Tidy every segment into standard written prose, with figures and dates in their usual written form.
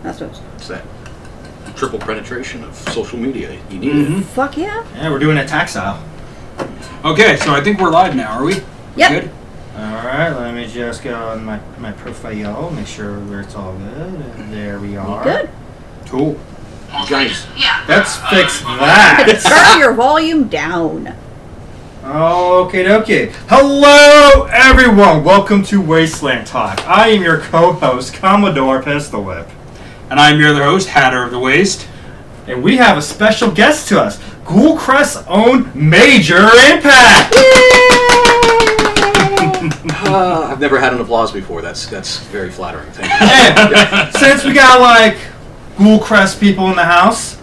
That's what. It's that triple penetration of social media. You need it. Fuck yeah. Yeah, we're doing it tactile. Okay, so I think we're live now, are we? Yep. Good? Alright, let me just go on my profile, make sure it's all good. And there we are. Good. Cool. Guys, Let's fix that. Turn your volume down. Okay, dokie. Hello, everyone. Welcome to Wasteland Talk. I am your co-host, Commodore Pistol Whip. And I'm your other host, Hatter of the Waste. And we have a special guest to us, Ghoulcrest's own Major Impact. I've never had an applause before. That's very flattering. Thank you. And since we got like Ghoulcrest people in the house,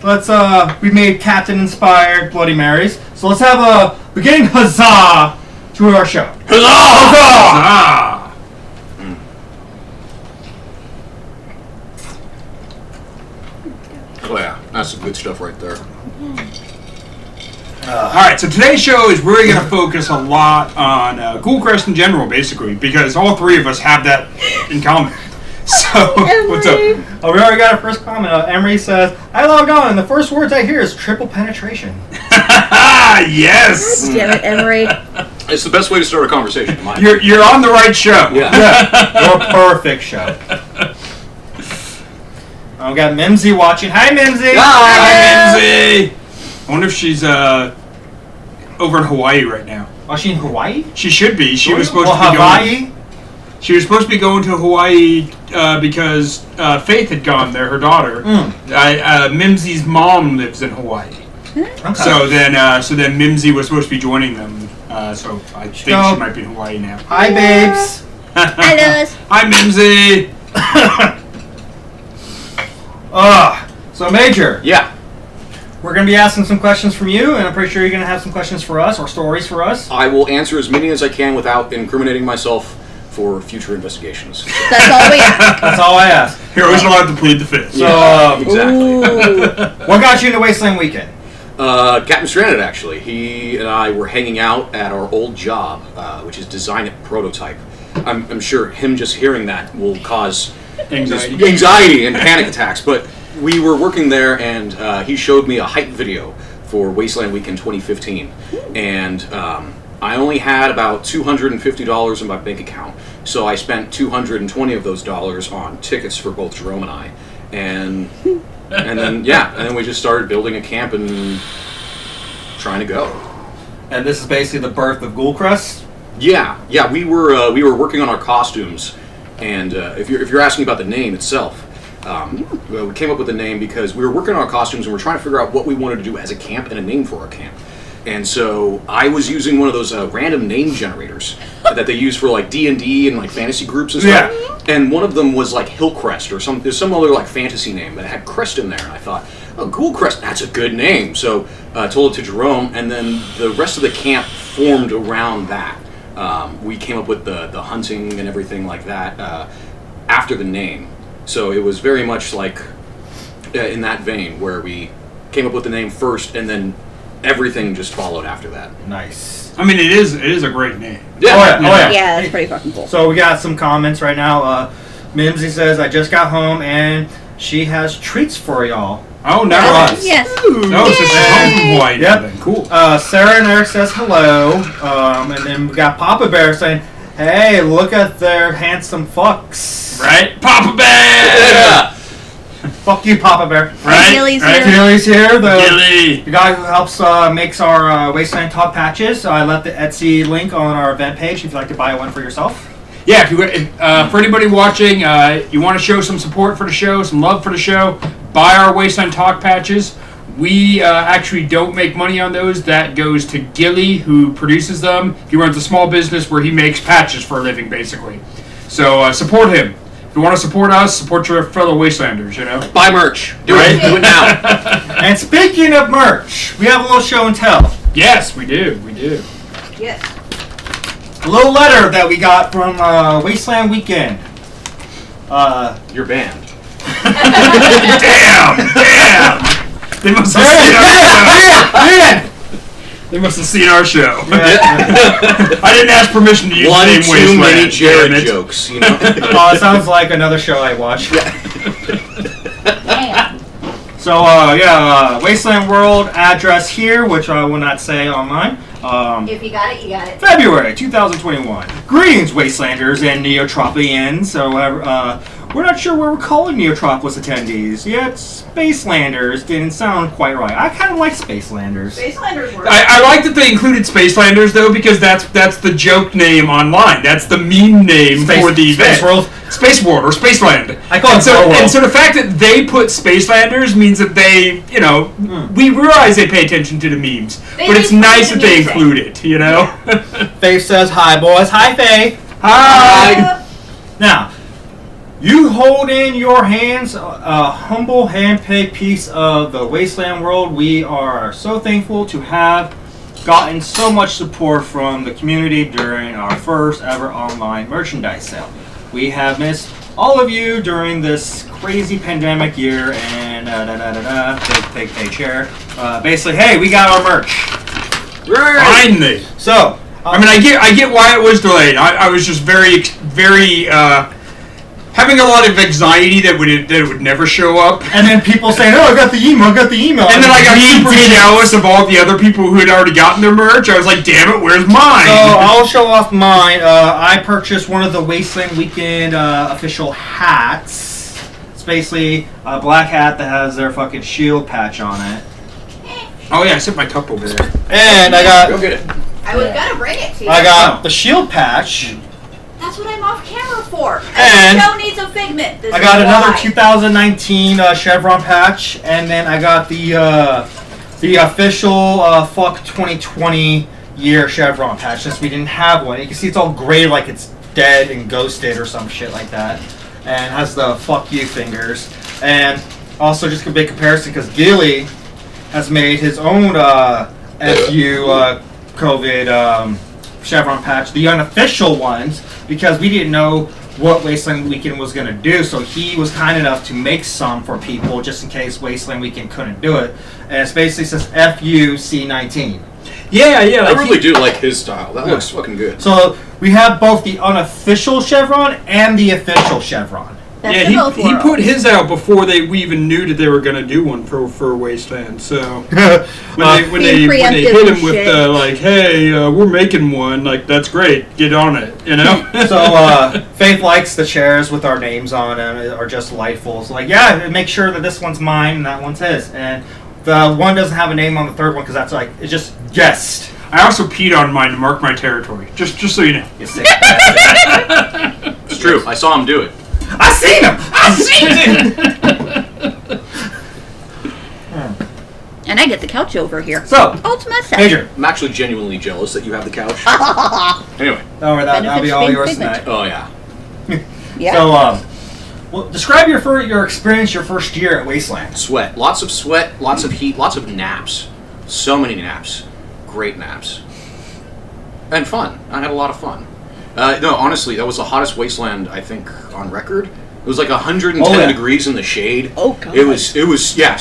we made Captain inspired Bloody Marys. So let's have a beginning huzzah to our show. Huzzah! Ah! Oh yeah, that's some good stuff right there. Alright, so today's show is really going to focus a lot on Ghoulcrest in general, basically, because all three of us have that in common. So, what's up? Oh, we already got our first comment. Emery says, I logged on, and the first words I hear is triple penetration. Yes! Damn it, Emery. It's the best way to start a conversation. In my You're on the right show. Yeah. Your perfect show. We got Mimsy watching. Hi, Mimsy! Hi, Lindsay! I wonder if she's over in Hawaii right now. Oh, she in Hawaii? She should be. She was supposed Well, to be Hawaii? going. She was supposed to be going to Hawaii because Faith had gone there, her daughter. Mimsy's mom lives in Hawaii. Okay. So then Mimsy was supposed to be joining them. So I think she might be in Hawaii now. Hi, babes. Hello. Hi, Mimsy. So Major. Yeah. We're going to be asking some questions from you, and I'm pretty sure you're going to have some questions for us, or stories for us. I will answer as many as I can without incriminating myself for future investigations. That's all we ask. That's all I ask. You're always allowed to plead the fifth. So, Exactly. what got you into Wasteland Weekend? Captain Stranded, actually. He and I were hanging out at our old job, which is Design It Prototype. I'm sure him just hearing that will cause anxiety and panic attacks, but we were working there, and he showed me a hype video for Wasteland Weekend 2015, and I only had about $250 in my bank account, so I spent $220 of those dollars on tickets for both Jerome and I, and then we just started building a camp and trying to go. And this is basically the birth of Ghoulcrest? Yeah, we were working on our costumes, and if you're asking about the name itself, we came up with the name because we were working on our costumes and we're trying to figure out what we wanted to do as a camp and a name for our camp. And so I was using one of those random name generators that they use for like D&D and like fantasy groups and stuff. Yeah. And one of them was like Hillcrest or there's some other like fantasy name that had crest in there. And I thought, oh, Ghoulcrest, that's a good name. So I told it to Jerome, and then the rest of the camp formed around that. We came up with the hunting and everything like that after the name. So it was very much like in that vein where we came up with the name first, and then everything just followed after that. Nice. I mean, it is a great name. Yeah. Oh, yeah. Yeah, that's pretty fucking cool. So we got some comments right now. Mimsy says, I just got home and she has treats for y'all. Oh, nice. Yes. No, so she's home from Hawaii. Yep. Then. Cool. Sarah and Eric says hello. And then we got Papa Bear saying, hey, look at their handsome fucks. Right? Papa Bear! Yeah. Fuck you, Papa Bear. Right? Gilly's Right? here. Gilly's here, Gilly! the guy who helps makes our Wasteland Talk patches. I left the Etsy link on our event page if you'd like to buy one for yourself. Yeah, for anybody watching, you want to show some support for the show, some love for the show, buy our Wasteland Talk patches. We actually don't make money on those. That goes to Gilly, who produces them. He runs a small business where he makes patches for a living, basically. So support him. If you want to support us, support your fellow Wastelanders, you know? Buy merch. Do it now. And speaking of merch, we have a little show and tell. Yes, we do. Yes. A little letter that we got from Wasteland Weekend. Your band. Damn! They must have seen our show. They must have seen our show. I didn't ask permission to use One the name too Wasteland. many Jared damn it. jokes, you know? Oh, it sounds like another show I watch. So, Wasteland World address here, which I will not say online. If you got it, you got it. February 2021. Greetings, Wastelanders and Neotropians. So, we're not sure where we're calling Neotropolis attendees. Yet, Spacelanders didn't sound quite right. I kind of like Spacelanders. Spacelanders work. I like that they included Spacelanders though, because that's the joke name online. That's the meme name for the event. Space World. Space World or Spaceland. I call it World. And so the fact that they put Spacelanders means that they, we realize they pay attention to the memes, but it's nice that they include it, Faith says hi, boys. Hi, Faith. Hi. Now, you hold in your hands a humble hand-picked piece of the Wasteland World. We are so thankful to have gotten so much support from the community during our first ever online merchandise sale. We have missed all of you during this crazy pandemic year, and big chair. Basically, hey, we got our merch. Finally. So, I get why it was delayed. I was just very having a lot of anxiety that it would never show up. And then people saying, "Oh, I got the email." And then I got super jealous of all the other people who had already gotten their merch. I was like, "Damn it, where's mine?" So I'll show off mine. I purchased one of the Wasteland Weekend official hats. It's basically a black hat that has their fucking shield patch on it. Oh yeah, I set my cup over there. And I got. Go get it. I was gonna bring it to you. I got the shield patch. That's what I'm off camera for. And the show needs a figment. This I got is another why. 2019 Chevron patch, and then I got the official fuck 2020 year Chevron patch. Since we didn't have one, you can see it's all gray, like it's dead and ghosted or some shit like that, and has the fuck you fingers. And also, just a big comparison because Gilly has made his own FU COVID Chevron patch, the unofficial ones, because we didn't know what Wasteland Weekend was going to do, so he was kind enough to make some for people just in case Wasteland Weekend couldn't do it. And it basically says FUC19. Yeah. I really do like his style. That looks fucking good. So we have both the unofficial Chevron and the official Chevron. That's Yeah, the both he worlds. put his out before we even knew that they were going to do one for Wasteland. So when they preemptive hit him and with shit. like, hey, we're making one, like that's great, get on it, So Faith likes the chairs with our names on them, are just delightful. So like, yeah, make sure that this one's mine and that one's his. And the one doesn't have a name on the third one because that's like, it's just guessed. I also peed on mine to mark my territory, just so you know. You see? It's true. I saw him do it. I seen him. And I get the couch over here. So, Ultima set. Major, I'm actually genuinely jealous that you have the couch. Anyway. don't worry, that'll be Benefits all being yours figment. tonight. Oh yeah. Yeah. So, well, describe your experience your first year at Wasteland. Sweat, lots of heat, lots of naps. So many naps. Great naps. And fun. I had a lot of fun. No, honestly, that was the hottest Wasteland, I think, on record. It was like 110 degrees in the shade. Oh, God. It was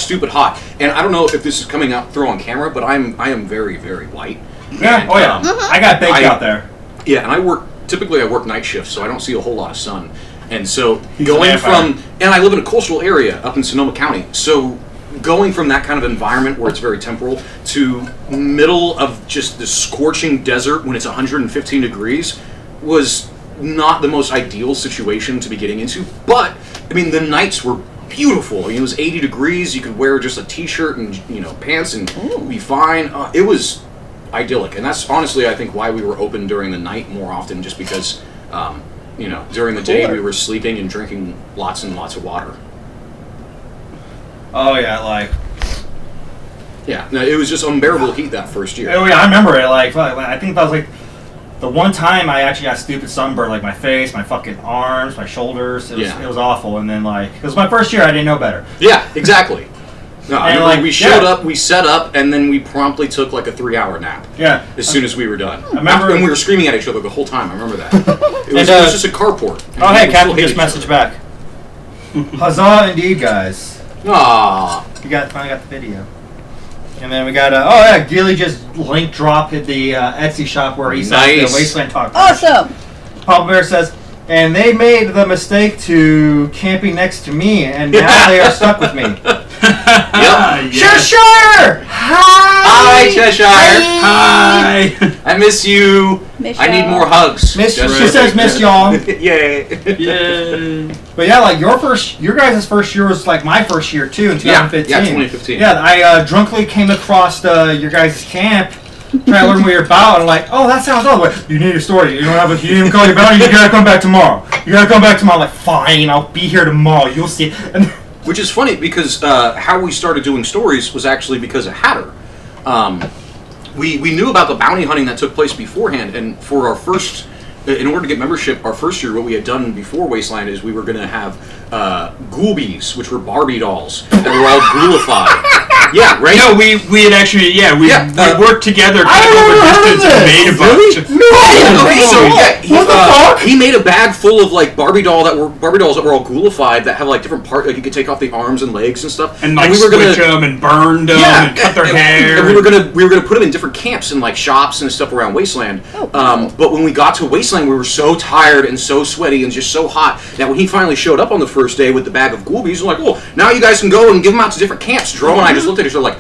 stupid hot. And I don't know if this is coming out through on camera, but I am very, very white. Yeah. And, Oh yeah. I got baked I- out there. Yeah, and I work night shifts, so I don't see a whole lot of sun. And so He's a going vampire. and I live in a coastal area up in Sonoma County, so going from that kind of environment where it's very temporal to middle of just the scorching desert when it's 115 degrees was not the most ideal situation to be getting into. But I mean, the nights were beautiful. It was 80 degrees. You could wear just a t-shirt and pants and be fine. It was idyllic, and that's honestly, I think, why we were open during the night more often, just because during the day we were sleeping and drinking lots and lots of water. Oh yeah, like. Yeah, no, it was just unbearable heat that first year. Oh yeah, I remember it. Like, I think that was like the one time I actually got stupid sunburn, like my face, my fucking arms, my shoulders. It was awful. And then like, it was my first year. I didn't know better. Yeah, exactly. No, I And, remember like, we showed up, we set up, and then we promptly took like a 3-hour nap. Yeah. As soon as we were done. I remember- And we were screaming at each other the whole time. I remember that. It was just a carport. And Oh we hey, would Captain still hate just each messaged other. back. Huzzah indeed, guys. Aww. Finally got the video. And then we got Gilly just link dropped the Etsy shop where he says Nice. the Wasteland Talk. Awesome. Papa Bear says, and they made the mistake to camping next to me, and now they are stuck with me. Yep. Cheshire! Hi, Cheshire. Hi. I miss you. Miss I need y'all. more hugs. Miss, Just- she says miss y'all. Yay. Yay. But yeah, like your guys' first year was like my first year too in 2015. Yeah, 2015. Yeah, I drunkenly came across your guys' camp, trying to learn what you're about, and I'm like, oh, that sounds all. You need a story. You don't have a. You didn't call your bounty. You gotta come back tomorrow. You gotta come back tomorrow. I'm like, fine, I'll be here tomorrow. You'll see. And Which is funny because how we started doing stories was actually because of Hatter. We knew about the bounty hunting that took place beforehand, and for our first, in order to get membership, our first year, what we had done before Wasteland is we were going to have Ghoulies, which were Barbie dolls that were all ghoulified. Yeah, right? No, we had actually, we worked together kind of over distance and made a bunch. Okay, so What the fuck? he made a bag full of like Barbie dolls that were all ghoulified that have like different parts, like you could take off the arms and legs and stuff, And like we were switch them and burned them and cut their hair. And we were gonna put them in different camps and like shops and stuff around Wasteland. Oh, wow. But when we got to Wasteland, we were so tired and so sweaty and just so hot that when he finally showed up on the first day with the bag of Ghoulies, we're like, "Well, now you guys can go and give them out to different camps." Jerome and I just looked at each other like,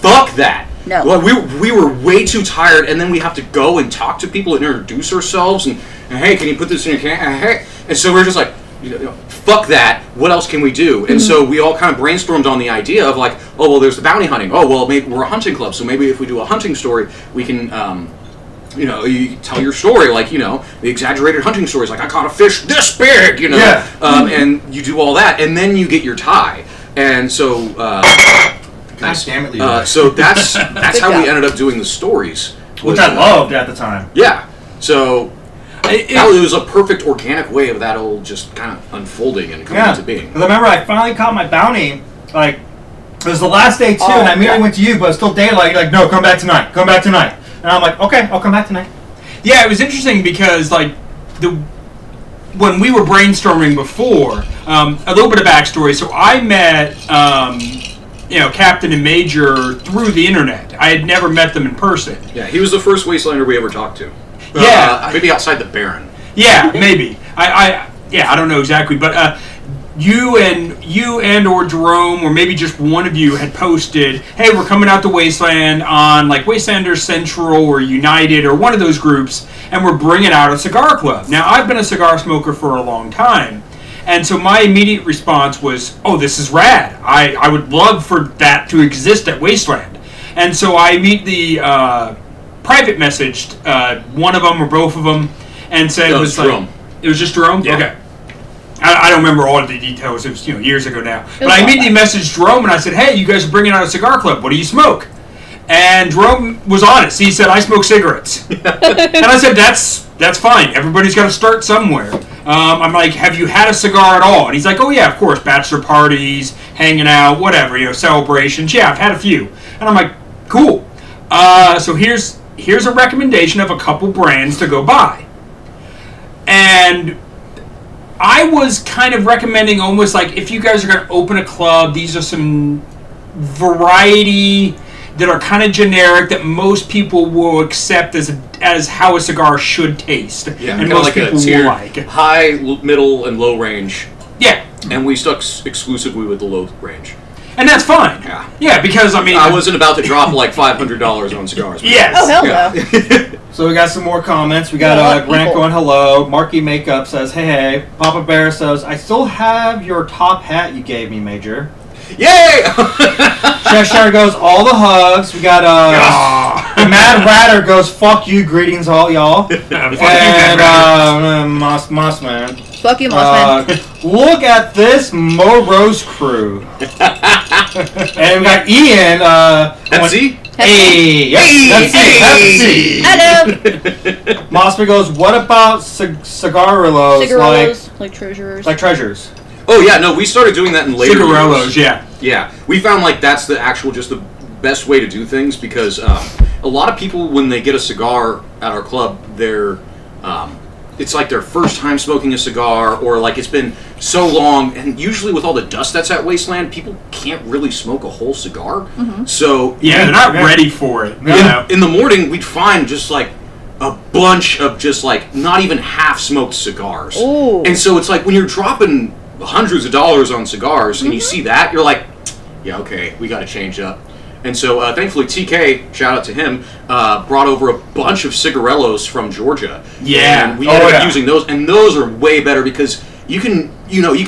"Fuck that." No. Well, we were way too tired, and then we have to go and talk to people and introduce ourselves and hey, can you put this in your can? Hey. And so we're just like, fuck that. What else can we do? And so we all kind of brainstormed on the idea of like, oh well, there's the bounty hunting. Oh well, maybe we're a hunting club, so maybe if we do a hunting story, we can. You tell your story, like, the exaggerated hunting stories, like, I caught a fish this big, Yeah. And you do all that, and then you get your tie. And so, nice. damn it, Leroy. So that's how we job. ended up doing the stories. Which I loved at the time. Yeah. So, It- it was a perfect organic way of that all just kind of unfolding and coming Yeah. into being. Because I remember I finally caught my bounty, like, it was the last day too, Oh, and I immediately yeah. went to you, but it was still daylight. You're like, no, come back tonight. Come back tonight. And I'm like, okay, I'll come back tonight. Yeah, it was interesting because like when we were brainstorming before, a little bit of backstory. So I met Captain and Major through the internet. I had never met them in person. Yeah, he was the first Wastelander we ever talked to. Yeah. Maybe outside the Baron. Yeah, maybe. I don't know exactly, but you and or Jerome, or maybe just one of you, had posted, "Hey, we're coming out to Wasteland on like Wastelanders Central or United or one of those groups, and we're bringing out a cigar club." Now, I've been a cigar smoker for a long time, and so my immediate response was, "Oh, this is rad! I would love for that to exist at Wasteland." And so I immediately private messaged one of them or both of them, and said, No, it it's was Jerome. It was just Jerome? Yeah. Okay. I don't remember all of the details. It was years ago now. But was I all immediately messaged Jerome and I said, "Hey, you guys are bringing out a cigar club. What do you smoke?" And Jerome was honest. He said, "I smoke cigarettes." And I said, "That's fine. Everybody's got to start somewhere." I'm like, "Have you had a cigar at all?" And he's like, "Oh yeah, of course. Bachelor parties, hanging out, whatever. Celebrations. Yeah, I've had a few." And I'm like, "Cool. So here's a recommendation of a couple brands to go buy." And I was kind of recommending almost like, if you guys are going to open a club, these are some variety that are kind of generic that most people will accept as how a cigar should taste. Yeah, and kinda most like a people will tiered like. high, middle, and low range. Yeah, And we stuck exclusively with the low range. and that's fine. Yeah. Yeah, because I mean, I wasn't about to drop like $500 on cigars. Yes. Oh, hell Yeah. no. So we got some more comments. We got Yeah, a lot of Grant people. going hello. Marky Makeup says, hey. Papa Bear says, I still have your top hat you gave me, Major. Yay! Cheshire goes, all the hugs. We got Mad Ratter goes, fuck you, greetings all y'all. Fuck you, And man. Mossman. Fuck you, Mossman. Look at this Mo Rose crew. And we got Ian. Pepsi? Hey, yep, Hey, Pepsi. Hello. Mossman goes, what about cigarillos? Cigarillos, like treasures. Like treasures. Oh yeah, no, we started doing that in later Cigarillos, years. yeah. Yeah, we found like that's just the best way to do things because a lot of people when they get a cigar at our club, they're it's like their first time smoking a cigar, or like it's been so long, and usually with all the dust that's at Wasteland, people can't really smoke a whole cigar. So Yeah, they're not ready for it. in the morning, we'd find just like a bunch of just like not even half smoked cigars. Ooh. And so it's like when you're dropping hundreds of dollars on cigars and you see that, you're like, yeah, okay, we got to change up. And so, thankfully, TK, shout out to him, brought over a bunch of cigarellos from Georgia. Yeah. And we ended up using those, and those are way better because you can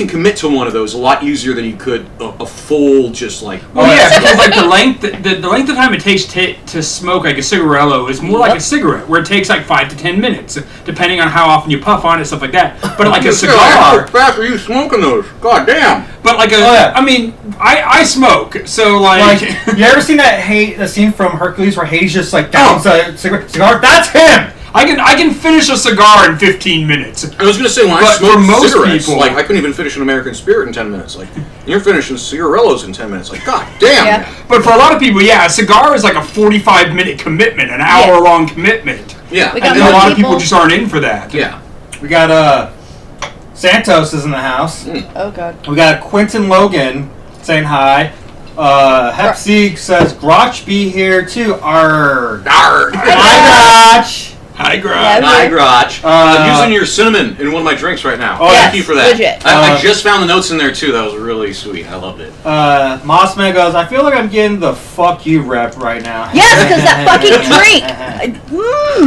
commit to one of those a lot easier than you could a full just like. Oh yeah, because like the length of time it takes to smoke like a cigarello is more like a cigarette, where it takes like 5 to 10 minutes, depending on how often you puff on it, stuff like that. But like a cigar, how fast are you smoking those? God damn! But like I mean, I smoke, so like you ever seen that scene from Hercules where Hades just like downs a cigar? That's him. I can finish a cigar in 15 minutes. I was gonna say when I for smoked most cigarettes, people, like I couldn't even finish an American Spirit in 10 minutes. Like you're finishing cigarellos in 10 minutes. Like god damn. Yeah. But for a lot of people, yeah, a cigar is like a 45-minute commitment, an hour-long commitment. Yeah. We got And more a lot of people people just aren't in for that. Yeah. We got Santos is in the house. Oh god. We got Quentin Logan saying hi. Hep Sieg says Grotch be here too. Arrgh. Arrgh. Hi Grotch. Hi, Grog. Yeah, Hi, Grotch. I'm using your cinnamon in one of my drinks right now. Oh, Thank you for that. legit. I just found the notes in there too. That was really sweet. I loved it. Mossman goes, I feel like I'm getting the fuck you rep right now. Yes, because that fucking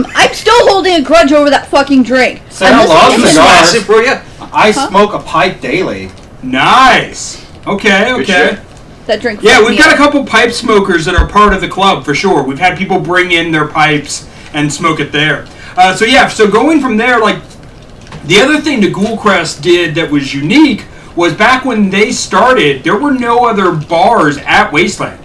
drink. I'm still holding a grudge over that fucking drink. Sarah I'm loves listening to cigars. Massive, bro. Yeah. I smoke a pipe daily. Nice. Okay. Good shit. that drink. Yeah, fucked we've me got up. a couple pipe smokers that are part of the club for sure. We've had people bring in their pipes and smoke it there. So going from there, like the other thing the Ghoulcrest did that was unique was back when they started, there were no other bars at Wasteland.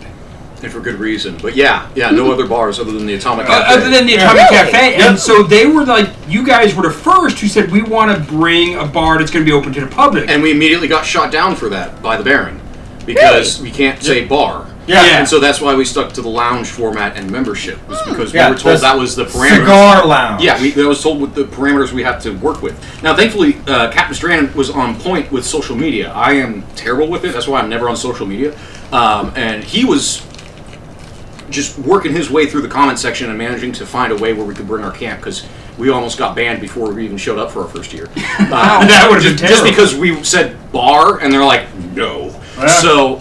And for good reason. But yeah, no other bars other than the Atomic Cafe. Other than the Atomic Really? Cafe. And so they were like, you guys were the first who said, we want to bring a bar that's going to be open to the public. And we immediately got shot down for that by the Baron. Because we can't say bar. Yeah. And so that's why we stuck to the lounge format and membership. Was because we Yeah, were told the that was the parameters. Cigar lounge. Yeah, that was told with the parameters we had to work with. Now, thankfully, Captain Strand was on point with social media. I am terrible with it. That's why I'm never on social media. And he was just working his way through the comment section and managing to find a way where we could bring our camp, because we almost got banned before we even showed up for our first year. That would have been Just terrible. because we said bar, and they're like, no. Yeah. So,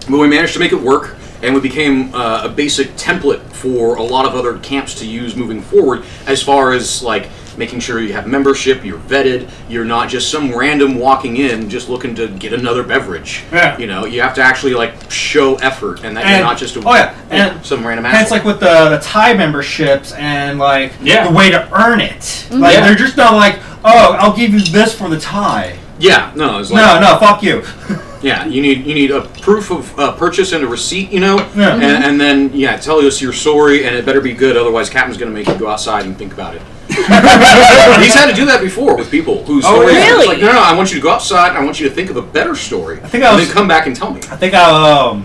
but we managed to make it work, and we became a basic template for a lot of other camps to use moving forward, as far as like making sure you have membership, you're vetted, you're not just some random walking in just looking to get another beverage. Yeah. You know, you have to actually like show effort, and that you're not just some random And asshole. it's like with the Thai memberships and like Yeah. the way to earn it. Like Yeah. they're just not like, oh, I'll give you this for the Thai. yeah, no, it's like No, fuck you. yeah, you need a proof of purchase and a receipt, you know, Yeah. and then tell us your story, and it better be good. Otherwise, Captain's gonna make you go outside and think about it. He's had to do that before with people whose stories are just really? like, no, I want you to go outside. I want you to think of a better story, think and I was- then come back and tell me. I think I'll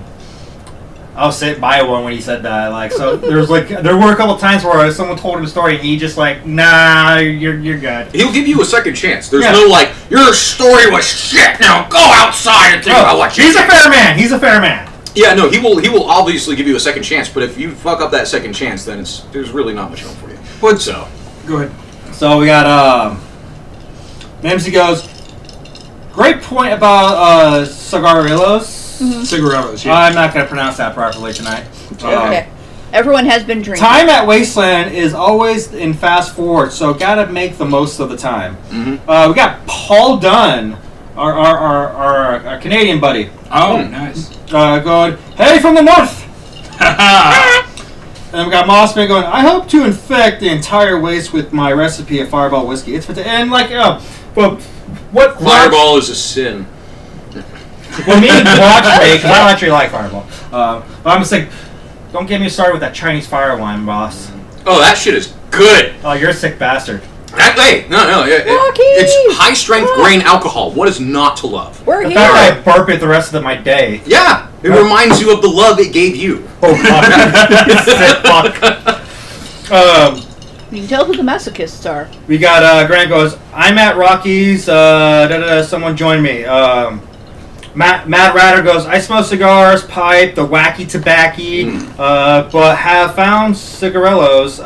sit by one when he said that. Like, so there were a couple times where someone told him a story and he just like, nah, you're good. He'll give you a second chance. There's Yeah. no like, your story was shit. Now go outside and think about what you He's a did." fair man. He's a fair man. Yeah, no, he will obviously give you a second chance. But if you fuck up that second chance, then there's really not much hope for you. But So. go ahead. So we got Nancy goes, great point about cigarillos. Cigarillos, yeah. I'm not gonna pronounce that properly tonight. Okay. Everyone has been drinking. Time at Wasteland is always in fast forward, so gotta make the most of the time. We got Paul Dunn, our Canadian buddy, Oh, nice. going, hey from the north! And we got Mossman going, I hope to infect the entire waste with my recipe of Fireball whiskey. It's and like, well, what Fireball is a sin. Well, me and Watch make, because I don't actually like Fireball. But I'm just like, don't get me started with that Chinese fire wine, boss. Oh, that shit is good. Oh, you're a sick bastard. It's high strength grain alcohol. What is not to love? We're The here. fact that I burp it the rest of my day. Yeah, it reminds you of the love it gave you. Oh, fuck. Sick fuck. You can tell who the masochists are. We got, Grant goes, I'm at Rocky's, someone join me. Matt Ratter goes, I smoke cigars, pipe, the wacky tobacco, but have found cigarillos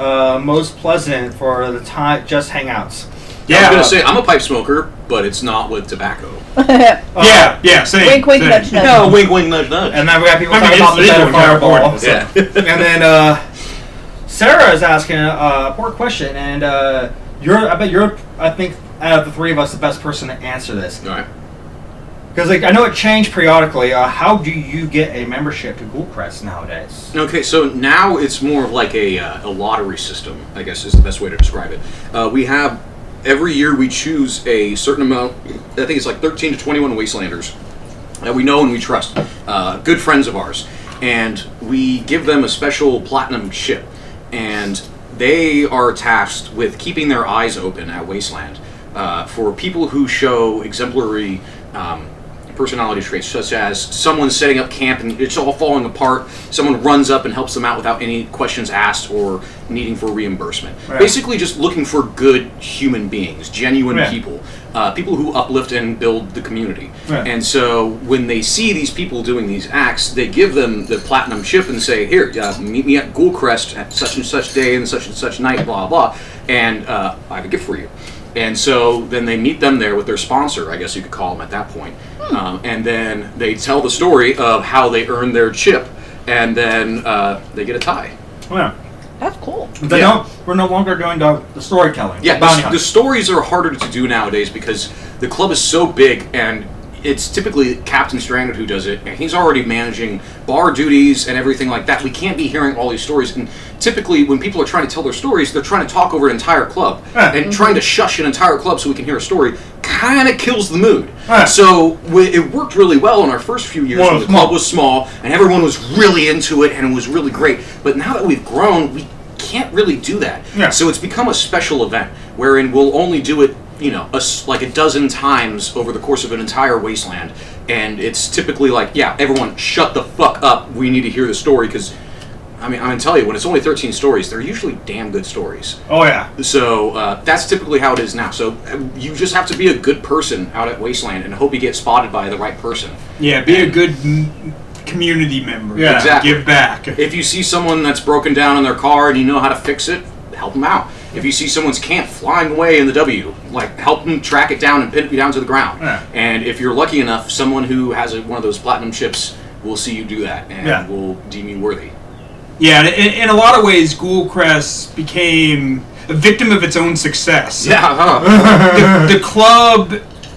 most pleasant for the time, just hangouts. I was gonna say I'm a pipe smoker. but it's not with tobacco. Same. Wink, wink, same. nudge, nudge. No, wink, wink, nudge, nudge. And then we got people I mean, talking about the it's better legal for fireball. recording, Yeah. And then Sarah is asking a important question, and I think out of the three of us, the best person to answer this. All right. Because I know it changed periodically. How do you get a membership to Ghoulcrest nowadays? Okay, so now it's more of like a lottery system, I guess is the best way to describe it. We have, every year we choose a certain amount, I think it's like 13 to 21 Wastelanders that we know and we trust, good friends of ours, and we give them a special platinum ship, and they are tasked with keeping their eyes open at Wasteland for people who show exemplary personality traits, such as someone setting up camp and it's all falling apart, someone runs up and helps them out without any questions asked or needing for reimbursement. Right. Basically just looking for good human beings, genuine people, people who uplift and build the community. Right. And so when they see these people doing these acts, they give them the platinum ship and say, here, meet me at Ghoulcrest at such and such day and such night, blah, blah, and I have a gift for you. And so then they meet them there with their sponsor, I guess you could call them at that point. And then they tell the story of how they earned their chip, and then they get a tie. Yeah. That's cool. We're no longer doing the storytelling. Yeah, bounty the hunting. stories are harder to do nowadays because the club is so big, and it's typically Captain Stranded who does it, and he's already managing bar duties and everything like that. We can't be hearing all these stories, and typically when people are trying to tell their stories, they're trying to talk over an entire club, and trying to shush an entire club so we can hear a story kind of kills the mood. So it worked really well in our first few years when the club was small, and everyone was really into it, and it was really great. But now that we've grown, we can't really do that. So it's become a special event, wherein we'll only do it like a dozen times over the course of an entire Wasteland, and it's typically like, everyone shut the fuck up, we need to hear the story, because I'm gonna tell you, when it's only 13 stories, they're usually damn good stories. Oh yeah. So that's typically how it is now. So you just have to be a good person out at Wasteland and hope you get spotted by the right person. Yeah, be a good community member. Yeah. Exactly. Give back. If you see someone that's broken down in their car and you know how to fix it, help them out. If you see someone's camp flying away in the W, help them track it down and pin it down to the ground. Yeah. And if you're lucky enough, someone who has one of those platinum chips will see you do that and will deem you worthy. Yeah, in a lot of ways, Ghoulcrest became a victim of its own success. Yeah, The club,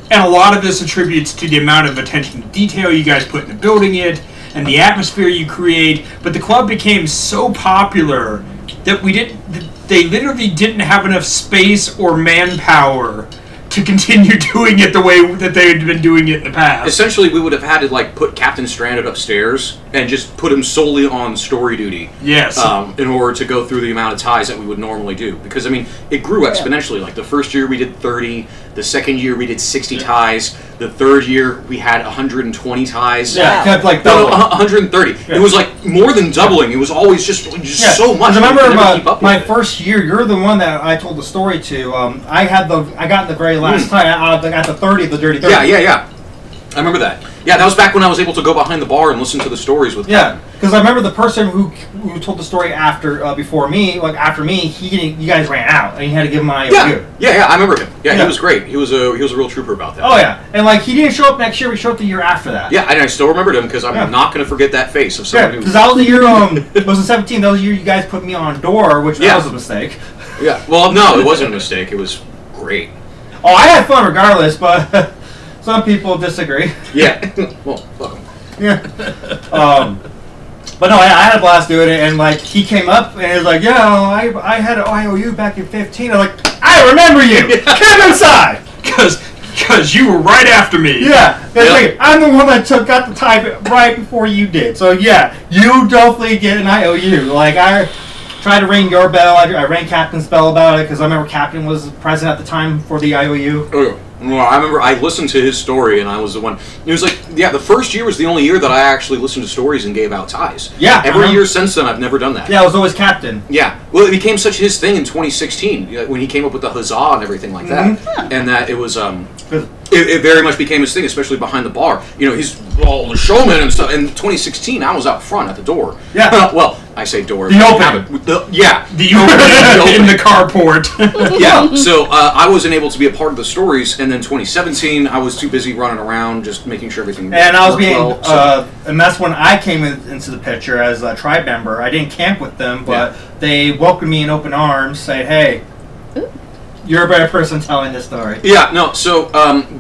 and a lot of this attributes to the amount of attention to detail you guys put into building it, and the atmosphere you create, but the club became so popular that they literally didn't have enough space or manpower to continue doing it the way that they had been doing it in the past. Essentially, we would have had to put Captain Stranded upstairs and just put him solely on story duty. Yes. In order to go through the amount of ties that we would normally do, because it grew exponentially. Like the first year we did 30, the second year we did 60 ties, the third year we had 120 ties. Yeah, kept No, doubling. 130. Yeah. It was more than doubling. It was always just so much. I remember We could never keep up my with it. first year. You're the one that I told the story to. I got the very last time at the 30 of the Dirty 30. Yeah. I remember that. Yeah, that was back when I was able to go behind the bar and listen to the stories with Yeah, because I remember the person who told the story before me, after me, you guys ran out and you had to give him an IOU. Yeah, I remember him. Yeah, he was great. He was a real trooper about that. Oh yeah, and he didn't show up next year. We showed up the year after that. Yeah, and I still remembered him because I'm not going to forget that face of Yeah, someone because who. that was the year. It was in 17. That was the year you guys put me on door, which that was a mistake. Yeah, well, no, it wasn't a mistake. It was great. Oh, I had fun regardless, but some people disagree. Yeah, well, fuck him. Yeah. But no, I had a blast doing it, and he came up and he was like, "Yeah, I had an IOU back in 15." I'm like, "I remember you. Come inside." Because you were right after me. Yeah, I'm the one that got the type right before you did. So yeah, you definitely get an IOU. I tried to ring your bell. I rang Captain's bell about it because I remember Captain was present at the time for the IOU. Oh, well, I remember I listened to his story, and I was the one. It was the first year was the only year that I actually listened to stories and gave out ties. Yeah. Every year since then, I've never done that. Yeah, it was always Captain. Yeah. Well, it became such his thing in 2016 when he came up with the huzzah and everything like that, and that it was It very much became his thing, especially behind the bar. You know, he's all the showman and stuff. In 2016, I was out front at the door. Yeah. Well, I say door. The opening. The opening In the carport. Yeah. So I wasn't able to be a part of the stories, and then 2017, I was too busy running around, just making sure everything. And I was worked being, well, so. and that's when I came into the picture as a tribe member. I didn't camp with them, but they welcomed me in open arms, saying, "Hey, you're a better person telling this story." Yeah, no, so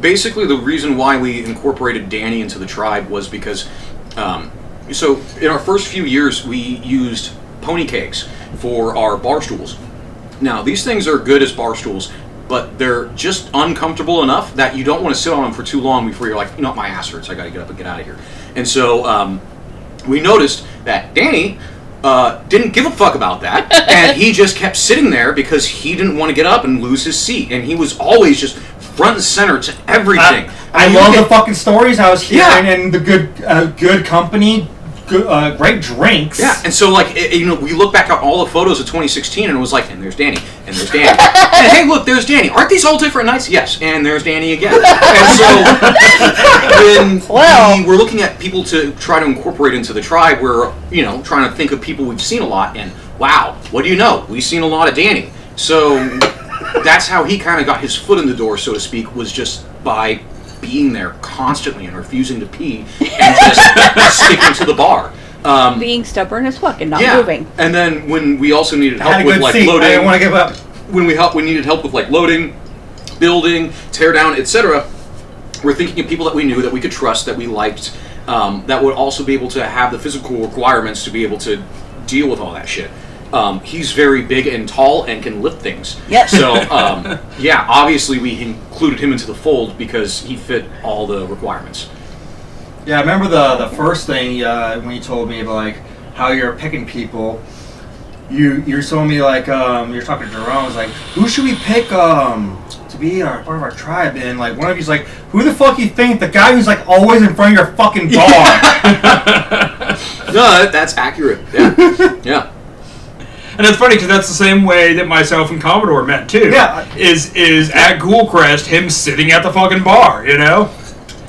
basically the reason why we incorporated Danny into the tribe was because, so in our first few years we used pony kegs for our bar stools. Now, these things are good as bar stools, but they're just uncomfortable enough that you don't want to sit on them for too long before you're like, you know, my ass hurts, I gotta get up and get out of here. And so we noticed that Danny didn't give a fuck about that, and he just kept sitting there because he didn't want to get up and lose his seat, and he was always just front and center to everything. I love the fucking stories I was hearing, and the good company, great drinks. Yeah, and so like you know, we look back at all the photos of 2016, and it was like, and there's Danny, and there's Danny, and hey, look, there's Danny. Aren't these all different nights? Yes, and there's Danny again. And so when we were looking at people to try to incorporate into the tribe, we're trying to think of people we've seen a lot, and wow, what do you know? We've seen a lot of Danny. So that's how he kind of got his foot in the door, so to speak, was just by being there constantly and refusing to pee and just sticking to the bar. Being stubborn as fuck and not yeah. moving. And then when we also needed help with like seat. loading, I didn't want to give up. When we needed help with like loading, building, tear down, etc., we're thinking of people that we knew, that we could trust, that we liked, that would also be able to have the physical requirements to be able to deal with all that shit. He's very big and tall and can lift things. Yep. So, yeah, obviously we included him into the fold because he fit all the requirements. Yeah, I remember the first thing when you told me about like how you're picking people. You told me like you're talking to Jerome. Was like, who should we pick to be part of our tribe? And like one of you's like, who the fuck you think? The guy who's like always in front of your fucking bar. No, that's accurate. Yeah, yeah. And it's funny because that's the same way that myself and Commodore met too. Yeah. Is at Ghoulcrest, him sitting at the fucking bar, you know?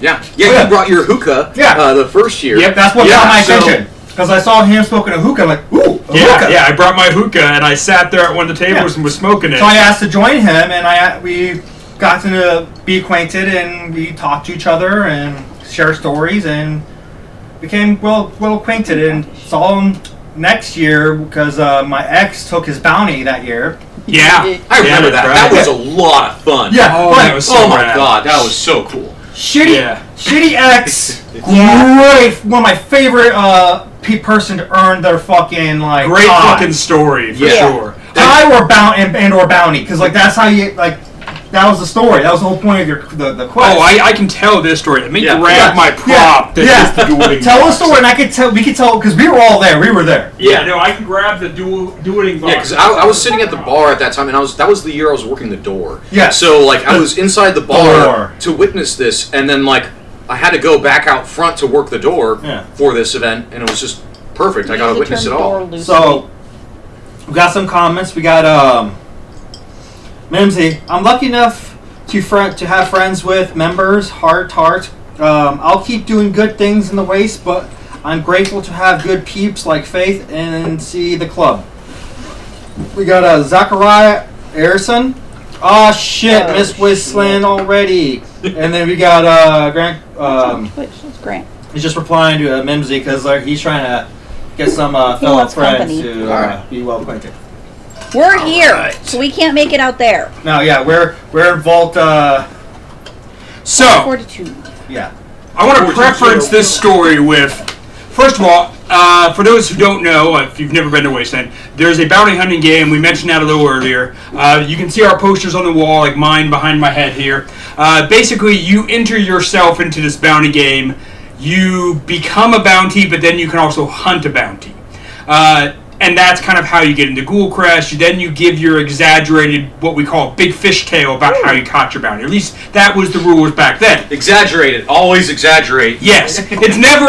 Yeah. Yeah, you brought your hookah the first year. Yep, that's what got my attention. Because I saw him smoking a hookah, I'm like, ooh, a hookah. Yeah, I brought my hookah and I sat there at one of the tables and was smoking it. So I asked to join him, and we got to be acquainted, and we talked to each other and share stories, and became well acquainted, and saw him next year because my ex took his bounty that year. Yeah, I remember that. Right. That was a lot of fun. Yeah, that was so oh my rad. god, that was so cool. Shitty ex, great, one of my favorite person to earn their fucking like great tie. fucking story for sure. Tie or bounty, because like that's how you like. That was the story. That was the whole point of the quest. Oh, I can tell this story. Let me grab my prop. That is the dueling Tell box. a story, and we could tell because we were all there. We were there. Yeah, no, I can grab the dueling box. Yeah, because I was sitting at the bar at that time, and that was the year I was working the door. Yeah. So like I was inside the bar to witness this, and then like I had to go back out front to work the door for this event, and it was just perfect. I got to witness it all. So we got some comments. We got Mimsy. I'm lucky enough to have friends with members. Heart. I'll keep doing good things in the waste, but I'm grateful to have good peeps like Faith and see the club. We got Zachariah Erison. Oh shit, Miss Whistling already. And then we got Grant. That's Grant. He's just replying to Mimsy because he's trying to get some fellow wants friends company. to be well acquainted. We're here, so we can't make it out there. No, yeah, we're in Vault. So, 42. Yeah. I want to preference this story with, first of all, for those who don't know, if you've never been to Wasteland, there's a bounty hunting game. We mentioned that a little earlier. You can see our posters on the wall, like mine behind my head here. Basically, you enter yourself into this bounty game. You become a bounty, but then you can also hunt a bounty. And that's kind of how you get into Ghoulcrest. Then you give your exaggerated, what we call big fish tale about how you caught your bounty. At least that was the rules back then. Exaggerated. Always exaggerate. Yes. It's never,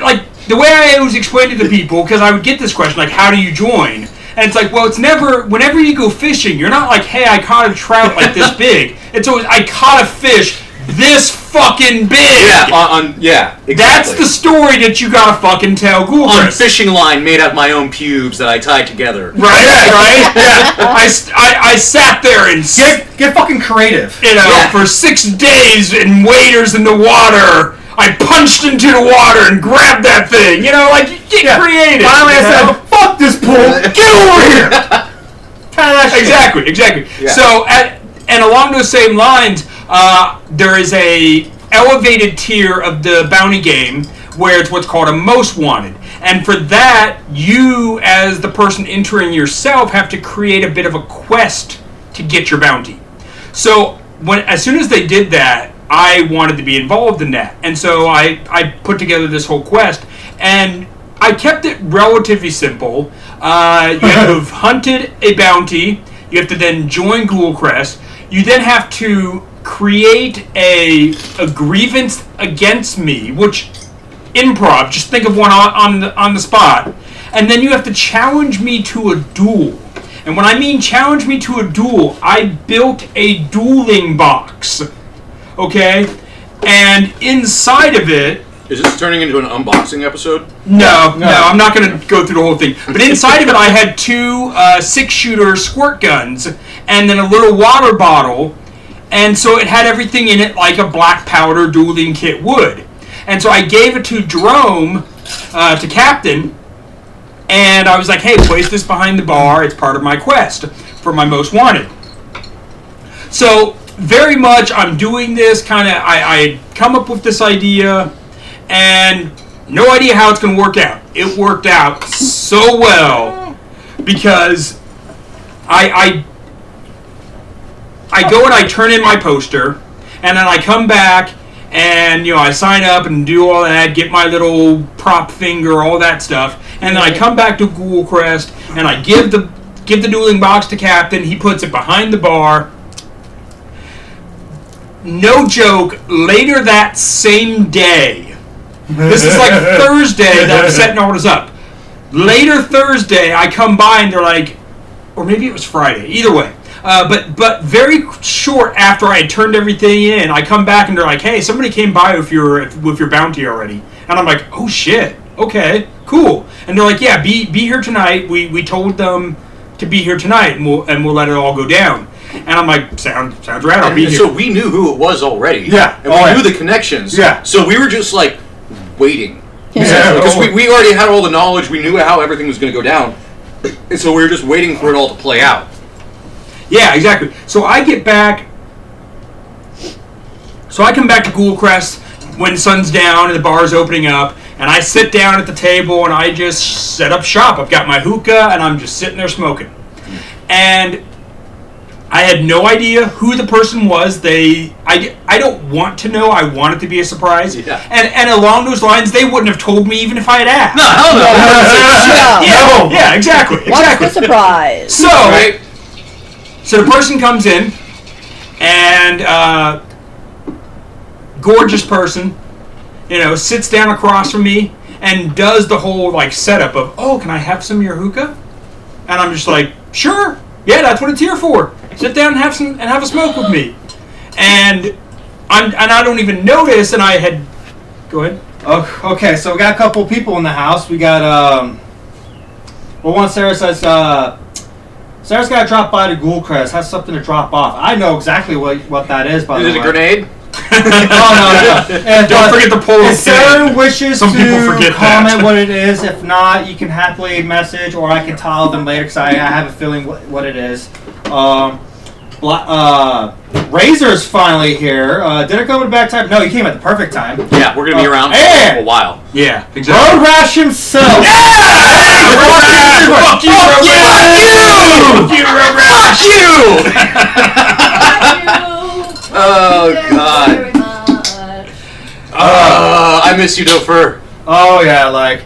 like, the way I always explained it to people, because I would get this question, like, how do you join? And it's like, well, it's never, whenever you go fishing, you're not like, hey, I caught a trout like this big. It's always, I caught a fish this fucking big. Yeah, exactly. That's the story that you gotta fucking tell Google. On a fishing line made out of my own pubes that I tied together. Right. Yeah. I sat there and Get fucking creative. For 6 days in waders in the water. I punched into the water and grabbed that thing. Get creative. Finally, I said, "Fuck this pool. Get over here." Exactly. Yeah. So, and along those same lines, there is a elevated tier of the bounty game where it's what's called a most wanted. And for that, you, as the person entering yourself, have to create a bit of a quest to get your bounty. So, as soon as they did that, I wanted to be involved in that. And so I put together this whole quest, and I kept it relatively simple. You have to have hunted a bounty. You have to then join Ghoul Crest. You then have to create a grievance against me, which improv. Just think of one on the spot, and then you have to challenge me to a duel. And when I mean challenge me to a duel, I built a dueling box. Okay, and inside of it. Is this turning into an unboxing episode? No, I'm not going to go through the whole thing. But inside of it, I had 2 6-shooter squirt guns and then a little water bottle. And so it had everything in it like a black powder dueling kit would. And so I gave it to Jerome, to Captain, and I was like, hey, place this behind the bar. It's part of my quest for my most wanted. So very much I'm doing this kind of, I come up with this idea. And no idea how it's going to work out. It worked out so well because I go and I turn in my poster, and then I come back and I sign up and do all that, get my little prop finger, all that stuff, and then I come back to Google Crest and I give the dueling box to Captain. He puts it behind the bar. No joke. Later that same day. This is like Thursday that I'm setting all this up. Later Thursday, I come by and they're like, or maybe it was Friday. Either way, but very short after I had turned everything in, I come back and they're like, "Hey, somebody came by with your bounty already." And I'm like, "Oh shit, okay, cool." And they're like, "Yeah, be here tonight. We told them to be here tonight, and we'll let it all go down." And I'm like, sounds rad. I'll be here. So we knew who it was already. Yeah, and we knew the connections. Yeah. So we were just like waiting. Yeah, because we already had all the knowledge. We knew how everything was going to go down, and so we were just waiting for it all to play out. Yeah, exactly. So I get back. So I come back to Ghoul Crest when the sun's down and the bar's opening up, and I sit down at the table and I just set up shop. I've got my hookah and I'm just sitting there smoking. And I had no idea who the person was. I don't want to know. I want it to be a surprise. Yeah. And along those lines, they wouldn't have told me even if I had asked. No, hell no. Yeah, exactly. What's the surprise? So, Right. So the person comes in, and gorgeous person, sits down across from me and does the whole setup of, "Oh, can I have some of your hookah?" And I'm just like, "Sure, yeah, that's what it's here for. Sit down and have a smoke with me." And I don't even notice, and I had, go ahead. Oh, okay, so we got a couple people in the house. We got one Sarah says Sarah's got to drop by to Ghoul Crest, has something to drop off. I know exactly what that is, by the way. Is it a grenade? Oh, no. Don't forget the poll. If Sarah wishes Some people to forget comment that. what it is, if not, you can happily message, or I can tell them later, because I have a feeling what it is. Razor's finally here. Did it come at a bad time? No, he came at the perfect time. Yeah, we're gonna be around and for a while. Yeah, exactly. Road Rash himself. Fuck you! Fuck you! Fuck you! Oh God. Very much. I miss you, Dofer. Oh yeah,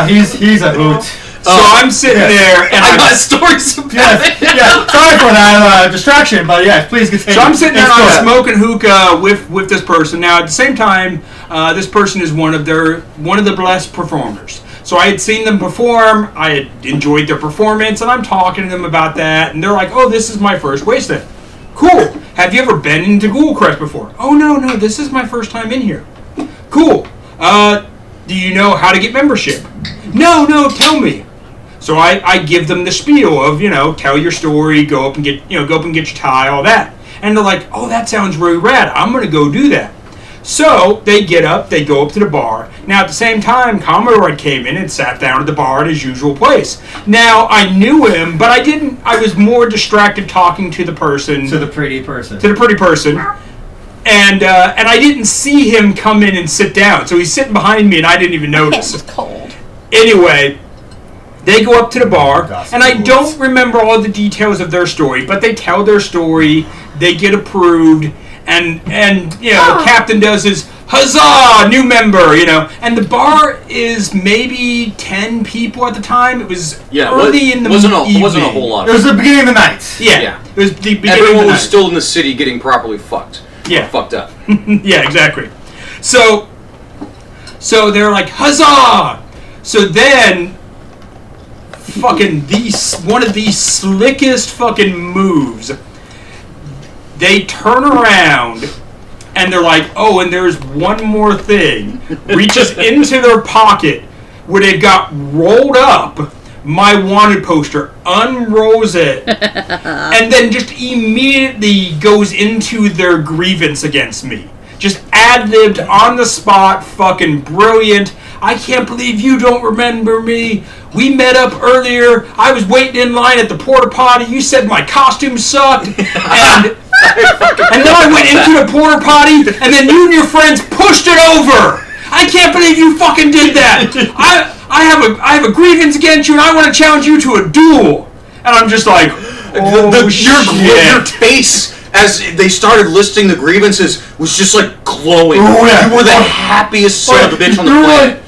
he's a hoot. So I'm sitting there, and I got stories about it. Yeah. Sorry for that distraction, but yeah, please continue. So I'm sitting there and Let's I'm go. smoking hookah with this person. Now at the same time, this person is one of the blessed performers. So I had seen them perform. I had enjoyed their performance, and I'm talking to them about that. And they're like, "Oh, this is my first wasteland. Cool. have you ever been into Ghoul Crest before? Oh, no, this is my first time in here. Cool. Do you know how to get membership? No, tell me. So I give them the spiel of, tell your story, go up and get your tie, all that. And they're like, oh, that sounds really rad. I'm going to go do that. So they get up, they go up to the bar. Now at the same time, Commodore came in and sat down at the bar at his usual place. Now I knew him, but I was more distracted talking to the person. To the pretty person. And I didn't see him come in and sit down. So he's sitting behind me and I didn't even notice. It was cold. Anyway, they go up to the bar, and I don't remember all the details of their story, but they tell their story, they get approved, and Captain does his huzzah, new member, and the bar is maybe 10 people at the time. It was early in the evening. It wasn't a whole lot. It was the beginning of the night. Yeah. It was the beginning Everyone of the was night. still in the city getting properly fucked. Yeah. Fucked up. Yeah, exactly. So they're like, huzzah! So then, one of the slickest fucking moves, they turn around and they're like, oh, and there's one more thing. Reaches into their pocket where they've got rolled up my wanted poster, unrolls it, and then just immediately goes into their grievance against me. Just ad-libbed on the spot, fucking brilliant. I can't believe you don't remember me. We met up earlier. I was waiting in line at the porta potty. You said my costume sucked. And then I went into the porta potty, and then you and your friends pushed it over. I can't believe you fucking did that. I have a grievance against you, and I want to challenge you to a duel. And I'm just like, your face as they started listing the grievances was just like glowing. Oh, yeah. You were the happiest son of a bitch on the planet.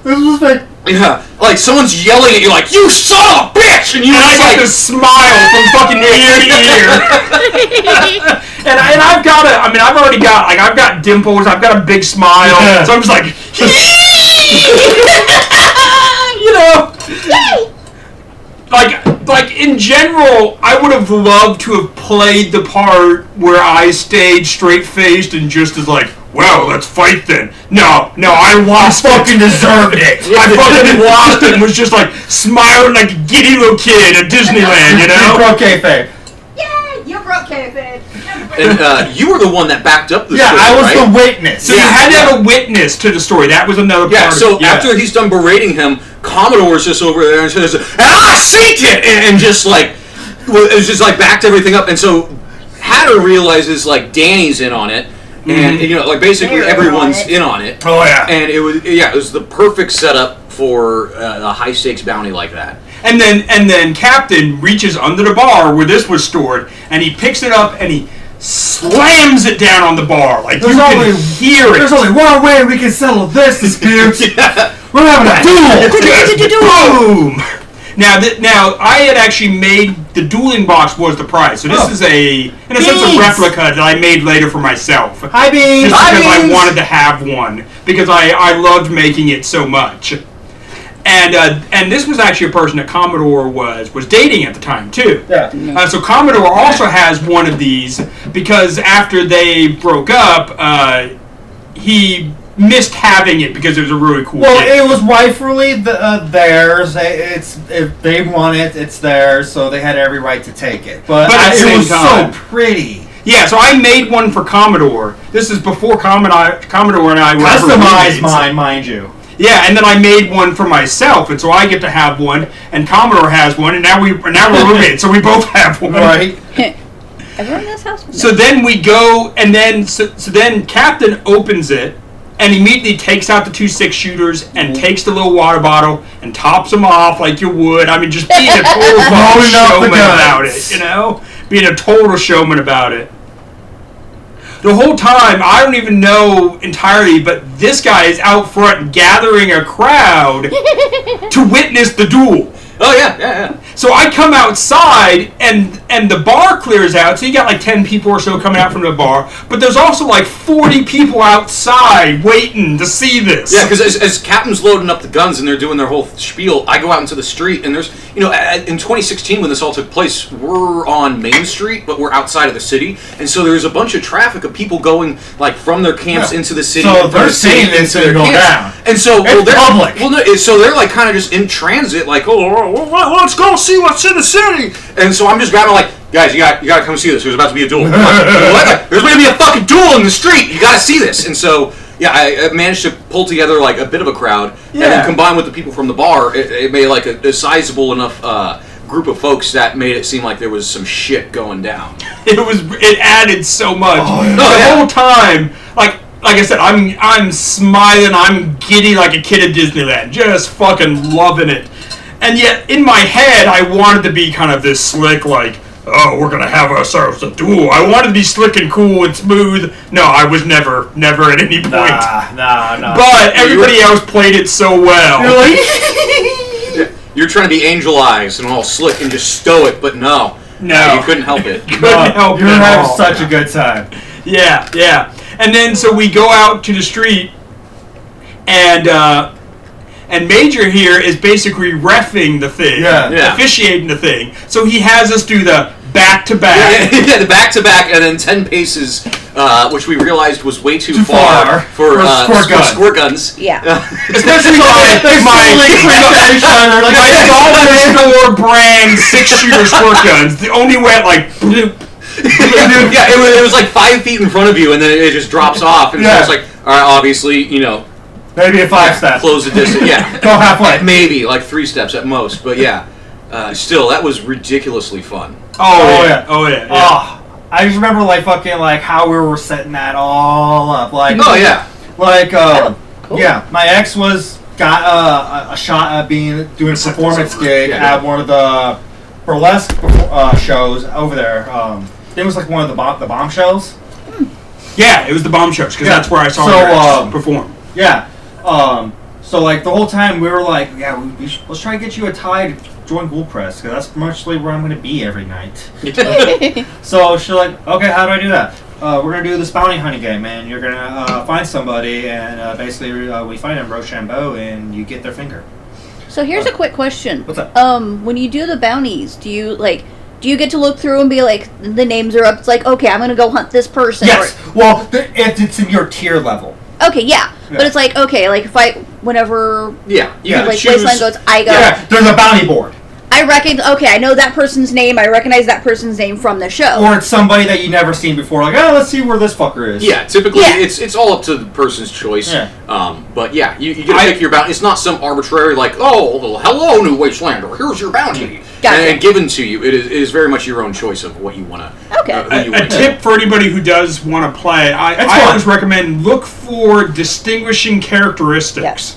This was like... Yeah, like someone's yelling at you like, you son of a bitch! And I got this smile from fucking ear to ear. and I've got I've got dimples, I've got a big smile, so I'm just like, like in general, I would have loved to have played the part where I stayed straight-faced and just as like, well, let's fight then. No, I lost. I fucking deserved it. I fucking lost it and was just like smiling like a giddy little kid at Disneyland, You broke kayfabe. Yeah, you broke kayfabe. And you were the one that backed up the story, I was right? the witness. So you had to have a witness to the story. That was another part of it. After he's done berating him, Commodore's just over there and says, and I seen it! And just like, it was just like backed everything up. And so Hatter realizes like Danny's in on it. And like basically everyone's in on it. Oh yeah. And it was the perfect setup for a high stakes bounty like that. And then Captain reaches under the bar where this was stored, and he picks it up and he slams it down on the bar. Like you can hear it. There's only one way we can settle this dispute. We're having a duel. Boom. Now I had actually made the dueling box was the prize. So this is in a sense a replica that I made later for myself. Hi Beans. Just because I wanted to have one because I loved making it so much. And this was actually a person that Commodore was dating at the time too. Yeah. So Commodore also has one of these because after they broke up, he missed having it because it was a really cool gift. It was rightfully theirs. If they want it, it's theirs. So they had every right to take it. But at the it same was time, so pretty. Yeah, so I made one for Commodore. This is before Commodore and I were ever Customized roommates. mine, mind you. Yeah, and then I made one for myself, and so I get to have one, and Commodore has one, and now we're roommates, so we both have one. Right. Everyone in this house. So then we go, and then so then Captain opens it, and immediately takes out the 2 6-shooters and takes the little water bottle and tops them off like you would. I mean, just being a total showman about it, being a total showman about it. The whole time, I don't even know entirely, but this guy is out front gathering a crowd to witness the duel. Oh yeah. So I come outside, and the bar clears out. So you got like 10 people or so coming out from the bar, but there's also like 40 people outside waiting to see this. Yeah, because as Captain's loading up the guns and they're doing their whole spiel, I go out into the street, and there's, in 2016 when this all took place, we're on Main Street, but we're outside of the city, and so there's a bunch of traffic of people going like from their camps into the city. So and they're from the city seeing this into their go camps. down. And so It's public. Well, no, so they're like kind of just in transit, like, let's go see what's in the city. And so I'm just grabbing like, guys, you got to come see this. There's about to be a duel. There's going to be a fucking duel in the street. You got to see this. And so, yeah, I managed to pull together like a bit of a crowd, and then combined with the people from the bar, it made like a sizable enough group of folks that made it seem like there was some shit going down. It added so much. The whole time, like I said, I'm smiling, I'm giddy like a kid at Disneyland, just fucking loving it. And yet, in my head, I wanted to be kind of this slick, like, oh, we're gonna have ourselves a duel. I wanted to be slick and cool and smooth. No, I was never at any point. Nah. But everybody else played it so well. You're trying to be Angel Eyes and all slick and just stoic, but no, you couldn't help it. Couldn't help You're it at having all. such a good time. Yeah. And then so we go out to the street, and Major here is basically reffing the thing, officiating the thing. So he has us do the back-to-back. Yeah, the back-to-back, and then 10 paces, which we realized was way too far for squirt guns. Yeah. Especially my Dollar Store brand 6-shooter squirt guns. The only way, like, bloop. Yeah, it was like 5 feet in front of you, and then it just drops off, and so it's like, all right, obviously, Maybe a 5 step. close the distance. Yeah, Go halfway. maybe like 3 steps at most, but yeah, still that was ridiculously fun. Oh yeah. Oh, I just remember like how we were setting that all up. Like, Cool. yeah, my ex got a shot at doing a performance gig at one of the burlesque shows over there. It was like one of the bombshells. Yeah, it was the bomb shows because that's where I saw her perform. Yeah. So like the whole time we were like, let's try to get you a tie to join Ghoulcrest because that's mostly where I'm going to be every night. So she's like, okay, how do I do that? We're going to do this bounty hunting game, and you're going to find somebody, and basically we find them Rochambeau, and you get their finger. So here's a quick question. What's up? When you do the bounties, do you get to look through and be like, the names are up? It's like, okay, I'm going to go hunt this person. Yes. Well, it's in your tier level. Okay, yeah. But it's like, okay, like if whenever you like choose. Wasteland goes, I go. Yeah, there's a bounty board. I know that person's name. I recognize that person's name from the show. Or it's somebody that you've never seen before. Like, let's see where this fucker is. Yeah, typically it's all up to the person's choice. Yeah. But yeah, you get to pick your bounty. It's not some arbitrary like, oh, hello, New Wastelander, here's your bounty, and given to you. It is very much your own choice of what you want to. Okay. A tip for anybody who does want to play, I always recommend look for distinguishing characteristics. Yes.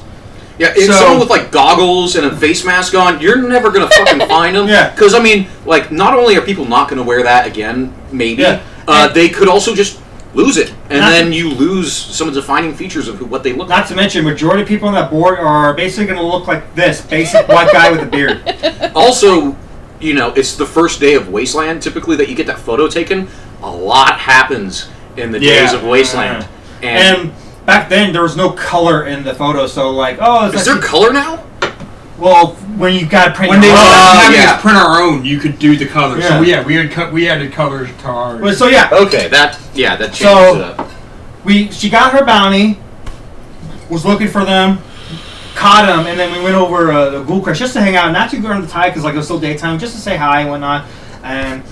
Yeah, if someone with like goggles and a face mask on, you're never gonna fucking find them. Yeah. Because I mean, like, not only are people not gonna wear that again, maybe, they could also just lose it, and then you lose some of the defining features of what they look like. Not to mention, majority of people on that board are basically going to look like this basic white guy with a beard. Also, it's the first day of Wasteland, typically, that you get that photo taken. A lot happens in the days of Wasteland. And back then, there was no color in the photo, so like, is there color now? Well, when you got print When they your let us print our own, you could do the colors. Yeah. So we added colors to ours. Well, so yeah. Okay, that changes it up. She got her bounty, was looking for them, caught them, and then we went over the Ghoulcrest just to hang out, not to go on the tide because like it was still daytime, just to say hi and whatnot. And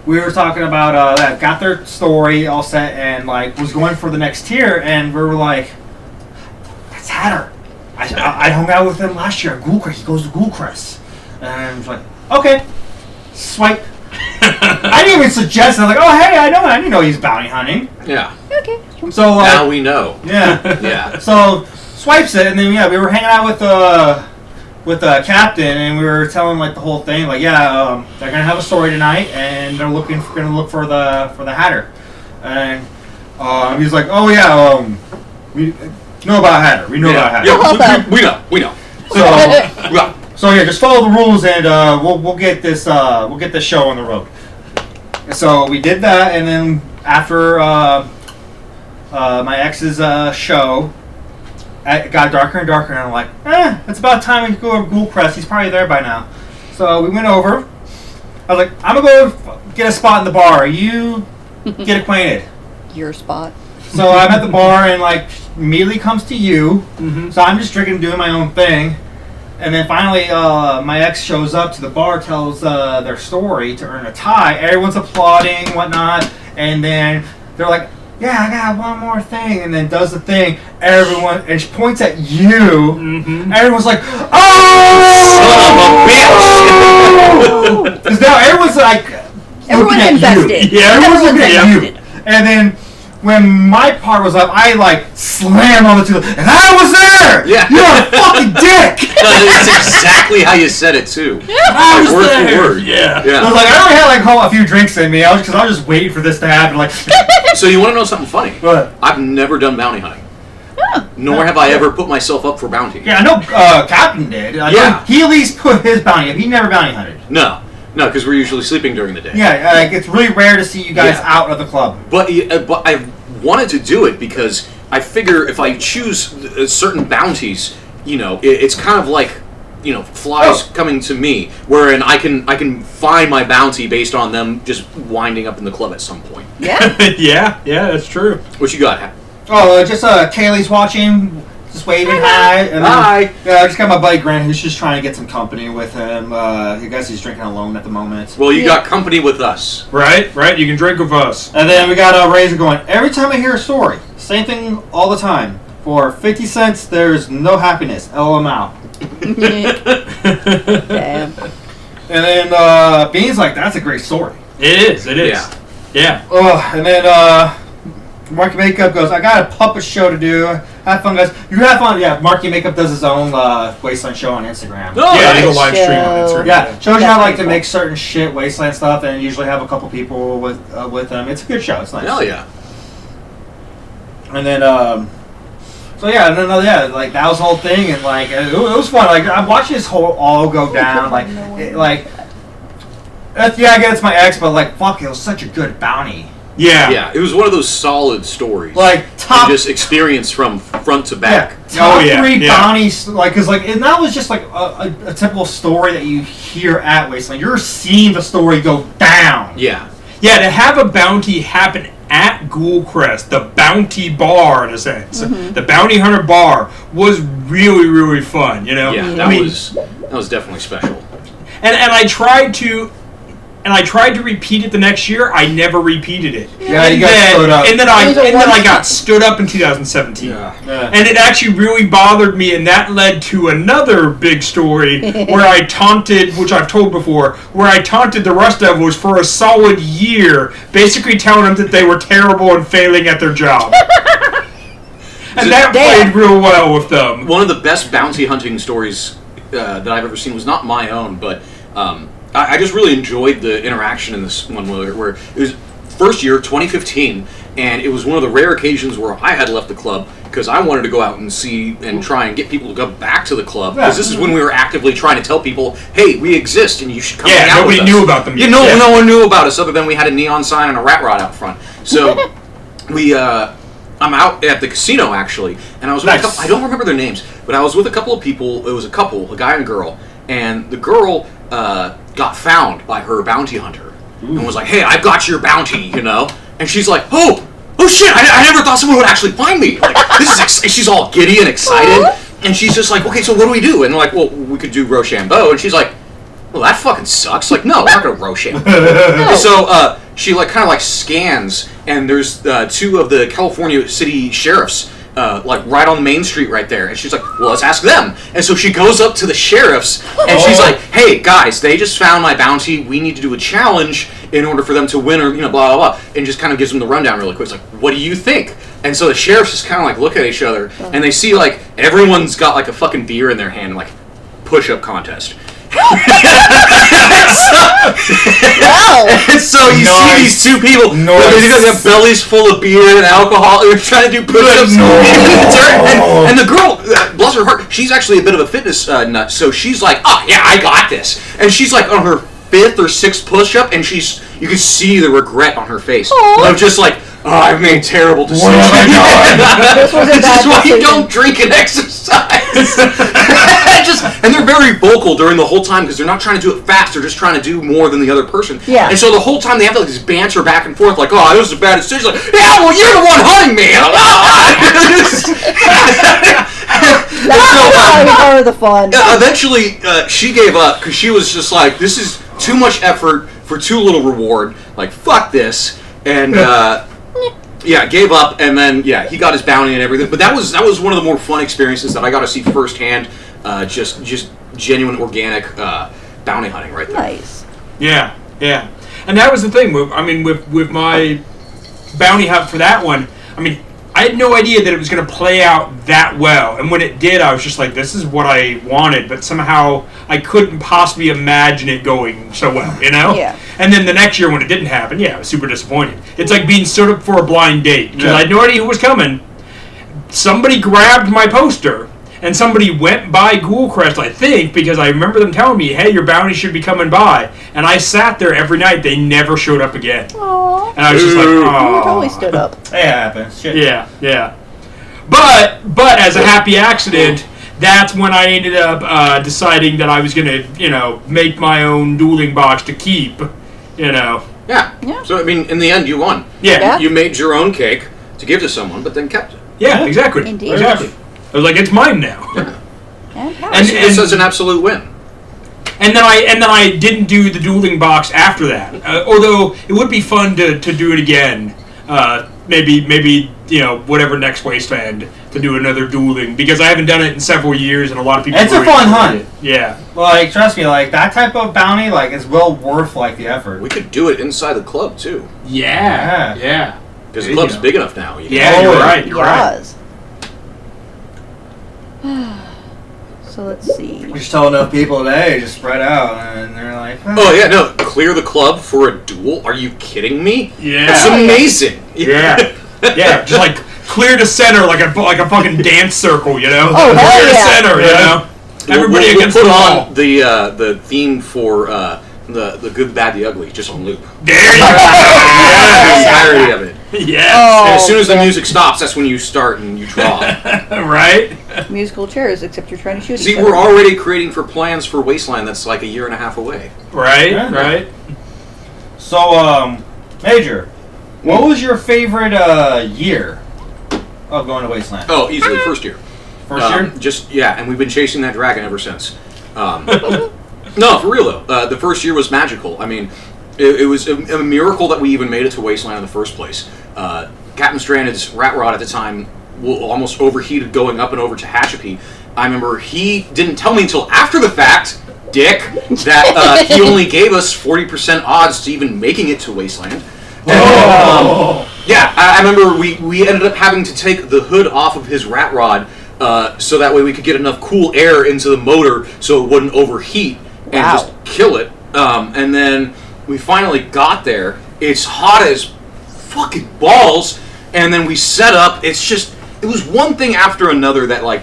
we were talking about that, got their story all set, and like was going for the next tier, and we were like, that's Hatter. I hung out with him last year at Ghoulcrest. He goes to Ghoulcrest. And I was like, okay. Swipe. I didn't even suggest it. I was like, oh, hey, I didn't know he's bounty hunting. Yeah. Okay. So now we know. Yeah. Yeah. So swipes it, and then we were hanging out with the captain, and we were telling like the whole thing. Like, they're gonna have a story tonight, and they're gonna look for the Hatter. And he's like, oh yeah, we know about Hatter. We know about Hatter. Yeah, we know. So yeah, just follow the rules, and we'll get this show on the road. So we did that, and then after my ex's show, it got darker and darker, and I'm like, it's about time we go over Ghoul Crest. He's probably there by now. So we went over. I was like, I'm gonna go get a spot in the bar. You get acquainted. Your spot. So I'm at the bar, and like immediately comes to you. Mm-hmm. So I'm just drinking, doing my own thing. And then finally, my ex shows up to the bar, tells their story to earn a tie. Everyone's applauding, whatnot. And then they're like, yeah, I got one more thing. And then does the thing. Everyone, and she points at you. Mm-hmm. Everyone's like, oh! Son of a bitch! Because now everyone's like, Everyone's looking at invested. You. Yeah, everyone's looking at you. invested. And then when my part was up, I like slammed on the table, and I was there. Yeah. You're a fucking dick. That's exactly how you said it too. I was Word there. for word. Yeah. I was like, I already had like a few drinks in me. I was just waiting for this to happen. Like, So you want to know something funny? what? I've never done bounty hunting. Oh. Nor have I ever put myself up for bounty. Yeah, I know Captain did. Yeah. He at least put his bounty up. He never bounty hunted. No, because we're usually sleeping during the day. Yeah, like it's really rare to see you guys Yeah. out of the club. But I wanted to do it because I figure if I choose certain bounties, it's kind of like, flies coming to me, wherein I can find my bounty based on them just winding up in the club at some point. Yeah. yeah, that's true. What you got? Oh, just Kaylee's watching, just waving hi. And then, Hi. I just got my buddy Grant, who's just trying to get some company with him. I guess he's drinking alone at the moment. Well, you got company with us. Right. You can drink with us. And then we got Razor going, every time I hear a story, same thing all the time. For 50 cents, there's no happiness. LMAO. Damn. And then Bean's like, that's a great story. It is. Yeah. Oh, and then Marky Makeup goes, I got a puppet show to do. Have fun, guys. You have fun. Yeah, Marky Makeup does his own Wasteland show on Instagram. Oh, Yeah, nice. there's a live stream on Show. Instagram. Yeah, shows you how That's like to pretty make certain shit Wasteland stuff, and usually have a couple people with them. It's a good show. It's nice. Hell yeah. And then like that was the whole thing, and like it was fun. Like I'm watching this whole all go down. Like I get it's my ex, but like fuck, it was such a good bounty. Yeah, it was one of those solid stories. Like top, and just experience from front to back. top Oh, yeah, three yeah. bounties. Like, cause like, and that was just like a typical story that you hear at Wasteland. You're seeing the story go down. Yeah. Yeah, to have a bounty happen at Ghoul Crest, the bounty bar in a sense, the bounty hunter bar was really, really fun. Yeah, Yeah. that was definitely special. and I tried to repeat it the next year. I never repeated it. Yeah, you got stood up. And then I got stood up in 2017. Yeah. And it actually really bothered me, and that led to another big story where I taunted, which I've told before, where I taunted the Rust Devils for a solid year, basically telling them that they were terrible and failing at their job. And that played real well with them. One of the best bounty hunting stories that I've ever seen was not my own, but I just really enjoyed the interaction in this one where it was first year, 2015, and it was one of the rare occasions where I had left the club because I wanted to go out and see and try and get people to go back to the club, because this is when we were actively trying to tell people, hey, we exist and you should come hang out with us. Nobody knew about them yet. No one knew about us other than we had a neon sign and a rat rod out front. So I'm out at the casino actually, and I was with a couple, I don't remember their names, but I was with a couple of people. It was a couple, a guy and a girl, and the girl got found by her bounty hunter and was like, hey, I've got your bounty, and she's like, oh shit, I never thought someone would actually find me. Like, this is she's all giddy and excited, and she's just like, okay, so what do we do? And they're like, well, we could do Rochambeau, and she's like, well, that fucking sucks. Like, no, we're not gonna Rochambeau. So she kind of scans, and there's two of the California city sheriffs right on Main Street right there, and she's like, well, let's ask them. And so she goes up to the sheriffs, and she's like, hey guys, they just found my bounty, we need to do a challenge in order for them to win, or blah blah blah, and just kind of gives them the rundown really quick. It's like, what do you think? And so the sheriffs just kind of look at each other, and they see everyone's got a fucking beer in their hand, push-up contest. And so you see these two people, they have bellies full of beer and alcohol, they're trying to do push-ups in the dirt, and the girl, bless her heart. She's actually a bit of a fitness nut, so she's like, "Oh yeah, I got this." And she's like on her 5th or 6th push-up, and you can see the regret on her face. Aww. Of just like, "Oh, I've made terrible decisions." This was a This bad is why you decision. don't drink and exercise. And they're very vocal during the whole time because they're not trying to do it fast. They're just trying to do more than the other person. Yeah. And so the whole time they have to like this banter back and forth, like, "Oh, this is a bad decision." Like, "Yeah, well, you're the one hunting me." That's part of the fun. Eventually, she gave up because she was just like, "This is too much effort for too little reward. Like, fuck this." And yeah, gave up. And then he got his bounty and everything. But that was one of the more fun experiences that I got to see firsthand. Just genuine organic bounty hunting right there. Nice. Yeah, yeah. And that was the thing. With my bounty hunt for that one, I had no idea that it was going to play out that well. And when it did, I was just like, this is what I wanted. But somehow I couldn't possibly imagine it going so well, you know? Yeah. And then the next year when it didn't happen, I was super disappointed. It's like being stood up for a blind date. Because I had no idea who was coming. Somebody grabbed my poster. And somebody went by Ghoulcrest, I think, because I remember them telling me, "Hey, your bounty should be coming by." And I sat there every night. They never showed up again. Aww. And I was just like, You "Oh." totally stood up. It happens. Shit. Yeah. But as a happy accident, that's when I ended up deciding that I was going to, make my own dueling box to keep, Yeah. Yeah. So, in the end, you won. Yeah. You made your own cake to give to someone, but then kept it. Yeah, exactly. Indeed. Exactly. I was like, it's mine now. And This is an absolute win. And then I didn't do the dueling box after that. Although it would be fun to do it again. Maybe whatever next wasteland to do another dueling, because I haven't done it in several years and a lot of people. It's a fun hunt. Yeah. Like, trust me, like that type of bounty, like, is well worth like the effort. We could do it inside the club too, Yeah. because the club's big enough now. Yeah, you're right. You're right. Yes. So let's see. We just tell enough people today, just spread out, and they're like, Oh yeah, no, clear the club for a duel? Are you kidding me? Yeah. That's amazing. Yeah. Yeah. Just like clear to center like a fucking dance circle, you know? Oh, hell Clear to yeah. center, you know? Everybody we'll against put the wall. on the theme for the good, bad, the ugly, just on loop. There you go. The entirety of it. Yes. And as soon as the music stops, that's when you start and you draw. Right? Musical chairs, except you're trying to shoot See, each other. we're already creating for plans for Wasteland that's like a year and a half away. Right? Yeah. Right? So, Major, what was your favorite year of going to Wasteland? Oh, easily first year. First year? And we've been chasing that dragon ever since. No, for real though. The first year was magical. It was a miracle that we even made it to Wasteland in the first place. Captain Stranded's rat rod at the time almost overheated going up and over to Tehachapi. I remember he didn't tell me until after the fact, dick, that he only gave us 40% odds to even making it to Wasteland. And, yeah, I remember we ended up having to take the hood off of his rat rod so that way we could get enough cool air into the motor so it wouldn't overheat and just kill it. And then we finally got there. It's hot as fucking balls. And then we set up. It was one thing after another that, like,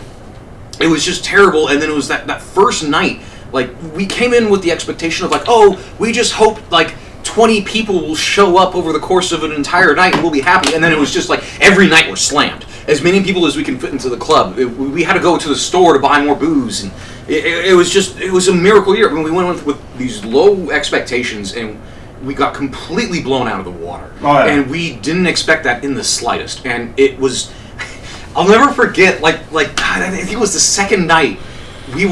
it was just terrible. And then it was that first night. Like, we came in with the expectation of, like, oh, we just hope, like, 20 people will show up over the course of an entire night and we'll be happy. And then it was just like every night we're slammed. As many people as we can fit into the club. We had to go to the store to buy more booze. And it was a miracle year. We went with these low expectations and we got completely blown out of the water. Oh, yeah. And we didn't expect that in the slightest. And it was, I'll never forget, like God, I think it was the second night, we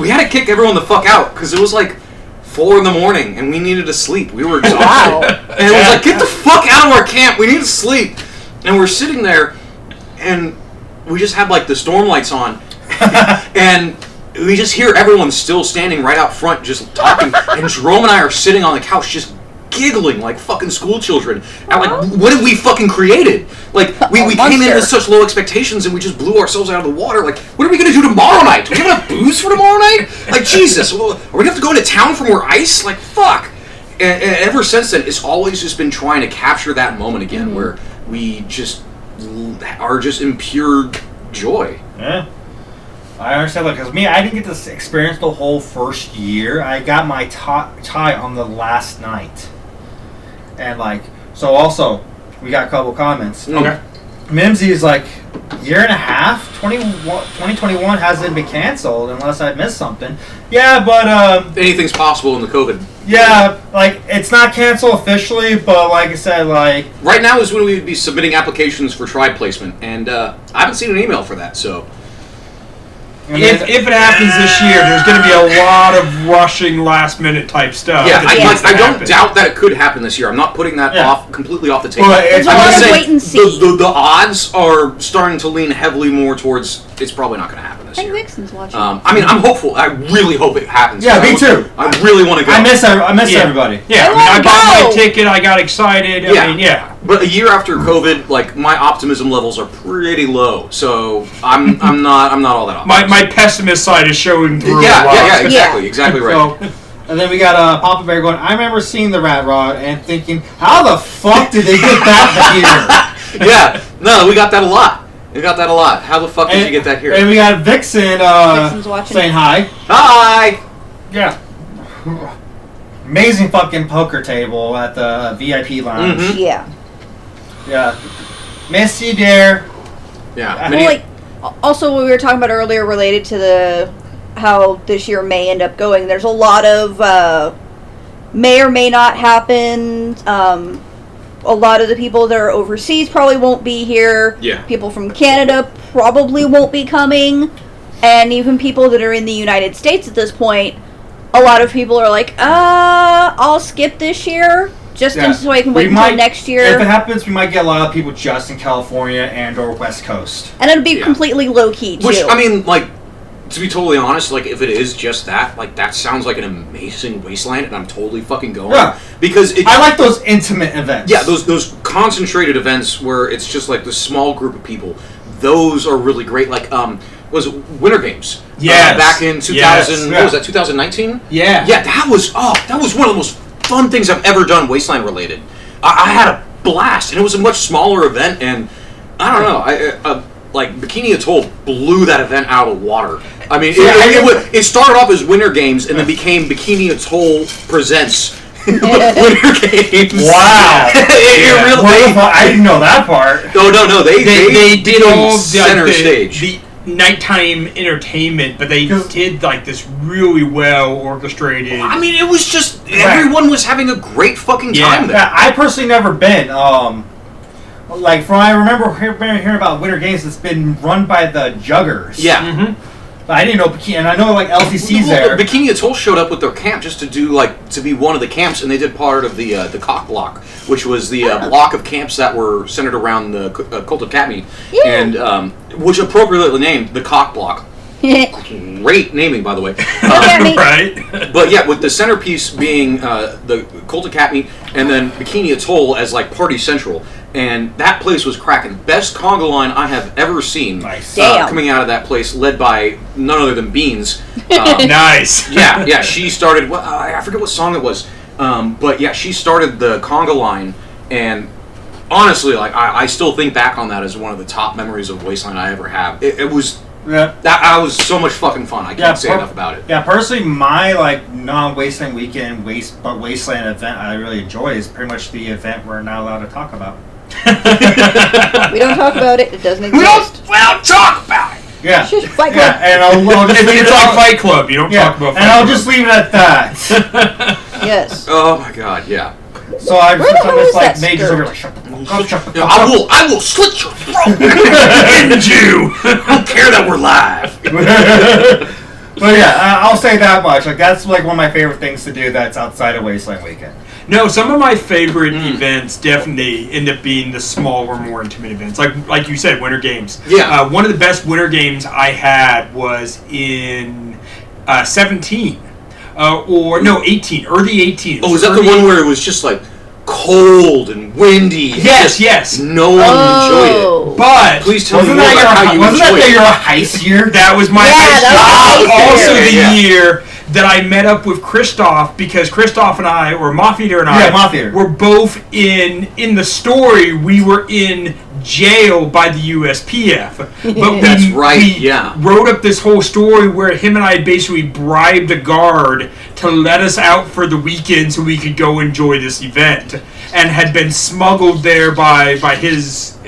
had to kick everyone the fuck out because it was like 4 a.m. and we needed to sleep. We were exhausted. Wow. And it was like, get the fuck out of our camp. We need to sleep. And we're sitting there and we just had like the storm lights on and we just hear everyone still standing right out front just talking, and Jerome and I are sitting on the couch just giggling like fucking school children at like what have we fucking created? Like we came in with such low expectations and we just blew ourselves out of the water. Like, what are we gonna do tomorrow night? Do we have enough booze for tomorrow night? Like, Jesus, well, are we gonna have to go into town for more ice? Like, fuck. And ever since then, it's always just been trying to capture that moment again where we just are just in pure joy. Yeah. I understand, because I didn't get to experience the whole first year. I got my tie on the last night. And, so also, we got a couple comments. Okay. Mimsy is year and a half, 2021 hasn't been canceled unless I missed something. Yeah, but anything's possible in the COVID. Yeah, it's not canceled officially, but like I said, right now is when we would be submitting applications for tribe placement, and I haven't seen an email for that, so. If it happens this year, there's going to be a lot of rushing last-minute type stuff. Yeah, I don't doubt that it could happen this year. I'm not putting that completely off the table. Well, There's a lot of wait and see. The odds are starting to lean heavily more towards it's probably not going to happen this year. Vixen's watching. I'm hopeful. I really hope it happens. Yeah, me too. I really want to go. I miss everybody. Yeah, I bought my ticket. I got excited. Yeah. But a year after COVID, my optimism levels are pretty low. So I'm not all that optimistic. My pessimist side is showing through. Yeah, exactly right. So, and then we got Papa Bear going, I remember seeing the Rat Rod and thinking, how the fuck did they get that here? Yeah, no, we got that a lot. How the fuck did you get that here? And we got Vixen saying hi. Hi! Yeah. Amazing fucking poker table at the VIP lounge. Mm-hmm. Yeah. Yeah. Miss you, dear. Yeah. Also what we were talking about earlier related to how this year may end up going, there's a lot of may or may not happen. A lot of the people that are overseas probably won't be here. Yeah. People from Canada probably won't be coming. And even people that are in the United States at this point, a lot of people are like, I'll skip this year so I can wait until next year. If it happens, we might get a lot of people just in California and or West Coast. And it'll be completely low-key, too. Which, to be totally honest, if it is just that, that sounds like an amazing wasteland, and I'm totally fucking going. Yeah. Because I like those intimate events. Yeah, those concentrated events where it's just the small group of people. Those are really great. Was it Winter Games? Yes. Back in 2000. Yes. What was that? 2019. Yeah. Yeah, that was one of the most fun things I've ever done, wasteland related. I had a blast, and it was a much smaller event, and I don't know. Bikini Atoll blew that event out of the water. I mean, it started off as Winter Games and then became Bikini Atoll Presents Winter Games. Wow. I didn't know that part. No. They did all center stage. The nighttime entertainment, but they did like this really well orchestrated. I mean, it was just everyone was having a great fucking time there. Yeah, I personally never been. Like from I remember hearing about Winter Games, it's been run by the Juggers. Yeah. Mm-hmm. But I didn't know Bikini, and I know like LCC's there. Bikini Atoll showed up with their camp just to do to be one of the camps, and they did part of the cock block, which was the block of camps that were centered around the Cult of Katmai, and which appropriately named the cock block. Great naming, by the way. Right. But yeah, with the centerpiece being the Cult of Katmai, and then Bikini Atoll as like party central, and that place was cracking. Best conga line I have ever seen. Nice. Coming out of that place, led by none other than Beans. Nice. Yeah. She started. Well, I forget what song it was, but yeah, she started the conga line, and honestly, like I still think back on that as one of the top memories of Wasteland I ever have. It was. Yeah. That was so much fucking fun. I can't say enough about it. Yeah, personally, my like non-Wasteland weekend but Wasteland event I really enjoy is pretty much the event we're not allowed to talk about. We don't talk about it. It doesn't exist. We don't talk about it. Yeah. Shush, Fight Club. And I'll just leave it's like Fight Club. You don't talk about Fight Club. I'll just leave it at that. Yes. Oh my god, yeah. So I'm just like that Major's skirt? over like shut the fuck up, shut the fuck up. I will slit your throat. End you. I don't care that we're live. But yeah, I'll say that much. Like that's like one of my favorite things to do. That's outside of Wasteland Weekend. No, some of my favorite events definitely end up being the smaller, more intimate events. Like you said, Winter Games. Yeah. One of the best Winter Games I had was in 17. 18. Early 18. Oh, was that the one where it was just like cold and windy? Yes. No one enjoyed it. But please tell me more about how you enjoyed it. Wasn't that your heist year? That was my Yeah, heist that was year. my heist Also year. the year that I met up with Christoph because Christoph and I, or Moth-Eater and I, Moth-Eater. were both in the story. We were in jail by the USPF. But That's right, we yeah. wrote up this whole story where him and I basically bribed a guard to let us out for the weekend so we could go enjoy this event, and had been smuggled there by his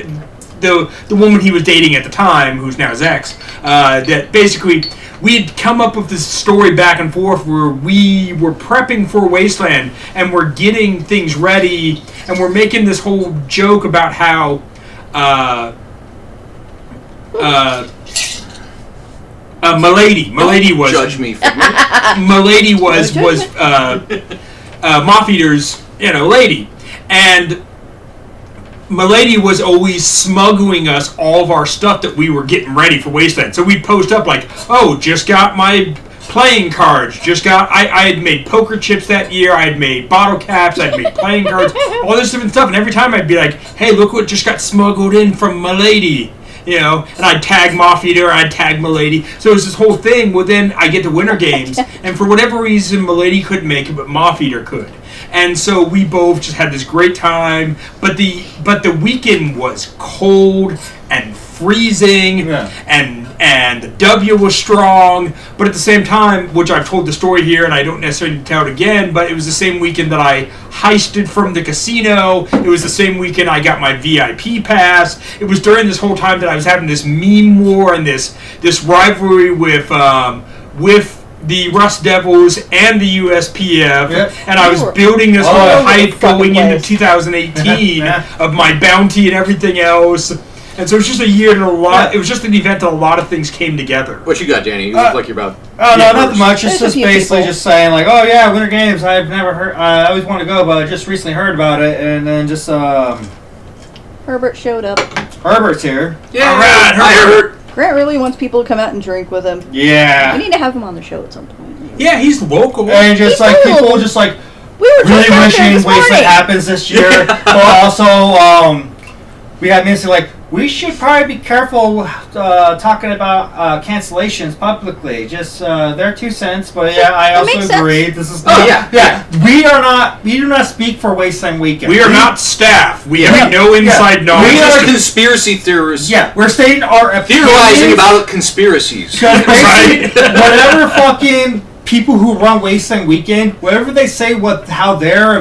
the woman he was dating at the time, who's now his ex. That basically we had come up with this story back and forth where we were prepping for Wasteland and we're getting things ready, and we're making this whole joke about how Milady was Judge me. Milady was Moth-Eater's lady, and Milady was always smuggling us all of our stuff that we were getting ready for Wasteland. So we'd post up like, oh, just got my playing cards, I had made poker chips that year, I had made bottle caps, I had made playing cards, all this different stuff, and every time I'd be like, hey, look what just got smuggled in from Milady. And I'd tag Moth-Eater, I'd tag Milady. So it was this whole thing. Well, then I get to Winter Games, and for whatever reason, Milady couldn't make it, but Moth-Eater could. And so we both just had this great time. But the weekend was cold and freezing, and the W was strong. But at the same time, which I've told the story here, and I don't necessarily need to tell it again, but it was the same weekend that I heisted from the casino. It was the same weekend I got my VIP pass. It was during this whole time that I was having this meme war and this rivalry with the Rust Devils and the USPF, and I was building this whole hype going into 2018 of my bounty and everything else. And so it was just a year and a lot. It was just an event that a lot of things came together. What you got, Danny? You look like you're about. Oh no, nothing much. It's There's just a few basically people. just saying like, oh yeah, Winter Games. I've never heard. I always want to go, but I just recently heard about it, and then just Herbert showed up. Herbert's here. Yeah, All right, I heard. Grant really wants people to come out and drink with him. Yeah. We need to have him on the show at some point. Yeah, he's local. And just He's like cool. people just like We were really just out there wishing this Wasteland morning. happens this year, but also we had Nancy like, we should probably be careful talking about cancellations publicly. Just their 2 cents, but yeah, I It makes also sense. agree. This is Oh, not, yeah. We do not speak for Wasteland Weekend. We are not staff. We have no inside knowledge. We are are conspiracy theorists. Yeah, we're stating our Theorizing opinions. about conspiracies. Because Right. whatever fucking people who run Wasteland Weekend, whatever they say, how their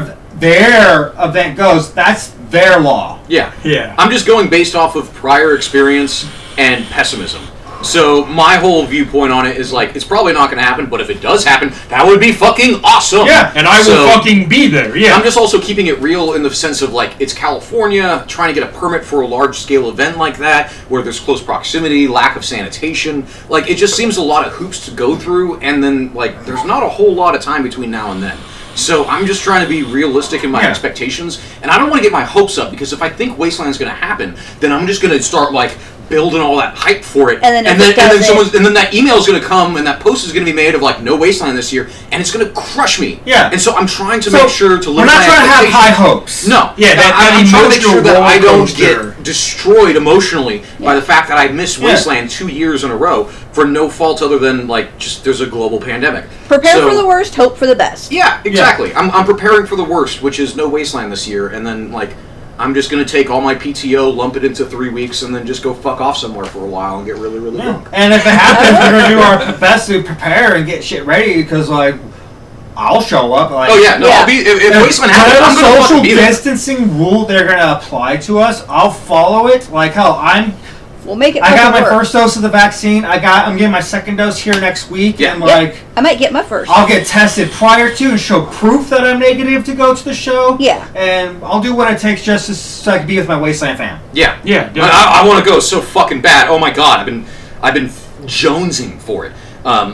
event goes, that's their law. Yeah. Yeah. I'm just going based off of prior experience and pessimism. So my whole viewpoint on it is like, it's probably not going to happen, but if it does happen, that would be fucking awesome. Yeah, And I will So- fucking be there. Yeah. I'm just also keeping it real in the sense of like, it's California, trying to get a permit for a large scale event like that, where there's close proximity, lack of sanitation. Like, it just seems a lot of hoops to go through, and then like, there's not a whole lot of time between now and then. So I'm just trying to be realistic in my expectations, and I don't want to get my hopes up, because if I think Wasteland's going to happen, then I'm just going to start like building all that hype for it, And then if it doesn't- and then that email is going to come, and that post is going to be made of like no Wasteland this year, and it's going to crush me. Yeah. And so I'm trying to So, make sure to we're limit not my trying to have high expectations. hopes. No. Yeah, that I'm trying to make emotional sure that I don't rollercoaster. get destroyed emotionally by the fact that I missed Wasteland 2 years in a row for no fault other than like just there's a global pandemic. Prepare So- for the worst, hope for the best. Yeah, exactly. I'm preparing for the worst, which is no Wasteland this year, and then like I'm just gonna take all my PTO, lump it into 3 weeks, and then just go fuck off somewhere for a while and get really, really drunk. And if it happens, we're gonna do our best to prepare and get shit ready. Because like, I'll show up. Like, Oh yeah, no, Yeah. I'll be if Wasteland happens, I'm whatever gonna social fucking be there. distancing rule they're gonna apply to us, I'll follow it. Like hell, We'll make it. I got my fucking work. first dose of the vaccine. I'm getting my second dose here next week, Yeah. and Yep. like I might get my first. I'll get tested prior to and show proof that I'm negative to go to the show. Yeah. And I'll do what it takes just so I can be with my Wasteland fam. Yeah, Yeah, I want to go so fucking bad. Oh my god, I've been jonesing for it.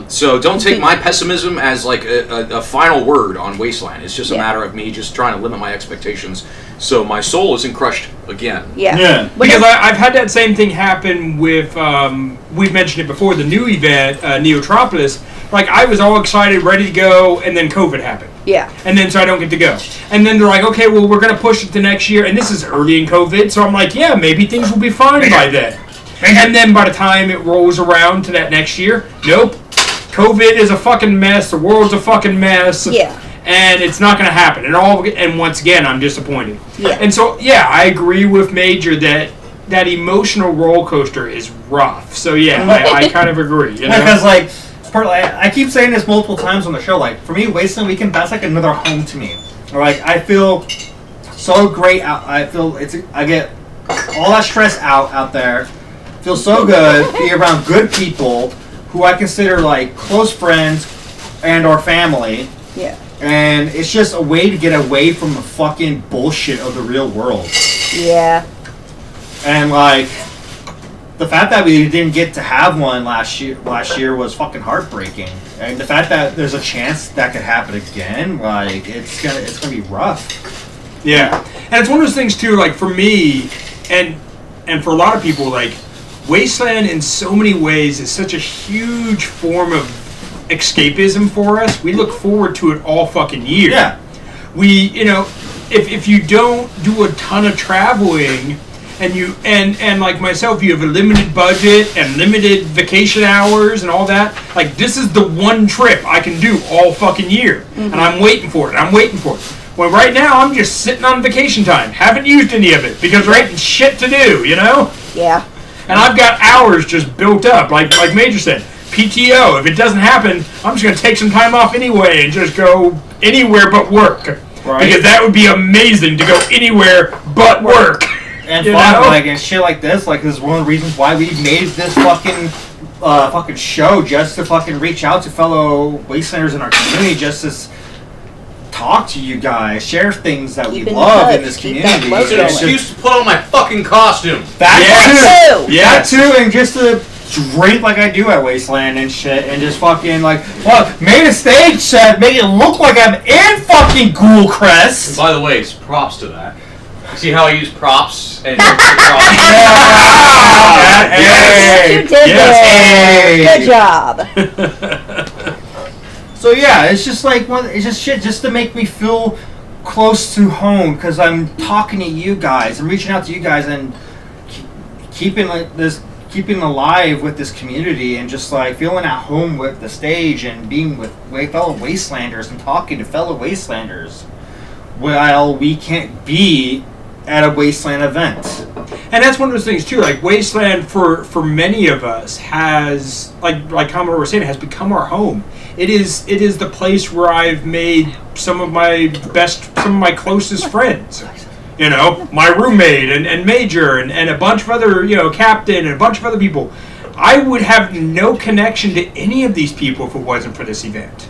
So don't take my pessimism as like a final word on Wasteland. It's just a matter of me just trying to limit my expectations so my soul isn't crushed again. Yeah. Yeah. Because I've had that same thing happen with, we've mentioned it before, the new event, Neotropolis. Like, I was all excited, ready to go, and then COVID happened. Yeah. And then, so I don't get to go. And then they're like, okay, well, we're going to push it to next year. And this is early in COVID, so I'm like, yeah, maybe things will be fine by then. And then by the time it rolls around to that next year, nope. COVID is a fucking mess. The world's a fucking mess. Yeah. And it's not going to happen. And once again, I'm disappointed. Yeah. And so, yeah, I agree with Major that emotional roller coaster is rough. So, yeah, I kind of agree. You know? Because, like, I keep saying this multiple times on the show. Like, for me, Wasteland Weekend, that's like another home to me. Or, like, I feel so great. I get all that stress out there. Feel so good. Be around good people who I consider like close friends and our family. Yeah. And it's just a way to get away from the fucking bullshit of the real world. Yeah. And like the fact that we didn't get to have one last year was fucking heartbreaking. And the fact that there's a chance that could happen again, like it's gonna be rough. Yeah. And it's one of those things too, like for me and for a lot of people, like Wasteland in so many ways is such a huge form of escapism for us. We look forward to it all fucking year. Yeah. We, if you don't do a ton of traveling and you and like myself, you have a limited budget and limited vacation hours and all that, like this is the one trip I can do all fucking year. Mm-hmm. And I'm waiting for it. Well, right now I'm just sitting on vacation time. Haven't used any of it because there ain't shit to do, Yeah. And I've got hours just built up, like Major said. PTO. If it doesn't happen, I'm just going to take some time off anyway and just go anywhere but work. Right. Because that would be amazing to go anywhere but work. And fun, like, and shit like this. Like, this is one of the reasons why we made this fucking show, just to fucking reach out to fellow Wastelanders in our community, just to talk to you guys, share things that we love in this community. It's an excuse to put on my fucking costume. That too. Yeah, too, and just to drink like I do at Wasteland and shit, and just fucking like, made a stage set, make it look like I'm in fucking Ghoulcrest. And by the way, it's props to that. See how I use props and You did Good job. So yeah, it's just like it's just shit just to make me feel close to home because I'm talking to you guys, I'm reaching out to you guys and keeping alive with this community and just like feeling at home with the stage and being with fellow Wastelanders and talking to fellow Wastelanders while we can't be at a Wasteland event. And that's one of those things too, like Wasteland for many of us has, like Commodore was saying, has become our home. It is the place where I've made some of my closest friends. My roommate and Major and a bunch of other, Captain and a bunch of other people. I would have no connection to any of these people if it wasn't for this event.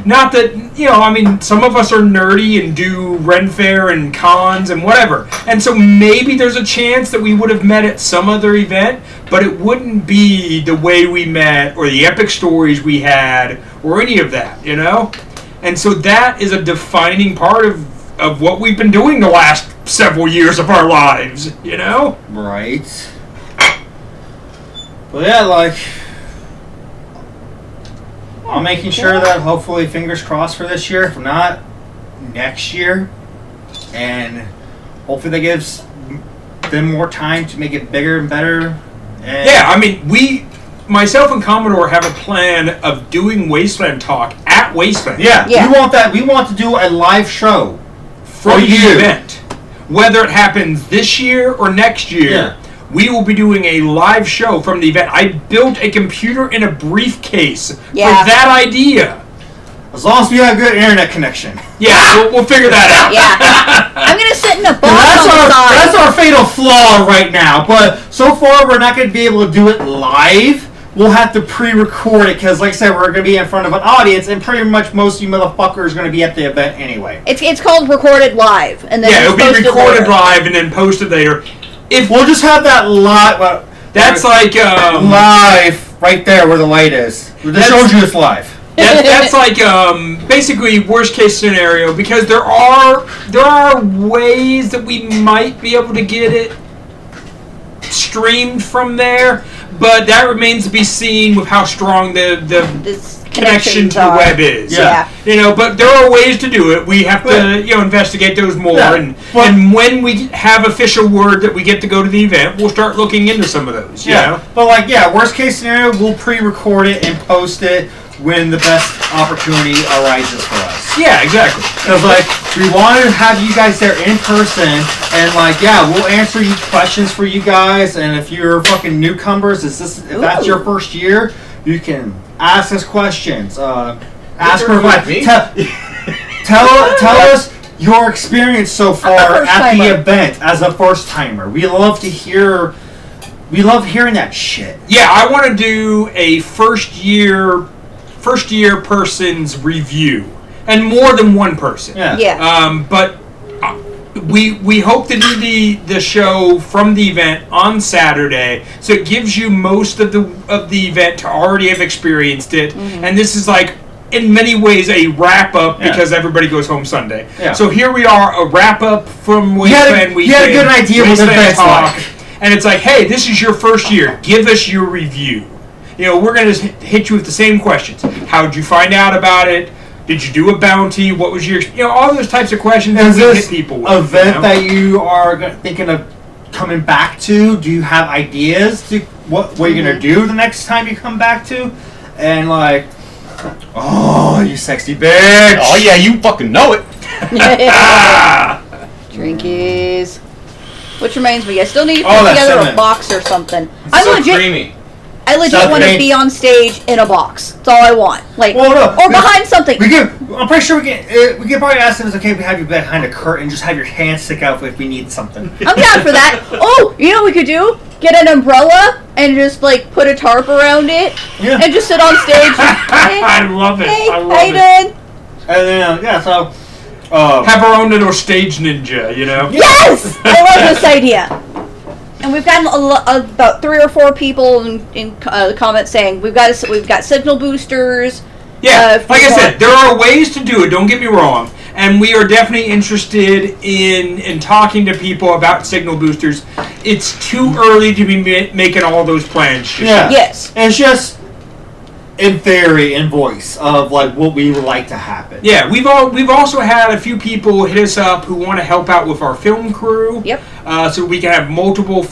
Not that, some of us are nerdy and do Ren Fair and cons and whatever. And so maybe there's a chance that we would have met at some other event, but it wouldn't be the way we met or the epic stories we had or any of that, And so that is a defining part of what we've been doing the last several years of our lives, Right. Well, yeah, like, I'm making sure that hopefully, fingers crossed for this year, if not, next year. And hopefully that gives them more time to make it bigger and better. And yeah, myself and Commodore have a plan of doing Wasteland Talk at Wasteland. Yeah. We want to do a live show. For the event. Whether it happens this year or next year, we will be doing a live show from the event. I built a computer in a briefcase for that idea. As long as we have a good internet connection. Yeah, we'll figure that out. Yeah. I'm going to sit in a box on the side. That's our fatal flaw right now. But so far, we're not going to be able to do it live. We'll have to pre-record it because, like I said, we're going to be in front of an audience, and pretty much most of you motherfuckers are going to be at the event anyway. It's called recorded live, and then it'll be recorded live and then posted later. If we'll just have that live, that's like live right there where the light is. This shows you it's live. That's like basically worst case scenario because there are ways that we might be able to get it streamed from there. But that remains to be seen with how strong the connection to the are. web is. Yeah. You know, but there are ways to do it. We have to, investigate those more. Yeah. And when we have official word that we get to go to the event, we'll start looking into some of those. You know? But worst case scenario, we'll pre-record it and post it when the best opportunity arises for us. Yeah, exactly. Because we want to have you guys there in person, and we'll answer questions for you guys. And if you're fucking newcomers, if that's your first year, you can ask us questions. Ask for advice. Tell us your experience so far at the event as a first timer. We love to hear. We love hearing that shit. Yeah, I want to do a first year person's review, and more than one person. Yeah. But we hope to do the show from the event on Saturday, so it gives you most of the event to already have experienced it, and this is in many ways a wrap up because everybody goes home Sunday. Yeah. So here we are, a wrap up from Wasteland Weekend. You had a good idea what the event's like. And it's hey, this is your first year. Give us your review. We're going to hit you with the same questions. How did you find out about it? Did you do a bounty? What was your... all those types of questions that we hit people with. Event that you are thinking of coming back to? Do you have ideas to what you're going to do the next time you come back to? And oh, you sexy bitch. Oh, yeah, you fucking know it. Drinkies. Which reminds me, I still need to Oh, put that's together a cinnamon. box or something. So creamy. I legit South want to Main. be on stage in a box. That's all I want. Or behind something. I'm pretty sure we can probably ask them if it's okay if we have you behind a curtain, just have your hand stick out if we need something. I'm down for that. Oh, you know what we could do? Get an umbrella and just put a tarp around it and just sit on stage. I love it. Hey, I love how you doing? And then so have our own little stage ninja, Yes, I love this idea. And we've gotten about 3 or 4 people in the comments saying we've got signal boosters. Yeah, like I said, there are ways to do it. Don't get me wrong, and we are definitely interested in talking to people about signal boosters. It's too early to be making all those plans. Yes. And it's just in theory, in voice of what we would like to happen. Yeah, we've also had a few people hit us up who want to help out with our film crew. Yep. So we can have multiple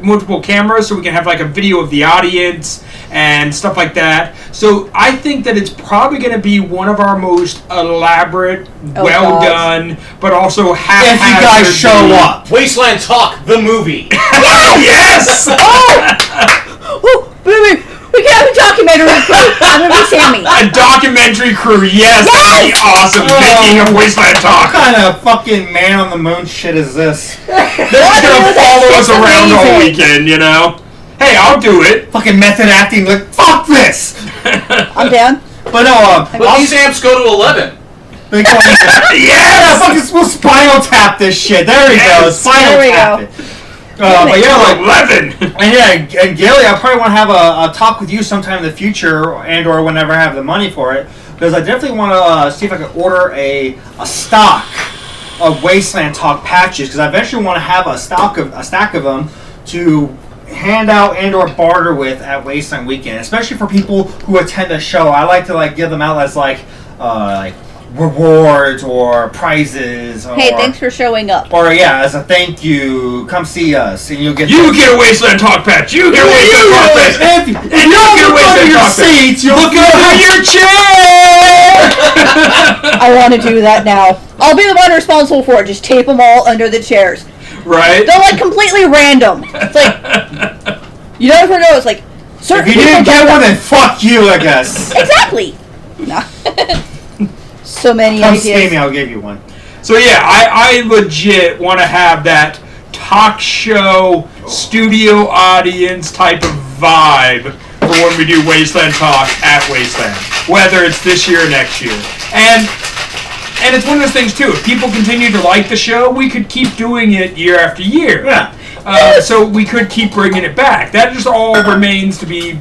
multiple cameras, so we can have a video of the audience and stuff like that. So I think that it's probably going to be one of our most elaborate, well done, but also haphazard. If you guys show up, Wasteland Talk, the movie. Yes! Oh, baby. We can have a documentary crew. I'm going to be Sammy. A documentary crew, yes! That'd be awesome. Making of Wasteland Talk. What kind of fucking man on the moon shit is this? They're just gonna follow us around all weekend, Hey, I'll do it. Fucking method acting, fuck this! I'm down. But no, These amps go to 11. big one. Yes! Fucking, we'll spinal tap this shit. There we go. Spinal There we tap go. it. But yeah, 11. and Gilly, I probably want to have a talk with you sometime in the future, or whenever I have the money for it, because I definitely want to see if I can order a stock of Wasteland Talk patches, because I eventually want to have a stack of them to hand out and or barter with at Wasteland Weekend, especially for people who attend the show. I like to give them out as rewards or prizes. Hey, thanks for showing up. Or as a thank you, come see us and you'll get. You get a Wasteland Talk patch. You get a Wasteland Talk patch. If you And you get a Wasteland your Talk patch. seats, you'll Look over your chair. I want to do that now. I'll be the one responsible for it. Just tape them all under the chairs. Right. They're completely random. It's you never know. It's certain If you didn't people get don't- one, then fuck you, I guess. Exactly. No. So many Come ideas. see me, I'll give you one. So yeah, I legit want to have that talk show studio audience type of vibe for when we do Wasteland Talk at Wasteland, whether it's this year or next year. And it's one of those things too. If people continue to like the show, we could keep doing it year after year. Yeah. So we could keep bringing it back. That just all remains to be,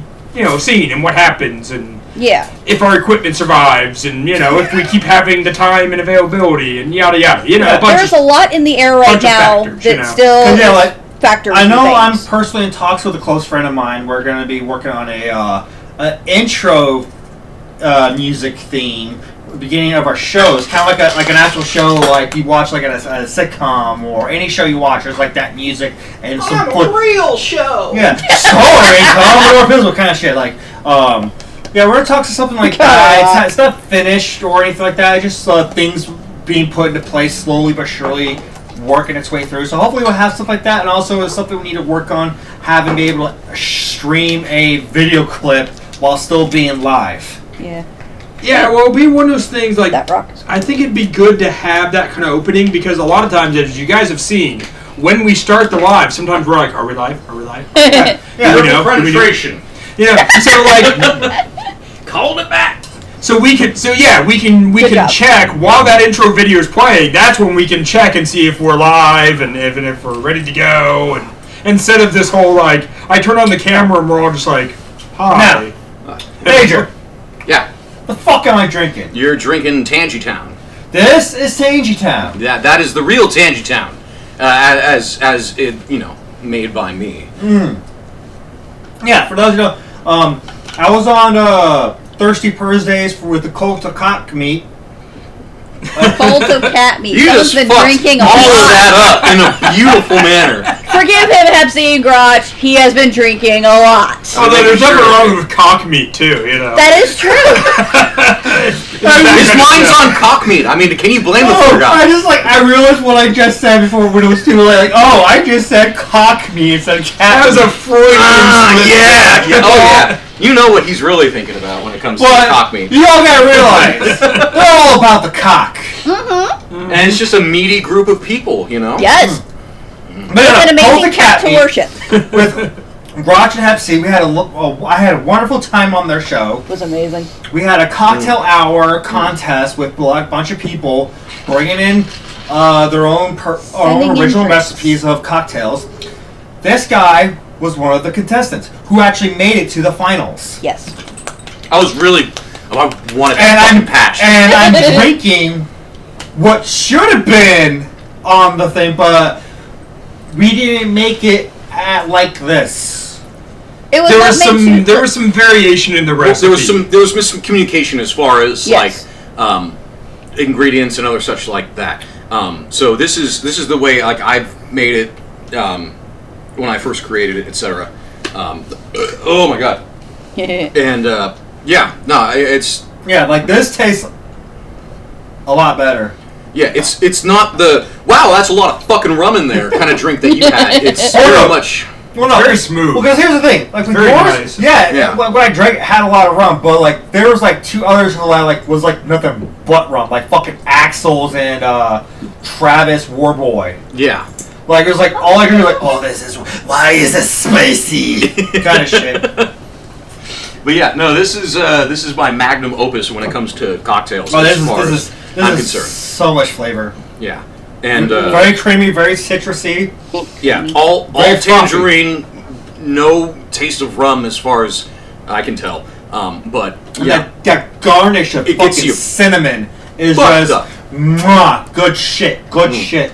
seen and what happens and. Yeah. If our equipment survives, and if we keep having the time and availability, and yada yada, There's a lot in the air right bunch of now factors, that still factors. I know in I'm things. personally in talks with a close friend of mine. We're going to be working on intro music theme at the beginning of our shows, kind of like an actual show, like you watch like a sitcom or any show you watch. There's like that music and some real show. Yeah, sorry, Commodore physical kind of shit. Like, yeah, we're gonna talk to something like that. It's not finished or anything like that. It's just things being put into place slowly but surely, working its way through. So hopefully we'll have stuff like that, and also it's something we need to work on, having be able to stream a video clip while still being live. Yeah. Yeah, well, it'll be one of those things, like, That rocks. I think it'd be good to have that kind of opening, because a lot of times, as you guys have seen, when we start the live, sometimes we're like, are we live? Are we live? Yeah, Penetration. Yeah, so, like, Called it back. so we can Good job. check while that intro video is playing. That's when we can check and see if we're live and if we're ready to go. And instead of this whole, like, I turn on the camera and we're all just like, hi. Major, Yeah, the fuck am I drinking? you're drinking Tangy Town. This is Tangy Town. That is the real Tangy Town, as it made by me. Yeah, for those who know, I was on Thirsty Thursdays with the Cult of Cock Meat. Cult of cat meat. You Someone's just been fucked drinking a all of lot. that up in a beautiful manner. Forgive him, Hepsi and Grotch. He has been drinking a lot. Although there's Sure. nothing wrong with cock meat too, That is true. His mind's on cock meat. I mean, can you blame the poor guy? I realized what I just said before when it was too late. Like, oh, I just said cock meat instead of cat That was a meat. Freudian slip. Yeah. Oh yeah. You know what he's really thinking about when it comes to But cock meat. you all gotta realize, they're all about the cock. And it's just a meaty group of people, Yes. But It's an Cult amazing of cat to Meat worship. with Grotch and Hepsi, I had a wonderful time on their show. It was amazing. We had a cocktail hour contest with a bunch of people bringing in their own Sending in original drinks. recipes of cocktails. This guy was one of the contestants who actually made it to the finals. Yes. I wanted And that fucking I'm patch. and I'm drinking what should have been on the thing, but we didn't make it at like this. It was There what was makes you there was some variation in the recipe. There was miscommunication as far as Yes. ingredients and other such like that. So this is the way like I've made it when I first created it, etc. Oh my god. And it's Yeah, like this tastes a lot better. it's not the wow, that's a lot of fucking rum in there kind of drink that you had. It's very much Well, no, Very smooth. Well, because here's the thing, like with Very yours, nice. Yeah. when I drank, it had a lot of rum, but like there was like two others who was like nothing but rum, like fucking Axel's and Travis Warboy. yeah. Like it was like all I could do like, oh, why is this spicy? kind of shit. But yeah, no, this is my magnum opus when it comes to cocktails. Oh, as far as I'm this is concerned. so much flavor. Yeah. And Very creamy, very citrusy. yeah, all Very tangerine, no taste of rum as far as I can tell. But And yeah, that garnish of It gets fucking you. cinnamon is Fucked just up. mwah, good shit. Good shit.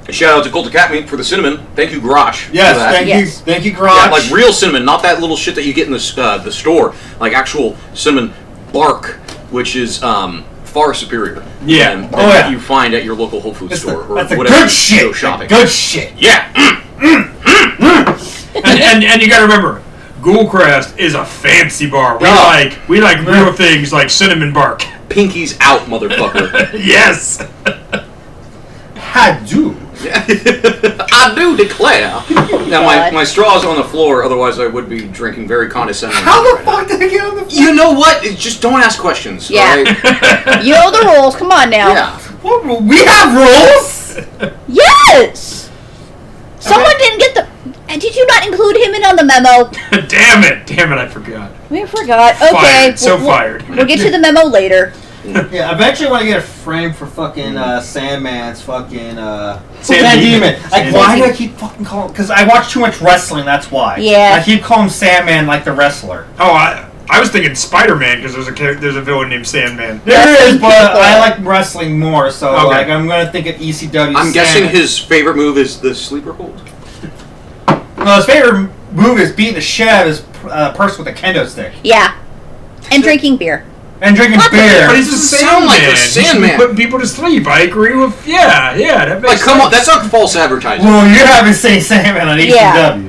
a shout out to Cult of Cat Meat for the cinnamon. Thank you, Grosh. Yes, for that. thank you, Yeah, Garage. like real cinnamon, not that little shit that you get in the store. Like actual cinnamon bark, which is far superior. Yeah. than Oh, what yeah. you find at your local Whole Foods That's store or that's a whatever good you shit. go shopping. Good shit. Yeah. and you gotta remember, Ghoulcrest is a fancy bar. We like real things like cinnamon bark. Pinkies out, motherfucker. Yes. I do. I do declare. Now my straw's on the floor, otherwise I would be drinking very condescendingly. How the right now. fuck did I get on the floor? You know what? Just don't ask questions. Yeah. Alright? You know the rules. Come on now. Yeah. What, we have rules? Yes. Someone didn't get the. Did you not include him in on the memo? Damn it, I forgot. We forgot. Okay. Fired. So fired. We'll get to the memo later. Yeah, eventually I want to get a frame for fucking Sandman's fucking San Demon. Like, San why do Demon. I keep fucking calling? Because I watch too much wrestling. That's why. Yeah. I keep calling him Sandman like the wrestler. Oh, I was thinking Spider-Man because there's a villain named Sandman. There is, but people. I like wrestling more. So Okay. like, I'm gonna think of ECW. I'm guessing Sandman. his favorite move is the sleeper hold. Well, his favorite move is beating the shit out of his person with a kendo stick. Yeah. And drinking beer. And drinking beer. But he's the sound like Sandman. the He should be Sandman. putting people to sleep. I agree with. Yeah. That makes Like, come on, sense. that's not false advertising. Well, you haven't seen Sandman on ECW. Yeah.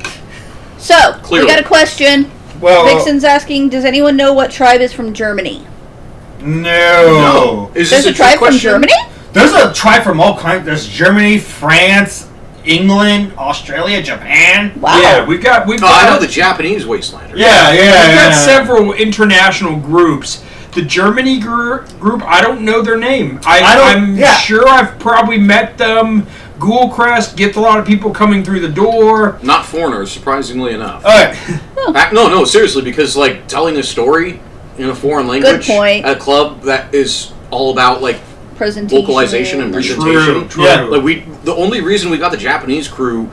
So, Clearly. we got a question. Well, Vixen's asking, does anyone know what tribe is from Germany? no. Is There's this a tribe from question? Germany? There's a tribe from all kinds. There's Germany, France, England, Australia, Japan. Wow. Yeah, we've got. Oh, I know the Japanese Wastelander. Yeah. We've got several international groups. The Germany group, I don't know their name. I'm sure I've probably met them. Ghoulcrest gets a lot of people coming through the door. Not foreigners, surprisingly enough. Okay. No, seriously, because like telling a story in a foreign language point. at a club that is all about like Presentation. vocalization and presentation. True. Yeah. Like the only reason we got the Japanese crew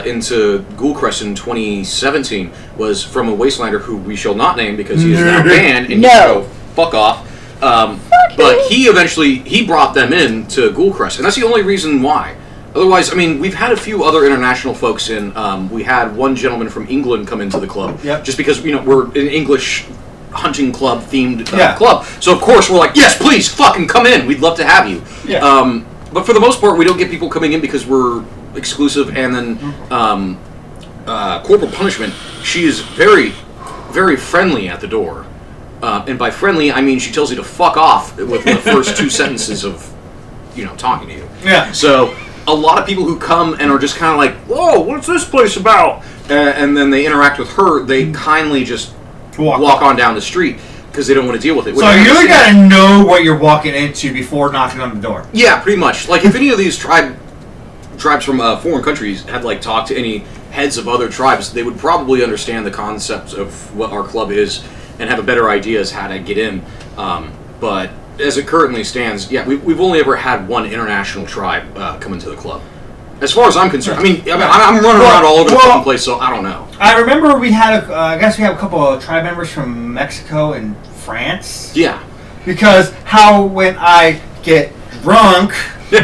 into Ghoulcrest in 2017 was from a Wastelander who we shall not name because he is now banned and No. he can go fuck off. But he eventually brought them in to Ghoulcrest, and that's the only reason why. Otherwise, I mean, we've had a few other international folks in. We had one gentleman from England come into the club, Yep. just because we're an English hunting club themed Yeah. club. So of course we're like, yes, please, fucking come in. We'd love to have you. Yeah. But for the most part, we don't get people coming in because we're exclusive. And then Corporal Punishment, she is very, very friendly at the door. And by friendly, I mean she tells you to fuck off within the first two sentences of, talking to you. Yeah. So a lot of people who come and are just kind of like, whoa, what's this place about? And then they interact with her. They kindly just walk on down the street because they don't want to deal with it. So you really gotta know what you're walking into before knocking on the door. Yeah, pretty much. Like if any of these tribes from foreign countries had like talked to any heads of other tribes, they would probably understand the concepts of what our club is and have a better idea as how to get in. But as it currently stands, yeah, we've only ever had one international tribe come into the club. As far as I'm concerned, I'm running around all over the fucking place, so I don't know. I remember we had I guess we have a couple of tribe members from Mexico and France. Yeah. Because when I get drunk, the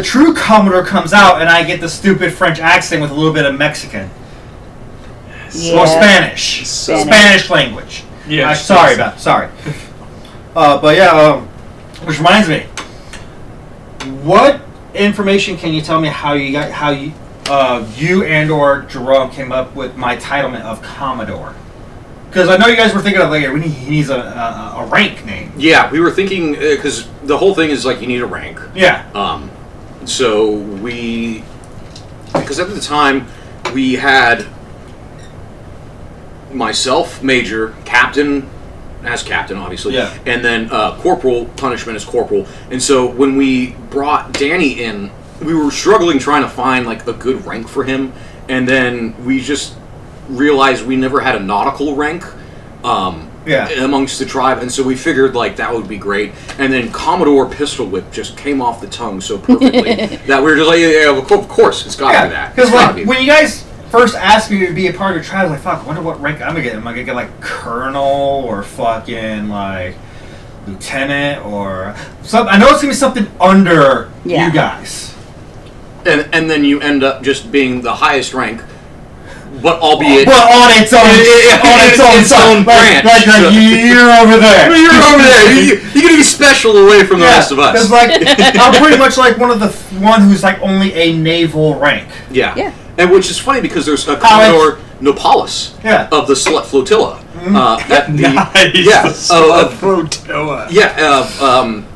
true Commodore comes out and I get the stupid French accent with a little bit of Mexican. Yeah. Or Spanish. Spanish language. Yeah. Sorry. But yeah, which reminds me, what information can you tell me how you and or Jerome came up with my titlement of Commodore? Because I know you guys were thinking of later. He needs a rank name. Yeah, we were thinking because the whole thing is like you need a rank. Yeah. So because at the time we had myself, Major, Captain, obviously, yeah, and then Corporal Punishment as Corporal. And so when we brought Danny in, we were struggling trying to find like a good rank for him, and then we just realized we never had a nautical rank amongst the tribe, and so we figured like that would be great. And then Commodore Pistol Whip just came off the tongue so perfectly that we were just like, yeah, of course, it's got to be that. Because like when you guys first asked me to be a part of your tribe, I was like, fuck, I wonder what rank I'm gonna get. Am I gonna get like Colonel or fucking like Lieutenant or something? I know it's gonna be something under you guys. And then you end up just being the highest rank, but albeit on its own branch. Like you're over there. You're over there. You're gonna be special away from the rest of us. It's like I'm pretty much like one who's like only a naval rank. Yeah. And which is funny because there's a Commodore Nopalis of the Slut Flotilla. Flotilla.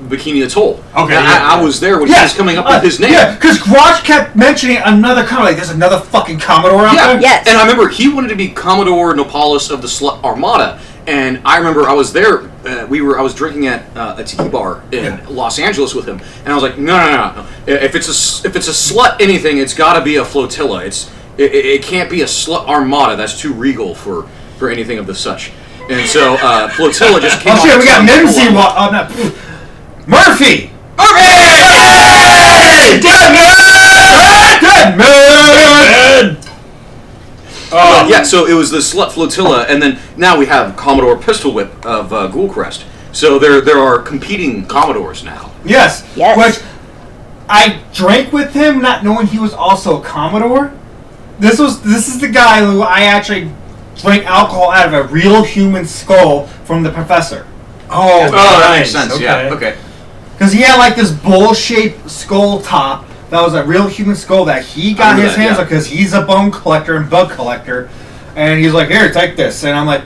Bikini Atoll. Okay. I was there when he was coming up with his name. Yeah, because Garage kept mentioning another Commodore. Like, there's another fucking Commodore out there? Yes. And I remember he wanted to be Commodore Nopalis of the Slut Armada. And I remember I was there. I was drinking at a tiki bar in Los Angeles with him, and I was like, no. If it's a slut anything, it's got to be a flotilla. It can't be a slut armada. That's too regal for anything of the such. And so flotilla just came. Oh shit, we got Mimsy. Murphy. Dead man. So it was the Slut Flotilla, and then now we have Commodore Pistol Whip of Ghoulcrest. So there are competing Commodores now. Yes. Yes. Which I drank with him, not knowing he was also a Commodore. This is the guy who I actually drank alcohol out of a real human skull from the professor. Oh, that nice. makes sense. Yeah. Okay. Because he had like this bowl-shaped skull top that was a real human skull that he got his hands on because he's a bone collector and bug collector, and he's like, "Here, take this," and I'm like,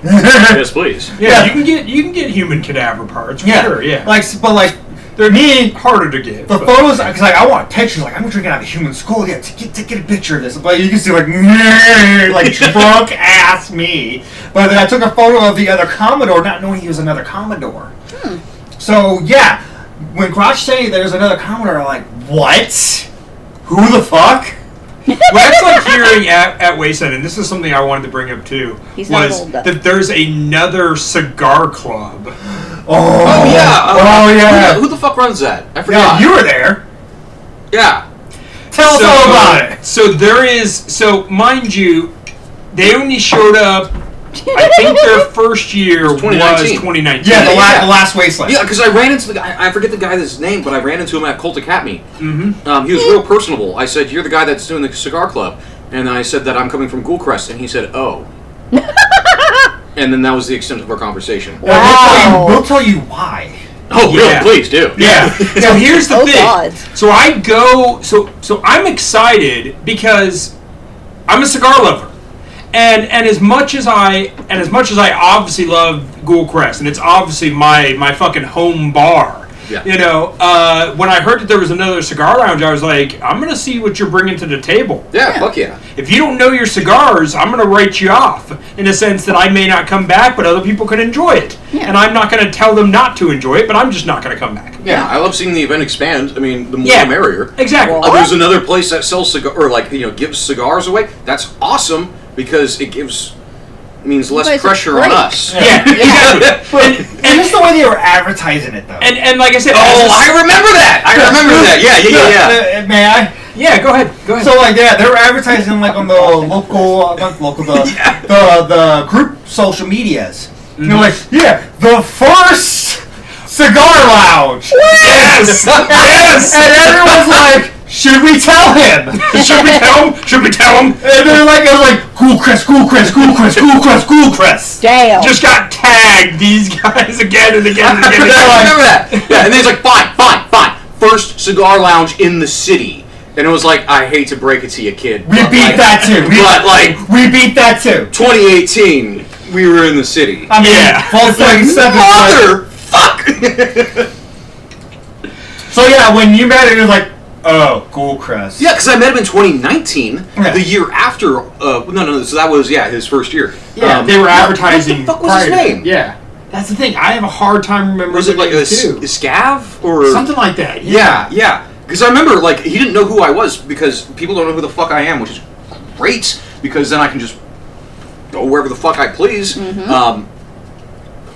Yes, please. Yeah, you can get human cadaver parts. For sure. Yeah. But they're harder to get. The photos, because I want pictures. Like, I'm drinking out of a human skull. Yeah, to get a picture of this. But you can see like drunk ass me. But then I took a photo of the other Commodore, not knowing he was another Commodore. So yeah, when Crotch saying there's another Commodore, I'm like, what? Who the fuck? Well, that's like hearing at Wayside, and this is something I wanted to bring up too. He's not was old, though. that there's another cigar club. Oh yeah. Who the fuck runs that? I forgot. Yeah, you were there. Yeah. Tell us all about it. So there is. So mind you, they only showed up. I think their first year was 2019. Yeah, the last Wasteland. Yeah, because I ran into the guy. I forget the guy's name, but I ran into him at Cult Academy. Mm-hmm. He was real personable. I said, "You're the guy that's doing the cigar club," and I said that I'm coming from Ghoulcrest, and he said, "Oh." And then that was the extent of our conversation. Wow. We'll tell you why. Oh, Yeah. really? Please do. Yeah. So here's the thing. God. So I go. So I'm excited because I'm a cigar lover, and as much as I obviously love Ghoulcrest, and it's obviously my fucking home bar. Yeah. You know, when I heard that there was another cigar lounge, I was like, I'm gonna see what you're bringing to the table. Yeah, fuck yeah. If you don't know your cigars, I'm going to write you off in a sense that I may not come back, but other people can enjoy it. Yeah. And I'm not going to tell them not to enjoy it, but I'm just not going to come back. Yeah, I love seeing the event expand. I mean, the more Yeah. the merrier. Exactly. Well, There's another place that sells gives cigars away. That's awesome because it means less guys are pressure on great. us. Yeah, exactly. And just the way they were advertising it, though. And like I said, I remember that. Yeah. May I? Yeah, go ahead. So they were advertising like on the the group social medias. Mm-hmm. They're like, the first cigar lounge. Yes! Yes! And everyone's like, should we tell him? Should we tell him? And they're like, it was like, Ghoulcrest. Damn. Just got tagged, these guys, again and again and again. And I again. remember that. Yeah, and then he's like, fine. First cigar lounge in the city. And it was like, I hate to break it to you, kid. We beat that too. We beat that too. 2018, we were in the city. I mean, Yeah. Motherfuck! So yeah, when you met it, it was like, oh, Ghoulcrest. Yeah, because I met him in 2019, Yeah. the year after. So that was his first year. Yeah, they were advertising. What the fuck was his prior to name? that. Yeah. That's the thing. I have a hard time remembering. Was it like a too. Scav or Something like that. Yeah. Because I remember, he didn't know who I was because people don't know who the fuck I am, which is great because then I can just go wherever the fuck I please. Of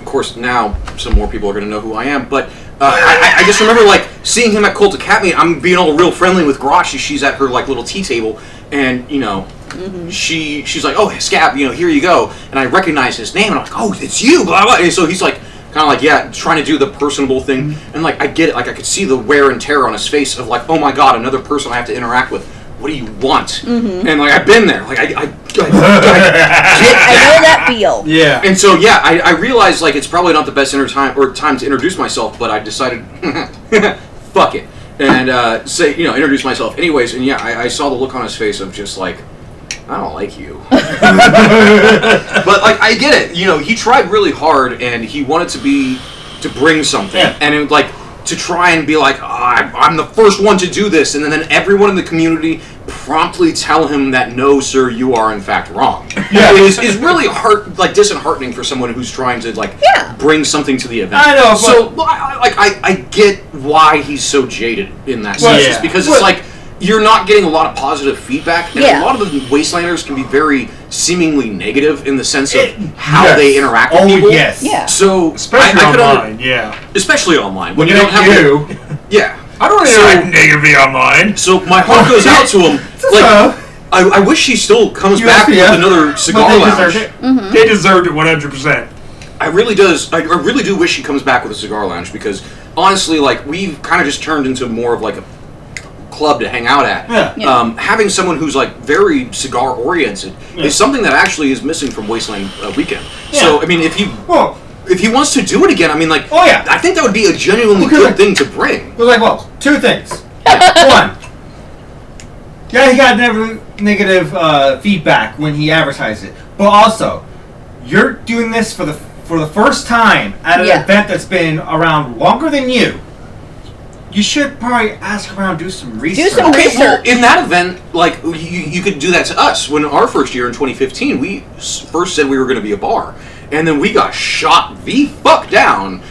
course, now some more people are going to know who I am, but I just remember seeing him at Cult Academy. I'm being all real friendly with Grosh. She's at her little tea table, and she's like, "Oh, Scab, here you go." And I recognize his name, and I'm like, "Oh, it's you!" Blah blah. And so he's trying to do the personable thing, and I get it. I could see the wear and tear on his face of oh my god, another person I have to interact with. What do you want? And I've been there. I get I know that feel. Yeah. and so I realized it's probably not the best time to introduce myself, but I decided, fuck it, and introduce myself anyways. And I saw the look on his face of just I don't like you. But I get it. He tried really hard and he wanted to bring something, and it to try and be I'm the first one to do this, and then everyone in the community promptly tell him that no, sir, you are in fact wrong. Yeah, is really disheartening for someone who's trying to bring something to the event. I know, but so I get why he's so jaded in that sense. It's because it's you're not getting a lot of positive feedback, and a lot of the Wastelanders can be very seemingly negative in the sense of how they interact with people. Yes. Yeah. So Especially online, especially online When you you don't have I don't interact negatively online. So my heart goes out to him. I wish he still comes back with another cigar lounge. They deserved it 100%. I really do wish he comes back with a cigar lounge because honestly, we've kind of just turned into more of a club to hang out at. Having someone who's like very cigar oriented is something that actually is missing from Wasteland Weekend. So I mean, if he wants to do it again, I mean, like, I think that would be a genuinely good thing to bring. Well, two things. One, he got negative feedback when he advertised it, but also, you're doing this for the first time at an event that's been around longer than you. You should probably ask around, do some research. Well, in that event, like, you could do that to us. When our first year in 2015, we first said we were going to be a bar. And then we got shot the fuck down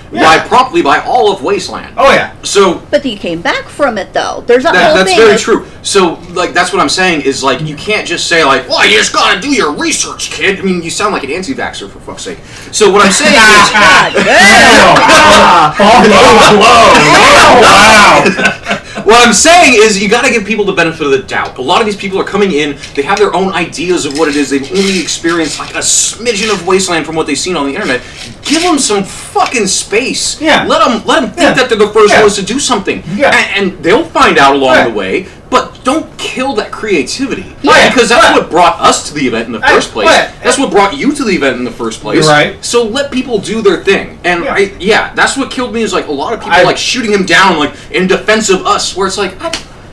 promptly by all of Wasteland. Oh, yeah. So, but you came back from it, though. There's a whole that's thing. very true. So, like, that's what I'm saying is, like, you can't just say, like, well, you just gotta do your research, kid. I mean, you sound like an anti-vaxxer, for fuck's sake. So what I'm saying is... God damn. Wow. What I'm saying is you gotta give people the benefit of the doubt. A lot of these people are coming in, they have their own ideas of what it is. They've only experienced, like, a smidgen of Wasteland from what they've seen on the internet. Give them some fucking space. Yeah. Let them think that they're the first ones to do something. Yeah. And they'll find out along the way, but don't kill that creativity. Because that's what brought us to the event in the first place. That's what brought you to the event in the first place. You're right. So let people do their thing. And that's what killed me is like a lot of people like shooting him down like in defense of us, where it's like, I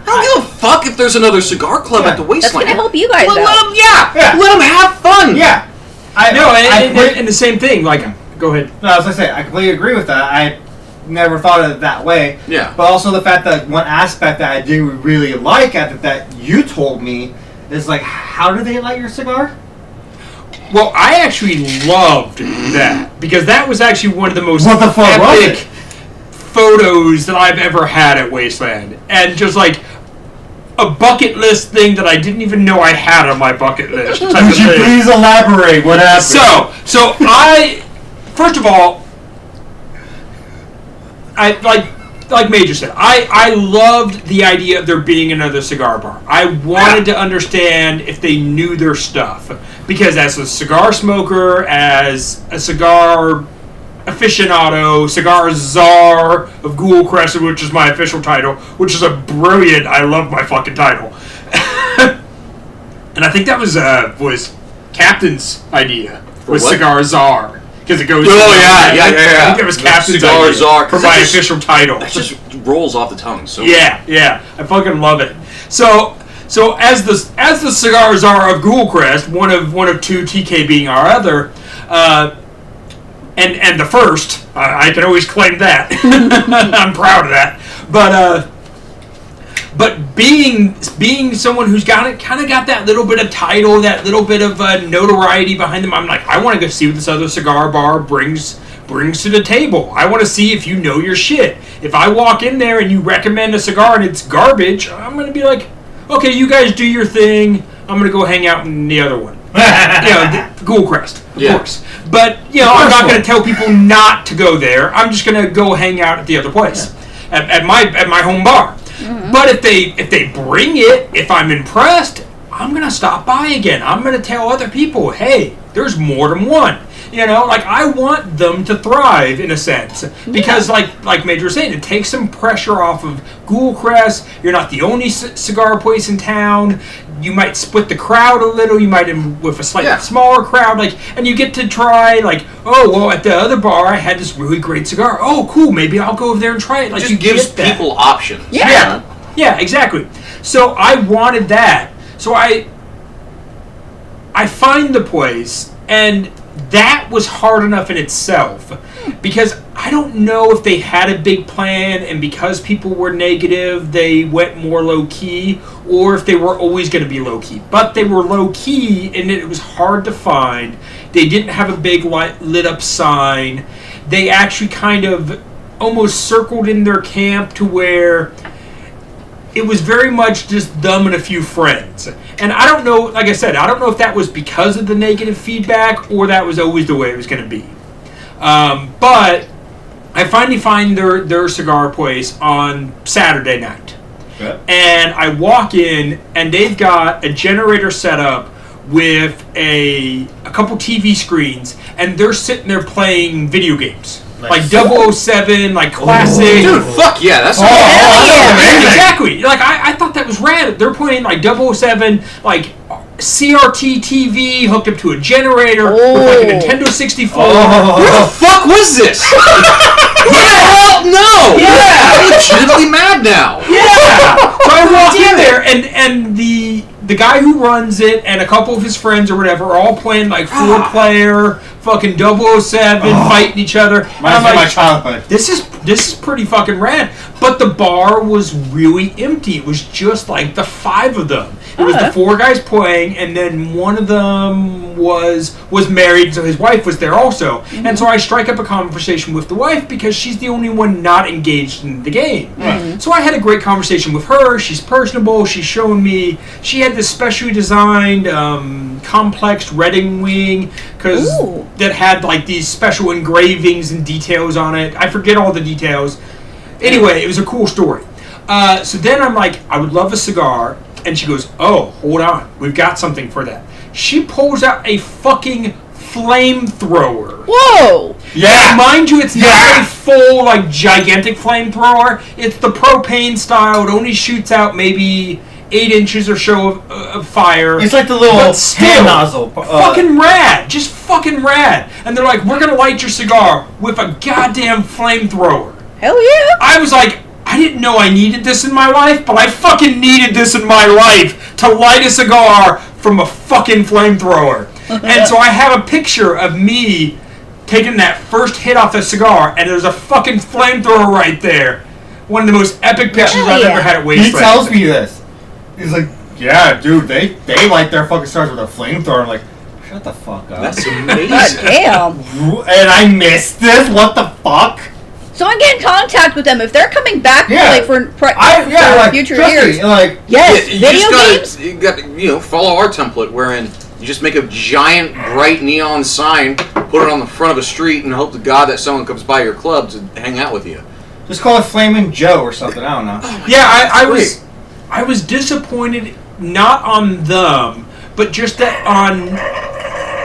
don't give a fuck if there's another cigar club at the Wasteland. That's gonna help you guys out. Let them have fun. Yeah. And the same thing, like, go ahead. No, as I say, I completely agree with that. I never thought of it that way. Yeah. But also the fact that one aspect that I do really like at that you told me is like, how do they light your cigar? Well, I actually loved that because that was actually one of the most epic photos that I've ever had at Wasteland, and just like a bucket list thing that I didn't even know I had on my bucket list. Would you please elaborate what happened? So I, first of all, I like Major said, I loved the idea of there being another cigar bar. I wanted to understand if they knew their stuff. Because as a cigar smoker, as a cigar aficionado, cigar czar of Ghoul Crest, which is my official title, which is a brilliant, I love my fucking title. And I think that was Captain's idea, was Cigar Czar. Because it goes. I think it was Captain's Cigar idea Czar for my official title. That just rolls off the tongue. So yeah, I fucking love it. So as the Cigar Czar of Ghoul Crest, one of two, TK being our other, and the first, I can always claim that. I'm proud of that. But being someone who's kind of got that little bit of title, that little bit of notoriety behind them, I'm like, I want to go see what this other cigar bar brings to the table. I want to see if you know your shit. If I walk in there and you recommend a cigar and it's garbage, I'm going to be like, okay, you guys do your thing. I'm going to go hang out in the other one. The Ghoul Crest, of course. But, I'm not going to tell people not to go there. I'm just going to go hang out at the other place, at my home bar. Mm-hmm. But if they bring it, if I'm impressed, I'm going to stop by again. I'm going to tell other people, hey, there's more than one. I want them to thrive in a sense. Because like Major was saying, it takes some pressure off of Ghoul Crest. You're not the only cigar place in town. You might split the crowd a little. You might with a slightly smaller crowd. And you get to try, at the other bar, I had this really great cigar. Oh, cool. Maybe I'll go over there and try it. It just gives people options. Yeah, exactly. So I wanted that. So I find the place, and that was hard enough in itself, because I don't know if they had a big plan, and because people were negative, they went more low-key, or if they were always going to be low-key. But they were low-key, and it was hard to find. They didn't have a big lit-up sign. They actually kind of almost circled in their camp to where it was very much just them and a few friends. And I don't know, like I said, I don't know if that was because of the negative feedback or that was always the way it was going to be. But I finally find their cigar place on Saturday night. Okay. And I walk in, and they've got a generator set up with a couple TV screens, and they're sitting there playing video games. like 007, like classic. Dude, fuck yeah, that's yeah. Exactly. Like I thought that was rad. They're playing like 007, like CRT TV hooked up to a generator with like a Nintendo 64. Where the fuck was this? Hell no! Yeah. I'm legitimately mad now. Yeah. So I walk in there, and the guy who runs it and a couple of his friends or whatever are all playing like 4-player fucking 007 fighting each other. And I'm like, my childhood. This is pretty fucking rad. But the bar was really empty. It was just like the 5 of them. It was the 4 guys playing, and then one of them was married, so his wife was there also. Mm-hmm. And so I strike up a conversation with the wife because she's the only one not engaged in the game. Mm-hmm. So I had a great conversation with her. She's personable. She's showing me she had this specially designed complex Redding wing that had like these special engravings and details on it. I forget all the details. Anyway, it was a cool story. So then I'm like, I would love a cigar. And she goes, oh, hold on. We've got something for that. She pulls out a fucking flamethrower. Whoa! Yeah. Mind you, it's not a full, like, gigantic flamethrower. It's the propane style. It only shoots out maybe 8 inches or so of fire. It's like the little hand nozzle. Fucking rad. Just fucking rad. And they're like, we're going to light your cigar with a goddamn flamethrower. Hell yeah! I was like, I didn't know I needed this in my life, but I fucking needed this in my life to light a cigar from a fucking flamethrower. And so I have a picture of me taking that first hit off the cigar, and there's a fucking flamethrower right there. One of the most epic pictures I've ever had at Wasteland. He tells me this. He's like, yeah, dude, they light their fucking cigars with a flamethrower. I'm like, shut the fuck up. That's amazing. God damn. And I missed this? What the fuck? So I get in contact with them if they're coming back for future years. Like, yes, video games. You got to follow our template, wherein you just make a giant bright neon sign, put it on the front of a street, and hope to God that someone comes by your club to hang out with you. Just call it Flamin' Joe or something. I don't know. Yeah, I was disappointed not on them, but just that on,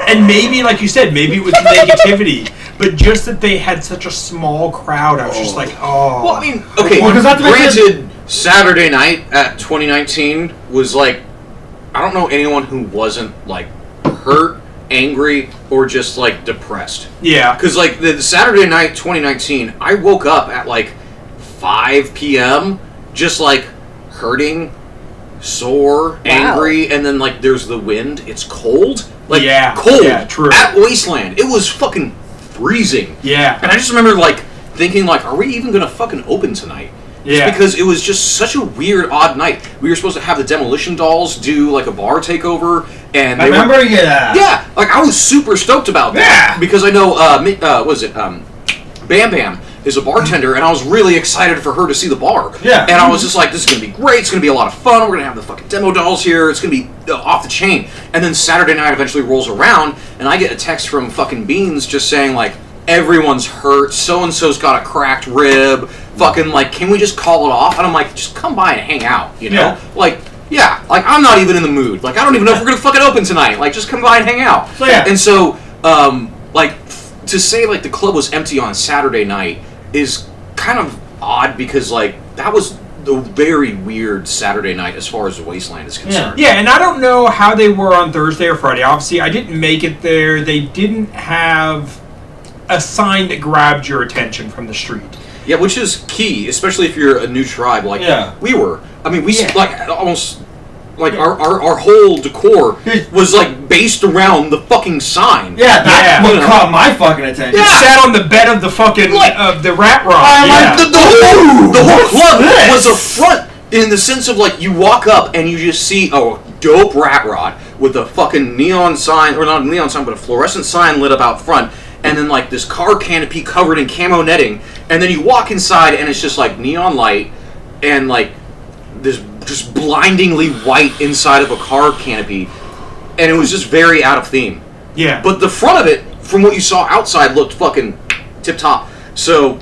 and maybe like you said, maybe it was negativity. But just that they had such a small crowd, I was just like, oh. Well, I mean, okay, granted, Saturday night at 2019 was like, I don't know anyone who wasn't, like, hurt, angry, or just, like, depressed. Yeah. Because, like, the Saturday night 2019, I woke up at, like, 5 p.m., just, like, hurting, sore, angry, and then, like, there's the wind. It's cold. Like, cold. Yeah, true. At Wasteland. It was fucking freezing. Yeah. And I just remember, like, thinking, like, are we even going to fucking open tonight? Yeah. Just because it was just such a weird, odd night. We were supposed to have the Demolition Dolls do, like, a bar takeover, and they remember, Yeah. Like, I was super stoked about that. Yeah. Because I know, Bam Bam is a bartender, and I was really excited for her to see the bar. Yeah. And I was just like, this is going to be great. It's going to be a lot of fun. We're going to have the fucking demo dolls here. It's going to be off the chain. And then Saturday night eventually rolls around, and I get a text from fucking Beans just saying, like, everyone's hurt. So-and-so's got a cracked rib. Fucking, like, can we just call it off? And I'm like, just come by and hang out, you know? Yeah. Like, like, I'm not even in the mood. Like, I don't even know if we're going to fucking open tonight. Like, just come by and hang out. So, yeah. And so, to say, like, the club was empty on Saturday night is kind of odd because, like, that was a very weird Saturday night as far as the Wasteland is concerned. Yeah, and I don't know how they were on Thursday or Friday. Obviously, I didn't make it there. They didn't have a sign that grabbed your attention from the street. Yeah, which is key, especially if you're a new tribe like we were. I mean, like, almost... Like, our whole decor was, like, based around the fucking sign. Yeah, that's what caught my fucking attention. It sat on the bed of the fucking, of the rat rod. The whole club was a front in the sense of, like, you walk up and you just see a dope rat rod with a fucking neon sign, or not a neon sign, but a fluorescent sign lit up out front, and then, like, this car canopy covered in camo netting, and then you walk inside and it's just, like, neon light, and, like, this just blindingly white inside of a car canopy, and it was just very out of theme. Yeah. But the front of it, from what you saw outside, looked fucking tip-top. So,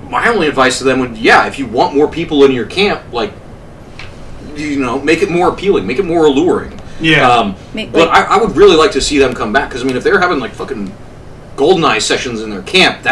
my only advice to them would, if you want more people in your camp, like, make it more appealing, make it more alluring. Yeah. But I would really like to see them come back, because, I mean, if they're having, like, fucking GoldenEye sessions in their camp,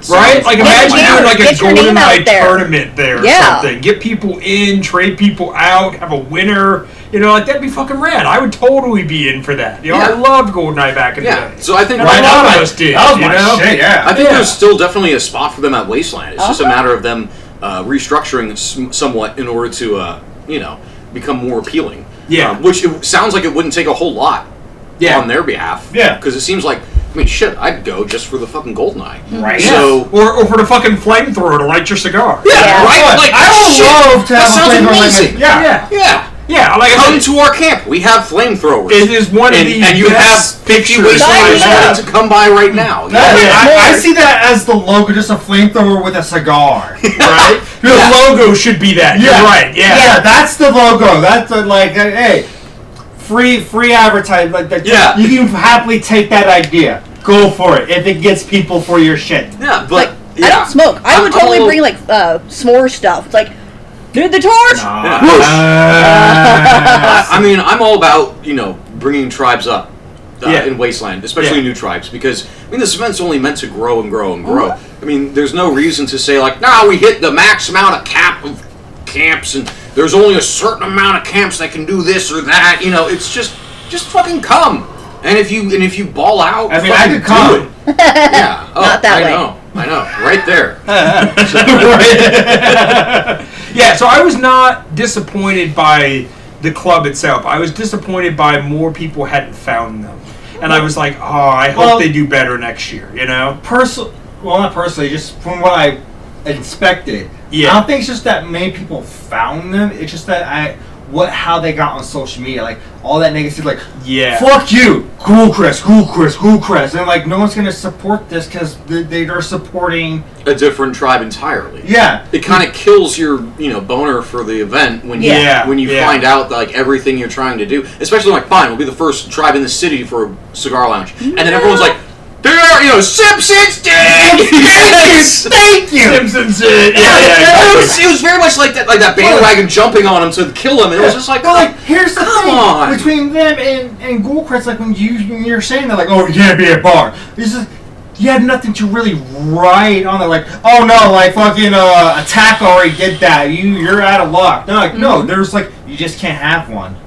Right? Like, imagine doing like a Get your name GoldenEye out there. tournament there or something. Get people in, trade people out, have a winner. You know, like, that'd be fucking rad. I would totally be in for that. You know, I loved GoldenEye back in the day. So I think and a lot of us did. That was you my know? shit, yeah. I think there's still definitely a spot for them at Wasteland. It's just a matter of them restructuring somewhat in order to, you know, become more appealing. Yeah. Which it sounds like it wouldn't take a whole lot on their behalf. Yeah. Because it seems like, I mean, shit, I'd go just for the fucking GoldenEye. Right. So, or for the fucking flamethrower to light your cigar. yeah, right? Like, I would love to have that sounds a amazing. Yeah, like I Come said, to our camp. We have flamethrowers. it is one of the and you have best 50 pictures. Wastelanders Yeah. willing to come by right now. I see that as the logo, just a flamethrower with a cigar, right? The logo should be that. Yeah. You're right. Yeah, that's the logo. That's like, hey, free advertising. Like that. Yeah. You can happily take that idea. Go for it if it gets people for your shit. Yeah, but Like, I don't smoke. I would I'm totally all- bring like s'more stuff. It's like, dude, the torch. I mean, I'm all about, you know, bringing tribes up in Wasteland, especially new tribes, because, I mean, this event's only meant to grow and grow and grow. I mean, there's no reason to say, like, nah, we hit the max amount of cap of camps, and there's only a certain amount of camps that can do this or that. You know, it's just fucking come. And if you ball out, I mean, I fucking could come. do it. Yeah. Oh, Not that way. I know. Right there. Yeah, so I was not disappointed by the club itself. I was disappointed by more people hadn't found them. And I was like, oh, I hope they do better next year, you know? Well, not personally, just from what I inspected. Yeah. I don't think it's just that many people found them. It's just that how they got on social media, like all that negative, like, fuck you, Ghoulcrest, and like no one's gonna support this because they are supporting a different tribe entirely. Yeah, it kind of kills your boner for the event when you find out that, like, everything you're trying to do, especially like, fine, we'll be the first tribe in the city for a cigar lounge, and then everyone's like, there are, Simpsons did! Thank you! Simpsons did! It was very much like that bandwagon jumping on him to kill him, and it was just like, here's the thing between them and Ghoulcrest, like when you're saying that, like, oh, you can't be at a bar. This is, you had nothing to really write on it, like, oh no, like fucking Attack already did that. You're out of luck. No, like, no, there's like, you just can't have one.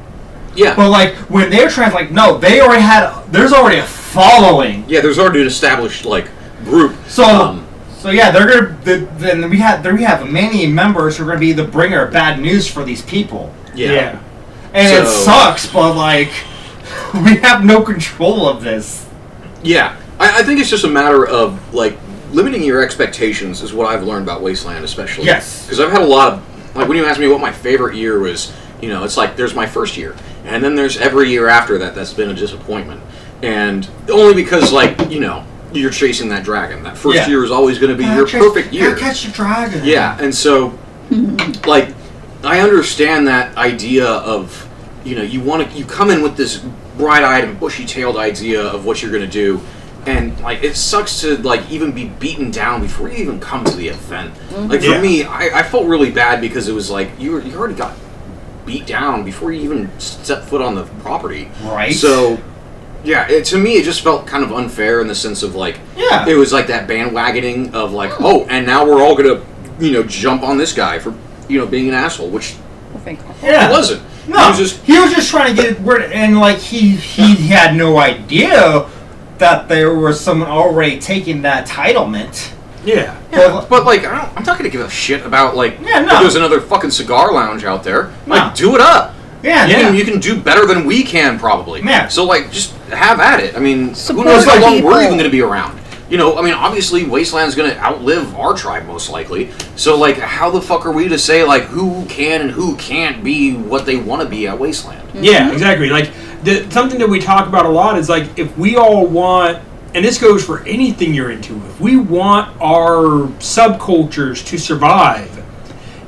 Yeah. But like when they're trying, like, no, they already there's already a following. Yeah, there's already an established like group. So yeah, they're gonna. Then we have many members who are gonna be the bringer of bad news for these people. Yeah. And it sucks, but like we have no control of this. Yeah, I think it's just a matter of like limiting your expectations is what I've learned about Wasteland, especially. Yes. Because I've had a lot of, like, when you ask me what my favorite year was, it's like there's my first year, and then there's every year after that's been a disappointment. And only because, like, you're chasing that dragon. That first year is always going to be your perfect year. Catch the dragon. Yeah, and so, like, I understand that idea of, you come in with this bright-eyed and bushy-tailed idea of what you're going to do, and, like, it sucks to, like, even be beaten down before you even come to the event. Like, for me, I felt really bad because it was like, you already got beat down before you even set foot on the property. Right. So, yeah, to me, it just felt kind of unfair in the sense of, like, it was like that bandwagoning of, like, oh, and now we're all going to, jump on this guy for, being an asshole, which it wasn't. No, he was just trying to get it word, and, like, he had no idea that there was someone already taking that titlement. Yeah. But like, I'm not gonna give a shit about, like, if there's another fucking cigar lounge out there. Like, do it up. Yeah. You can do better than we can, probably. Yeah. So, like, just have at it. I mean, Support who knows how long people. we're even gonna be around? I mean, obviously, Wasteland's gonna outlive our tribe, most likely. So, like, how the fuck are we to say, like, who can and who can't be what they want to be at Wasteland? Yeah, exactly. Like, something that we talk about a lot is, like, if we all want, and this goes for anything you're into, if we want our subcultures to survive,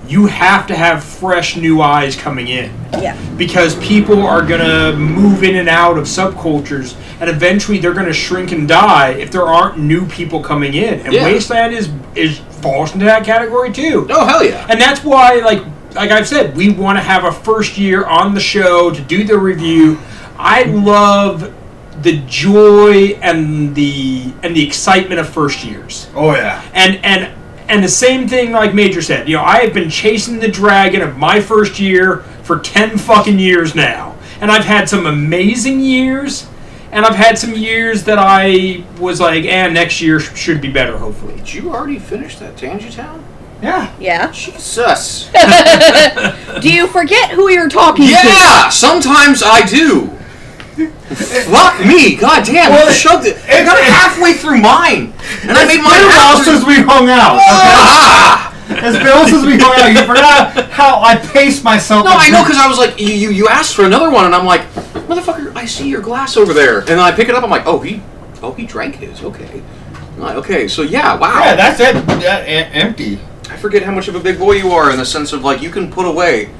you have to have fresh new eyes coming in. Yeah. Because people are going to move in and out of subcultures, and eventually they're going to shrink and die if there aren't new people coming in. And Wasteland is falls into that category too. Oh, hell yeah. And that's why, like I've said, we want to have a first year on the show to do the review. I love the joy and the excitement of first years. Oh yeah. And the same thing like Major said, I have been chasing the dragon of my first year for 10 fucking years now. And I've had some amazing years, and I've had some years that I was like, next year should be better, hopefully. Did you already finish that Tangy Town? Yeah. Yeah. Jesus. Do you forget who you're talking to? Yeah, sometimes I do. Fuck me, goddamn! Well, I shoved it. I got halfway through mine, and I made mine It's been a while after. since we hung out. Ah! It's been a while since we hung out. You forgot how I paced myself. No, I know, because I was like, you asked for another one, and I'm like, motherfucker, I see your glass over there, and then I pick it up. I'm like, oh, he drank his. Okay, I'm like, okay, so yeah, wow. Yeah, that's it. Empty. I forget how much of a big boy you are in the sense of like you can put away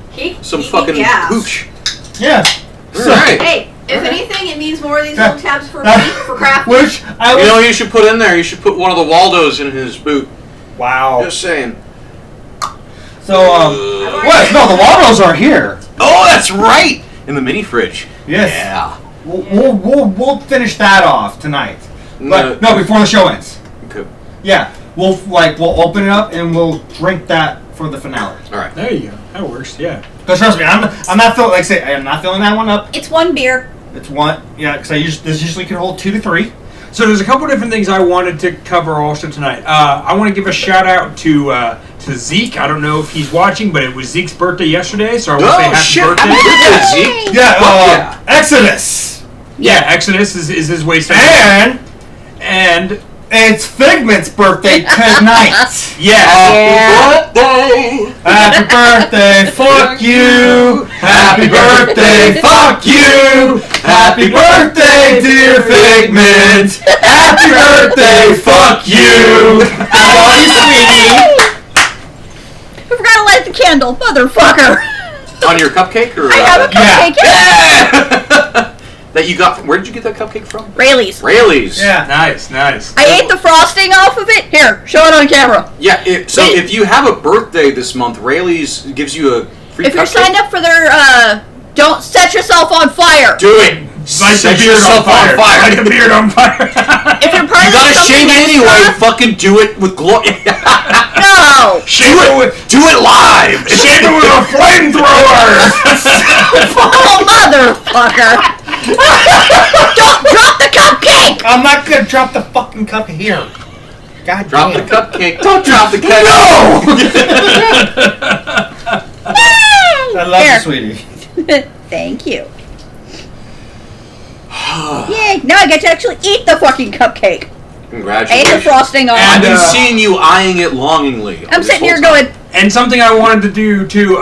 some fucking hooch. Yeah. All right. Hey, if anything, it means more of these Yeah. little tabs for me, for craft. Which I was. You know, you should put in there. You should put one of the Waldos in his boot. Wow. Just saying. So what? No, the Waldos are here. Oh, that's right. In the mini fridge. Yes. Yeah. We'll finish that off tonight. But no, before the show ends. Okay. Yeah. We'll open it up and we'll drink that for the finale. All right. There you go. That works, yeah. Because trust me, I'm not filling, like I say, I am not filling that one up. It's one beer. It's one, yeah, because this usually can hold 2 to 3. So there's a couple different things I wanted to cover also tonight. I want to give a shout out to Zeke. I don't know if he's watching, but it was Zeke's birthday yesterday, so I want to say happy birthday. Happy birthday, Zeke. Yeah, Exodus. Yeah, Exodus is his waistband. And it's Figment's birthday tonight. Yeah. Birthday. Happy birthday, fuck you. Happy birthday, fuck you. Happy birthday, dear Figment. Happy birthday, fuck you. I love you, sweetie. I forgot to light the candle, motherfucker. On your cupcake, or I have a cupcake. Yeah. that you got? Where did you get that cupcake from? Rayleigh's. Rayleigh's. Yeah. Nice. I ate the frosting off of it. Here, show it on camera. Yeah. If you have a birthday this month, Rayleigh's gives you a free If cupcake. you're signed up for their, don't set yourself on fire. Do it. Light the Set beard yourself on fire. Light the beard on fire. If you're part You of gotta something shave it anyway. extra- Fucking do it with glory. No. Do it live. Shave it with a flamethrower. Oh, motherfucker. Don't drop the cupcake. I'm not gonna drop the fucking cup here. God Drop the damn. cupcake. Don't drop the cake. I love Here. you, sweetie. Thank you. Yay! Now I get to actually eat the fucking cupcake. I ate the Congratulations. frosting off. I've been And, seeing you eyeing it longingly. I'm this sitting here whole time. going, And something I wanted to do too,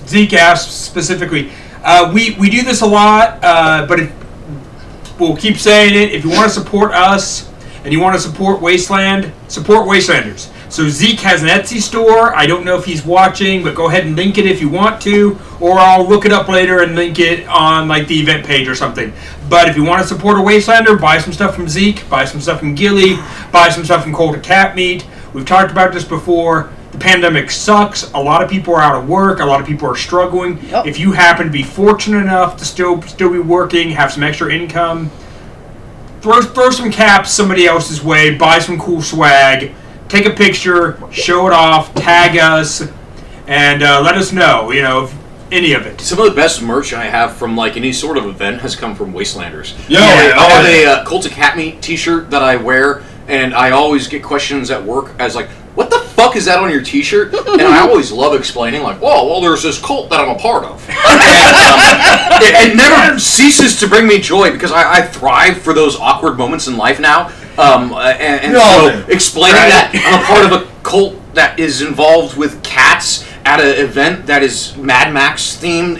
Zeke asked specifically. We do this a lot, but we'll keep saying it. If you want to support us and you want to support Wasteland, support Wastelanders. So Zeke has an Etsy store. I don't know if he's watching, but go ahead and link it if you want to, or I'll look it up later and link it on like the event page or something. But if you want to support a Wastelander, buy some stuff from Zeke, buy some stuff from Gilly, buy some stuff from Cold to Cat Meat. We've talked about this before. The pandemic sucks. A lot of people are out of work. A lot of people are struggling. Yep. If you happen to be fortunate enough to still be working, have some extra income, throw some caps somebody else's way, buy some cool swag, take a picture, show it off, tag us, and let us know, if any of it. Some of the best merch I have from like any sort of event has come from Wastelanders. Yo, I have a Cult of Cat Meat t-shirt that I wear, and I always get questions at work as like, what the fuck is that on your t-shirt? And I always love explaining like, well, there's this cult that I'm a part of. And, it never ceases to bring me joy because I thrive for those awkward moments in life now. So explaining that I'm a part of a cult that is involved with cats at an event that is Mad Max themed.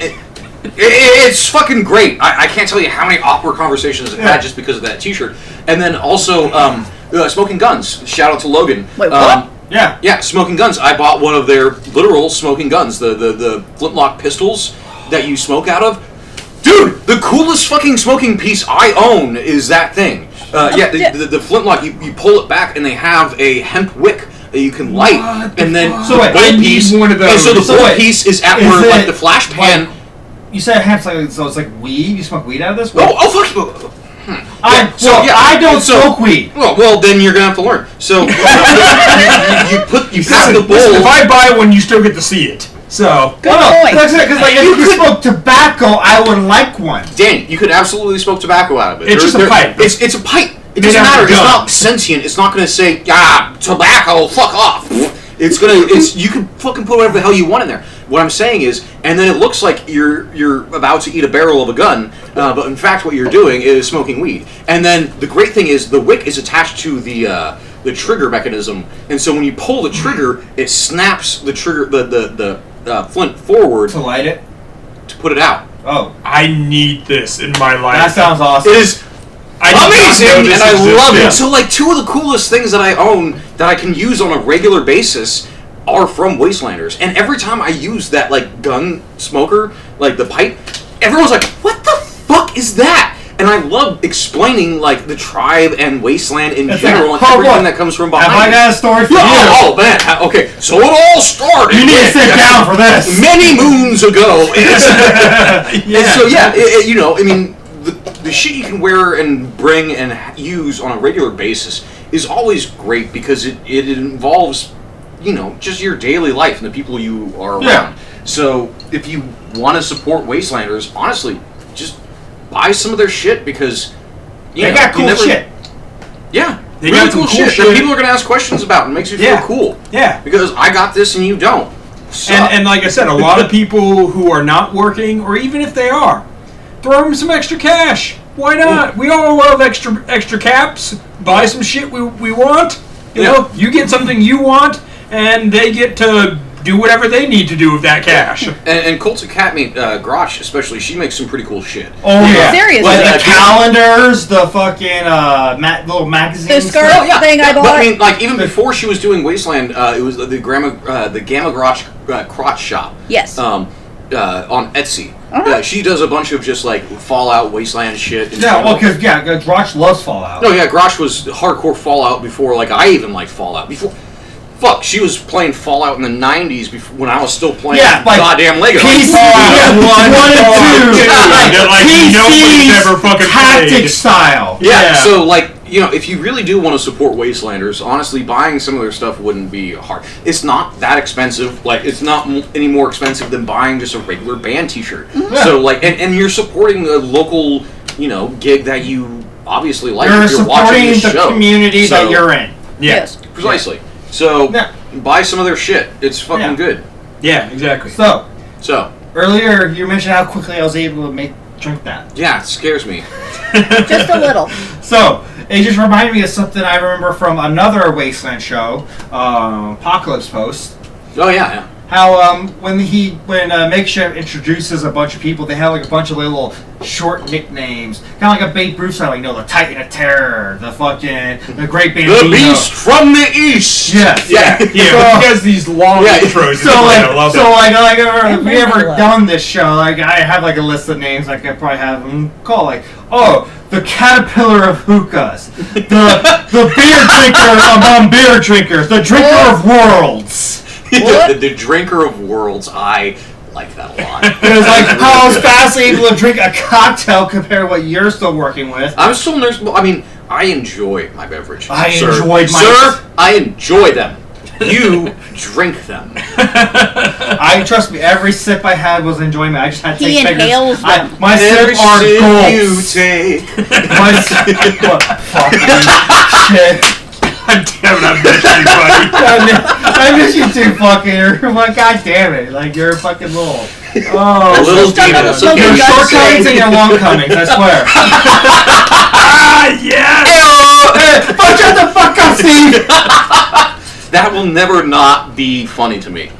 It's fucking great. I can't tell you how many awkward conversations I've had just because of that t-shirt. And then also, Smoking Guns. Shout out to Logan. Wait, what? Yeah, Smoking Guns. I bought one of their literal smoking guns, the flintlock pistols that you smoke out of. Dude, the coolest fucking smoking piece I own is that thing. The flintlock, you pull it back and they have a hemp wick that you can light. And then So wait, the I bowl need piece, one of those. and so the So bowl wait, piece is at is where it like the flash pan. You said hemp, so it's like weed? You smoke weed out of this? Oh fuck you! So Well, yeah, I don't so- smoke weed. Well, then you're gonna have to learn. So you pass the bowl. Listen, if I buy one, you still get to see it. So Good point. That's it. Because if you smoke tobacco, I would like one. Danny, you could absolutely smoke tobacco out of it. It's just a pipe. It's a pipe. It Made doesn't out matter. of It's gum. not sentient. It's not going to say, tobacco, fuck off. You can fucking put whatever the hell you want in there. What I'm saying is, and then it looks like you're about to eat a barrel of a gun, but in fact what you're doing is smoking weed. And then the great thing is the wick is attached to the trigger mechanism, and so when you pull the trigger, it snaps the trigger, the flint forward To light it? to put it out. Oh. I need this in my life. That sounds awesome. It is I did not know amazing, this and I love existed. it. So, like, two of the coolest things that I own that I can use on a regular basis are from Wastelanders. And every time I use that, like, gun smoker, like the pipe, everyone's like, "What the fuck is that?" And I love explaining, like, the tribe and Wasteland in It's general like, and everything what? that comes from Have behind I it. got a story for you? Oh, man. Okay, so it all started. You need to with- sit down for this. Many moons ago. Yeah. And so yeah, you know, I mean, the shit you can wear and bring and use on a regular basis is always great because it involves, you know, just your daily life and the people you are around. Yeah. So if you want to support Wastelanders, honestly, just buy some of their shit because They got cool shit. Yeah, They really got some cool cool shit shit. that people are gonna ask questions about and makes you feel Yeah. cool. Yeah. Because I got this and you don't. Suck. And like I said, a lot of people who are not working, or even if they are, throw them some extra cash. Why not? We all love extra caps. Buy some shit we want. You know, you get something you want, and they get to do whatever they need to do with that cash. And Colts and Catmeat, Grotch especially, she makes some pretty cool shit. Oh yeah. Seriously. Like the Like, calendars, the fucking little magazines. The scarf thing I bought. But I mean, like even before she was doing Wasteland, it was the Gamma Grotch crotch shop. Yes. On Etsy. Uh-huh. She does a bunch of just like Fallout Wasteland shit. in Yeah, general. well, because Grotch loves Fallout. No, yeah, Grotch was hardcore Fallout before. Like I even liked Fallout before. Fuck, she was playing Fallout in the '90s before, when I was still playing goddamn Lego. PC Fallout 1 and 2. Like nobody's ever fucking tactic played. style. Yeah, so like, you know, if you really do want to support Wastelanders, honestly, buying some of their stuff wouldn't be hard. It's not that expensive. Like, it's not any more expensive than buying just a regular band T-shirt. Yeah. So like, and you're supporting a local, you know, gig that you obviously like. You're if you're watching supporting this the show. community So- that you're in. Yes. Precisely. So Yeah. buy some of their shit. It's fucking Yeah. good. Yeah, exactly. So, So earlier you mentioned how quickly I was able to drink that. yeah, it scares me. Just a little. So, it just reminded me of something I remember from another Wasteland show, Apocalypse Post. Oh yeah, How when Makeshift introduces a bunch of people, they have like a bunch of little short nicknames, kind of like a Babe Ruth style, like, you know, the Titan of Terror, the Great yeah. Bambino. The Beast from the East. Yes. Yeah. Yeah, So- he has these long Yeah, intros. So like, I love so it. like, if we I ever love done this show, like I have like a list of names I could probably have them call, like, oh, the Caterpillar of Hookahs, the beer drinker among beer drinkers, the drinker of worlds. the drinker of worlds. I like that a lot. It was like how I was fast able to drink a cocktail compared to what you're still working with. I'm still nurse. I mean, I enjoy my beverage. I sir. enjoyed my- Sir, I enjoy them. You drink them. I trust me, every sip I had was enjoyment. I just had to He take figures. inhales them. My Every sips are sip you gulps. take. What fucking shit. God damn it, I miss you, buddy. I miss you too, fucking. Like, God damn it. Like, you're a fucking little. Oh, Little Stuck demon. up It's smoking okay. your guts. shortcomings and your longcomings, I swear. Ah, yes! Hey, fuck, shut the fuck up, Steve! That will never not be funny to me.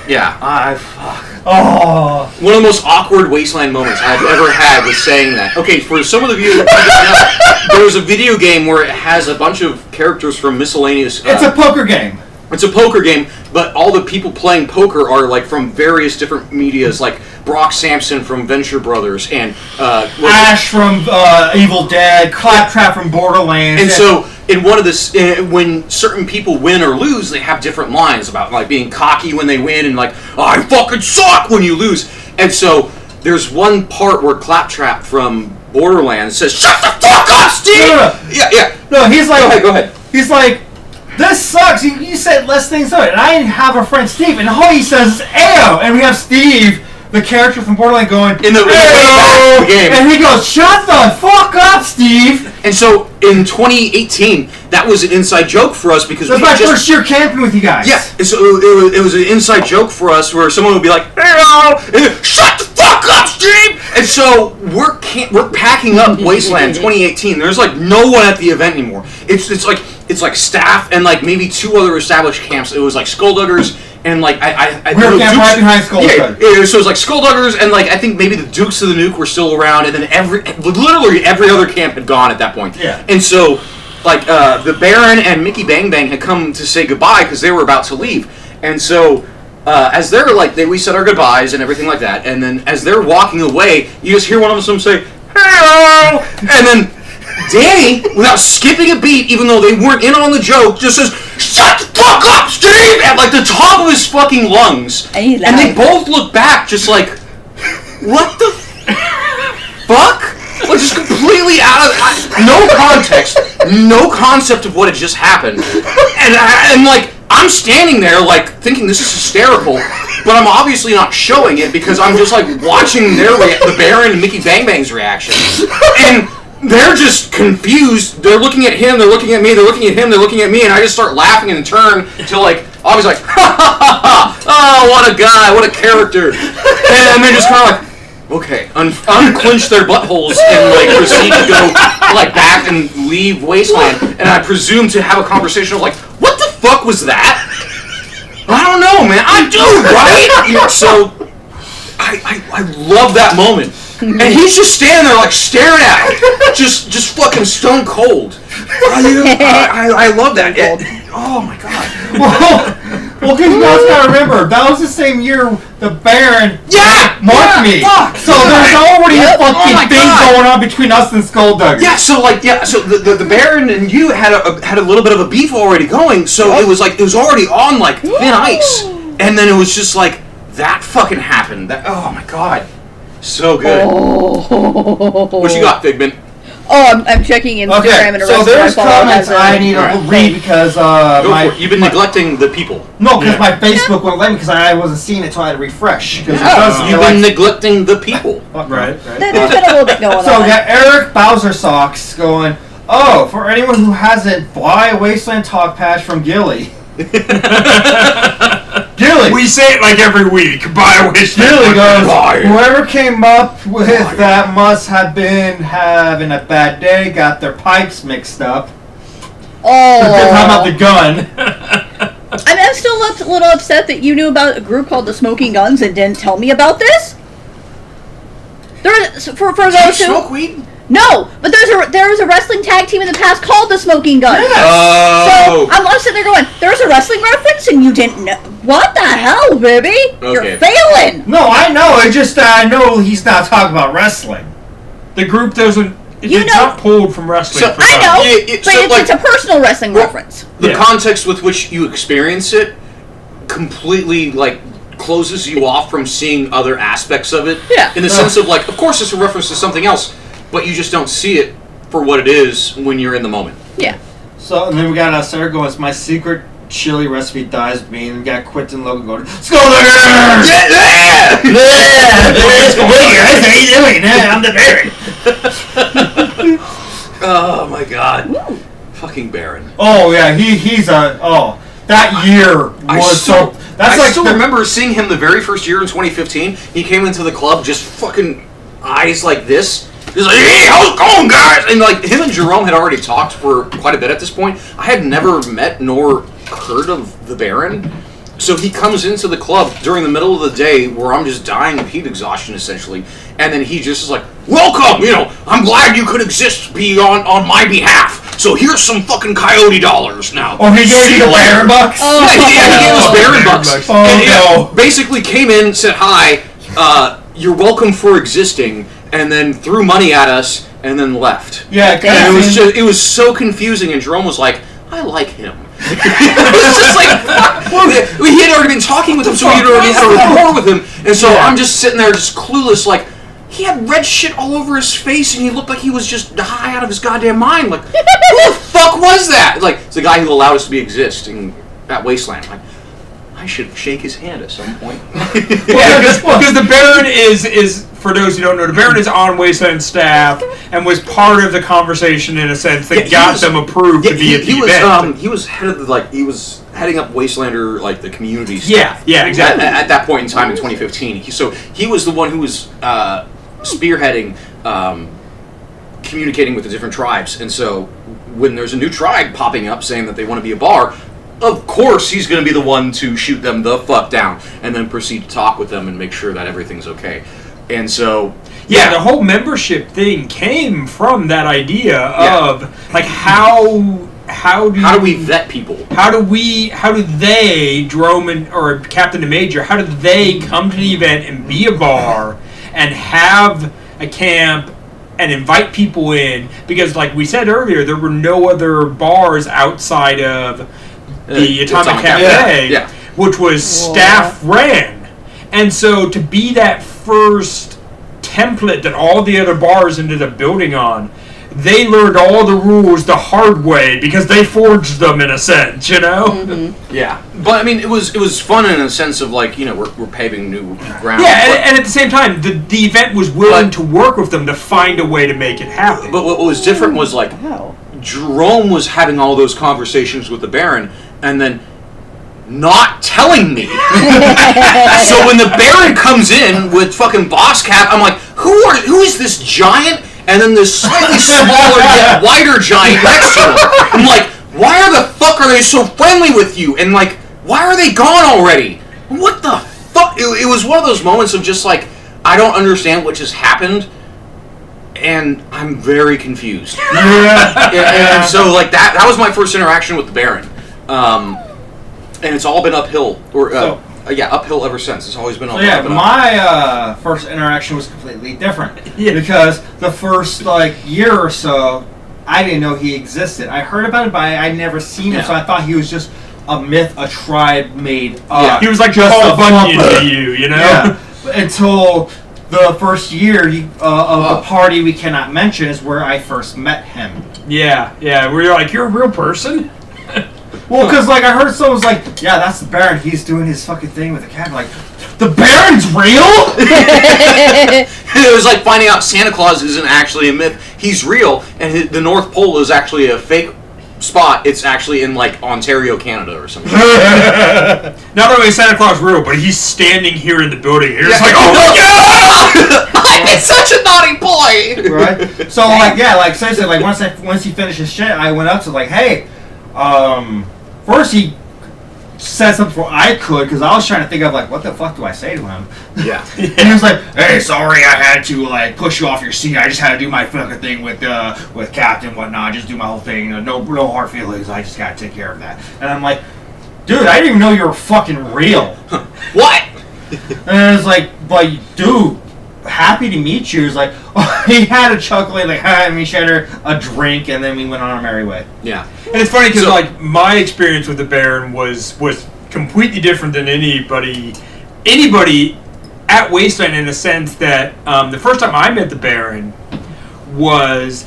Yeah, fuck. Oh. One of the most awkward Wasteland moments I've ever had was saying that. Okay, for some of the viewers who don't know, there was a video game where it has a bunch of characters from miscellaneous. It's a poker game. It's a poker game, but all the people playing poker are like from various different medias, like Brock Sampson from Venture Brothers and Ash from Evil Dead, Claptrap from Borderlands. and so in one of this, when certain people win or lose, they have different lines about like being cocky when they win and like, oh, I fucking suck when you lose. And so there's one part where Claptrap from Borderlands says, "Shut the fuck up, Steve!" No, he's like, Go ahead. He's like, this sucks. You said less things on it. And I have a friend Steve, and all he says is "Ayo," and we have Steve, the character from Borderlands, going In the back of the game. and he goes, "Shut the fuck up, Steve." And so in 2018, that was an inside joke for us because That's we my just first year camping with you guys. yeah. And so it was an inside joke for us where someone would be like, "Hello," and then, "Shut the fuck up, Steve!" And so we're packing up Wasteland 2018. There's like no one at the event anymore. It's like staff and like maybe 2 other established camps. It was like Skullduggers and like We were camping right behind Skullduggers. Yeah, so it was like Skullduggers and like I think maybe the Dukes of the Nuke were still around, and then literally every other camp had gone at that point. Yeah. And so like the Baron and Mickey Bang Bang had come to say goodbye because they were about to leave, and so. As they're like, we said our goodbyes and everything like that, and then as they're walking away, you just hear one of them say, "Hello," and then Danny, without skipping a beat, even though they weren't in on the joke, just says, "Shut the fuck up, Steve!" at like the top of his fucking lungs, And they both look back, just like, "What the fuck?" Like just completely out of no context, no concept of what had just happened, and like. I'm standing there, like, thinking this is hysterical, but I'm obviously not showing it because I'm just, like, watching the Baron and Mickey Bang Bang's reactions. And they're just confused. They're looking at him, they're looking at me, they're looking at him, they're looking at me, and I just start laughing and turn to, like, I was like, ha ha ha ha, oh, what a guy, what a character. And they just kind of like, okay, unclench their buttholes and like proceed to go like back and leave Wasteland, and I presume to have a conversation of like, what the fuck was that? I don't know, man. I do, right? So I love that moment, and he's just standing there like staring at it, just fucking stone cold. I love that. Oh my god. Well, because you guys gotta remember, that was the same year the Baron marked me. Fuck. So there's already a fucking thing going on between us and Skullduggers. Yeah, so the Baron and you had a little bit of a beef already going, so it was already on like thin ice, and then it was just like that fucking happened. Oh my god, so good. Oh. What you got, Figment? Oh, I'm checking Instagram Okay, and a so restaurant I there's follow comments has a- I need to read because Go for it. You've been neglecting the people. No, because my Facebook won't let me because I wasn't seeing it, so I had to refresh. Because You've been neglecting the people. right. There's been a little bit going So on. we got Eric Bowser Socks going, oh, for anyone who hasn't, buy a Wasteland Talk patch from Gilly. Gilly! We say it like every week. Buy a Wasteland. Gilly goes, Buy it. whoever came up with that must have been having a bad day, got their pipes mixed up. They're talking about Oh. the gun. I'm still a little upset that you knew about a group called the Smoking Guns and didn't tell me about this. For Do you those who smoke weed? no, but there was a wrestling tag team in the past called the Smoking Guns. Oh. So I'm sitting there going, there's a wrestling reference and you didn't know. What the hell, baby? Okay. You're failing. No, I know. It's just I know he's not talking about wrestling. The group doesn't. You It's know- not pulled from wrestling. So- for I them. know, Yeah, but so, like- it's a personal wrestling reference. The Yeah. context with which you experience it completely like closes you off from seeing other aspects of it. Yeah. In the sense of like, of course, it's a reference to something else, but you just don't see it for what it is when you're in the moment. Yeah. So, and then we got Sarah going, it's my secret chili recipe dies with me, and we got Quentin Logan going, Skullduggers! Yeah! How you doing? I'm the Baron. Oh my god. Woo. Fucking Baron. Oh yeah, he's that year was I still remember seeing him the very first year in 2015. He came into the club just fucking eyes like this. He's like, hey, how's it going, guys? And like him and Jerome had already talked for quite a bit at this point. I had never met nor heard of the Baron. So he comes into the club during the middle of the day where I'm just dying of heat exhaustion essentially. And then he just is like, welcome, I'm glad you could be on my behalf. So here's some fucking coyote dollars now. Oh, he gave you the Baron bucks? Oh. Yeah, he gave us Baron bucks. Bucks. Oh, And no. basically came in, said hi, you're welcome for existing, and then threw money at us, and then left. Yeah, And it was so confusing, and Jerome was like, I like him. It was just like, fuck. He had already been talking with him, so he had already had a rapport with him, and so I'm just sitting there just clueless, like, he had red shit all over his face, and he looked like he was just high out of his goddamn mind. Like, who the fuck fuck was that? It's the guy who allowed us to be existing at Wasteland. I'm like, I should shake his hand at some point. Yeah, because the Baron is for those who don't know, the Baron is on Wasteland staff and was part of the conversation in a sense that got them approved to be at the event. He was head of he was heading up Wastelander, the community staff. Yeah, exactly. At that point in time in 2015, he was the one who was spearheading, communicating with the different tribes, and so when there's a new tribe popping up saying that they want to be a bar, of course he's going to be the one to shoot them the fuck down and then proceed to talk with them and make sure that everything's okay. And so, yeah, the whole membership thing came from that idea of how do we vet people? How do they, Drome or Captain and Major, how do they come to the event and be a bar and have a camp and invite people in? Because like we said earlier, there were no other bars outside of the Atomic Cafe, which was staff ran. And so to be that first template that all the other bars ended up building on, they learned all the rules the hard way because they forged them in a sense, Mm-hmm. Yeah, but I mean, it was fun in a sense of we're paving new ground. Yeah, and at the same time, the event was willing to work with them to find a way to make it happen. But what was different was Jerome was having all those conversations with the Baron, and then not telling me. So when the Baron comes in with fucking boss cap, I'm like, who is this giant? And then this slightly smaller yet wider giant next to him. I'm like, why the fuck are they so friendly with you? And why are they gone already? What the fuck? It was one of those moments of just I don't understand what just happened, and I'm very confused. And so that was my first interaction with the Baron. And it's all been uphill, uphill ever since. It's always been uphill. My first interaction was completely different. Because the first year or so, I didn't know he existed. I heard about it, but I'd never seen him, so I thought he was just a myth a tribe made up. He was like just Paul Bunyan to you know? Yeah. Until the first year of the party we cannot mention is where I first met him. Yeah, where you're like, you're a real person? Well, because I heard someone was like, yeah, that's the Baron. He's doing his fucking thing with the cat. Like, the Baron's real? It was like finding out Santa Claus isn't actually a myth. He's real, and the North Pole is actually a fake spot. It's actually in Ontario, Canada, or something. Not only is Santa Claus real, but he's standing here in the building. You're just oh my god! I'm such a naughty boy. Right. So seriously, once he finished his shit, I went up to hey. First he said something before I could, because I was trying to think of what the fuck do I say to him? Yeah. And he was like, "Hey, sorry, I had to push you off your seat. I just had to do my fucking thing with Captain and whatnot. Just do my whole thing. No hard feelings. I just gotta take care of that." And I'm like, "Dude, I didn't even know you were fucking real." What? And it's but dude, happy to meet you. It's he had a chuckle, and we shared a drink, and then we went on our merry way. Yeah. And it's funny because my experience with the Baron was completely different than anybody at Wasteland, in the sense that the first time I met the Baron was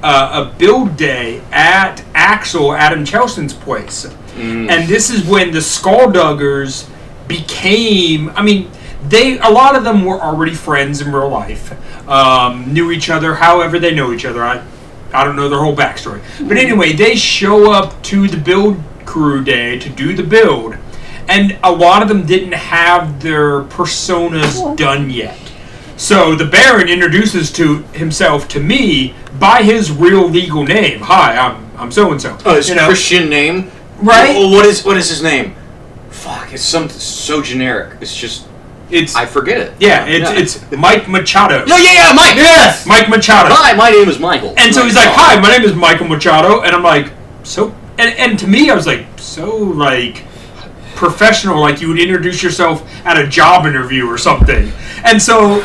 a build day at Axel, Adam Chelston's place. And this is when the Skullduggers became, a lot of them were already friends in real life, knew each other however they know each other. I don't know their whole backstory. But anyway, they show up to the build crew day to do the build, and a lot of them didn't have their personas done yet. So the Baron introduces himself to me by his real legal name. Hi, I'm so-and-so. Oh, his Christian name? Right? Well, what is his name? Fuck, it's something so generic. I forget it. Yeah, it's Mike Machado. Yeah, Mike. Yes, Mike Machado. Hi, my name is Michael. And so he's like, "Hi, my name is Michael Machado," and I'm like, "So," and to me, I was like, "So professional, like you would introduce yourself at a job interview or something." And so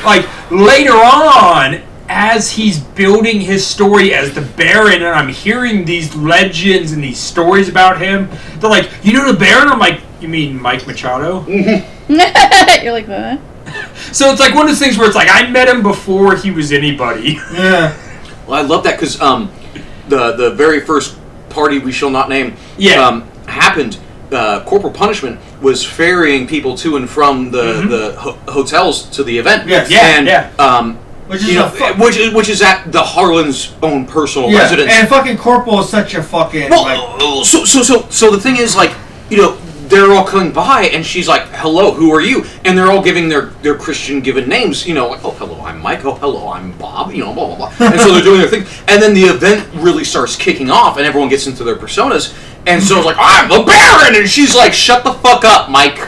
later on, as he's building his story as the Baron, and I'm hearing these legends and these stories about him, they're like, "You know the Baron?" I'm like, "You mean Mike Machado?" You're like, what? So it's one of those things where it's I met him before he was anybody. Yeah. Well, I love that because the very first party we shall not name happened, Corporal Punishment was ferrying people to and from the hotels to the event. Yes. Which is which is at the Harlan's own personal residence. And fucking Corporal is such a fucking so the thing is, like, you know, they're all coming by, and she's like, "Hello, who are you?" And they're all giving their Christian given names, you know, like, "Oh, hello, I'm Mike. Oh, hello, I'm Bob." You know, blah blah blah. And so they're doing their thing, and then the event really starts kicking off, and everyone gets into their personas. And so it's like, "I'm the Baron," and she's like, "Shut the fuck up, Mike."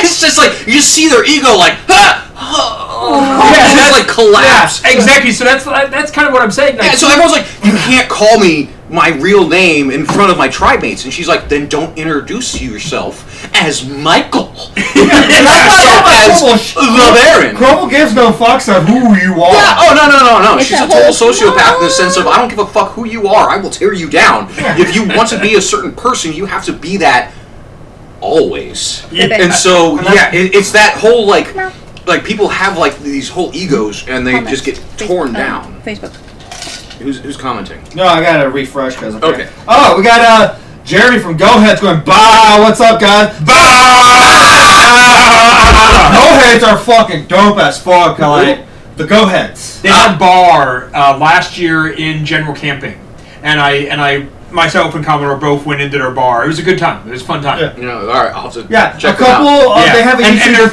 It's just like you just see their ego, like, just like collapse. Yeah, exactly. So that's kind of what I'm saying. Like, so everyone's like, "You can't call me my real name in front of my tribe mates," and she's like, "Then don't introduce yourself as Michael." As the Baron. Corporal gives no fucks of who you are. Yeah. Oh no. It's She's a a total whole- sociopath in the sense of, I don't give a fuck who you are. I will tear you down. If you want to be a certain person, you have to be that always. And so it's that whole like people have like these whole egos, and they just get torn down. Facebook. Who's commenting? No, I gotta refresh because Okay. Oh, we got Jeremy from Go Heads going, "Bah, what's up, guys?" Go Heads are fucking dope as fuck. Like the Go Heads. They had a bar last year in General Camping, and I myself and Commodore both went into their bar. It was a good time. It was a fun time. Yeah. You know, all right, I'll have to check a couple. them out. They have a and YouTube- their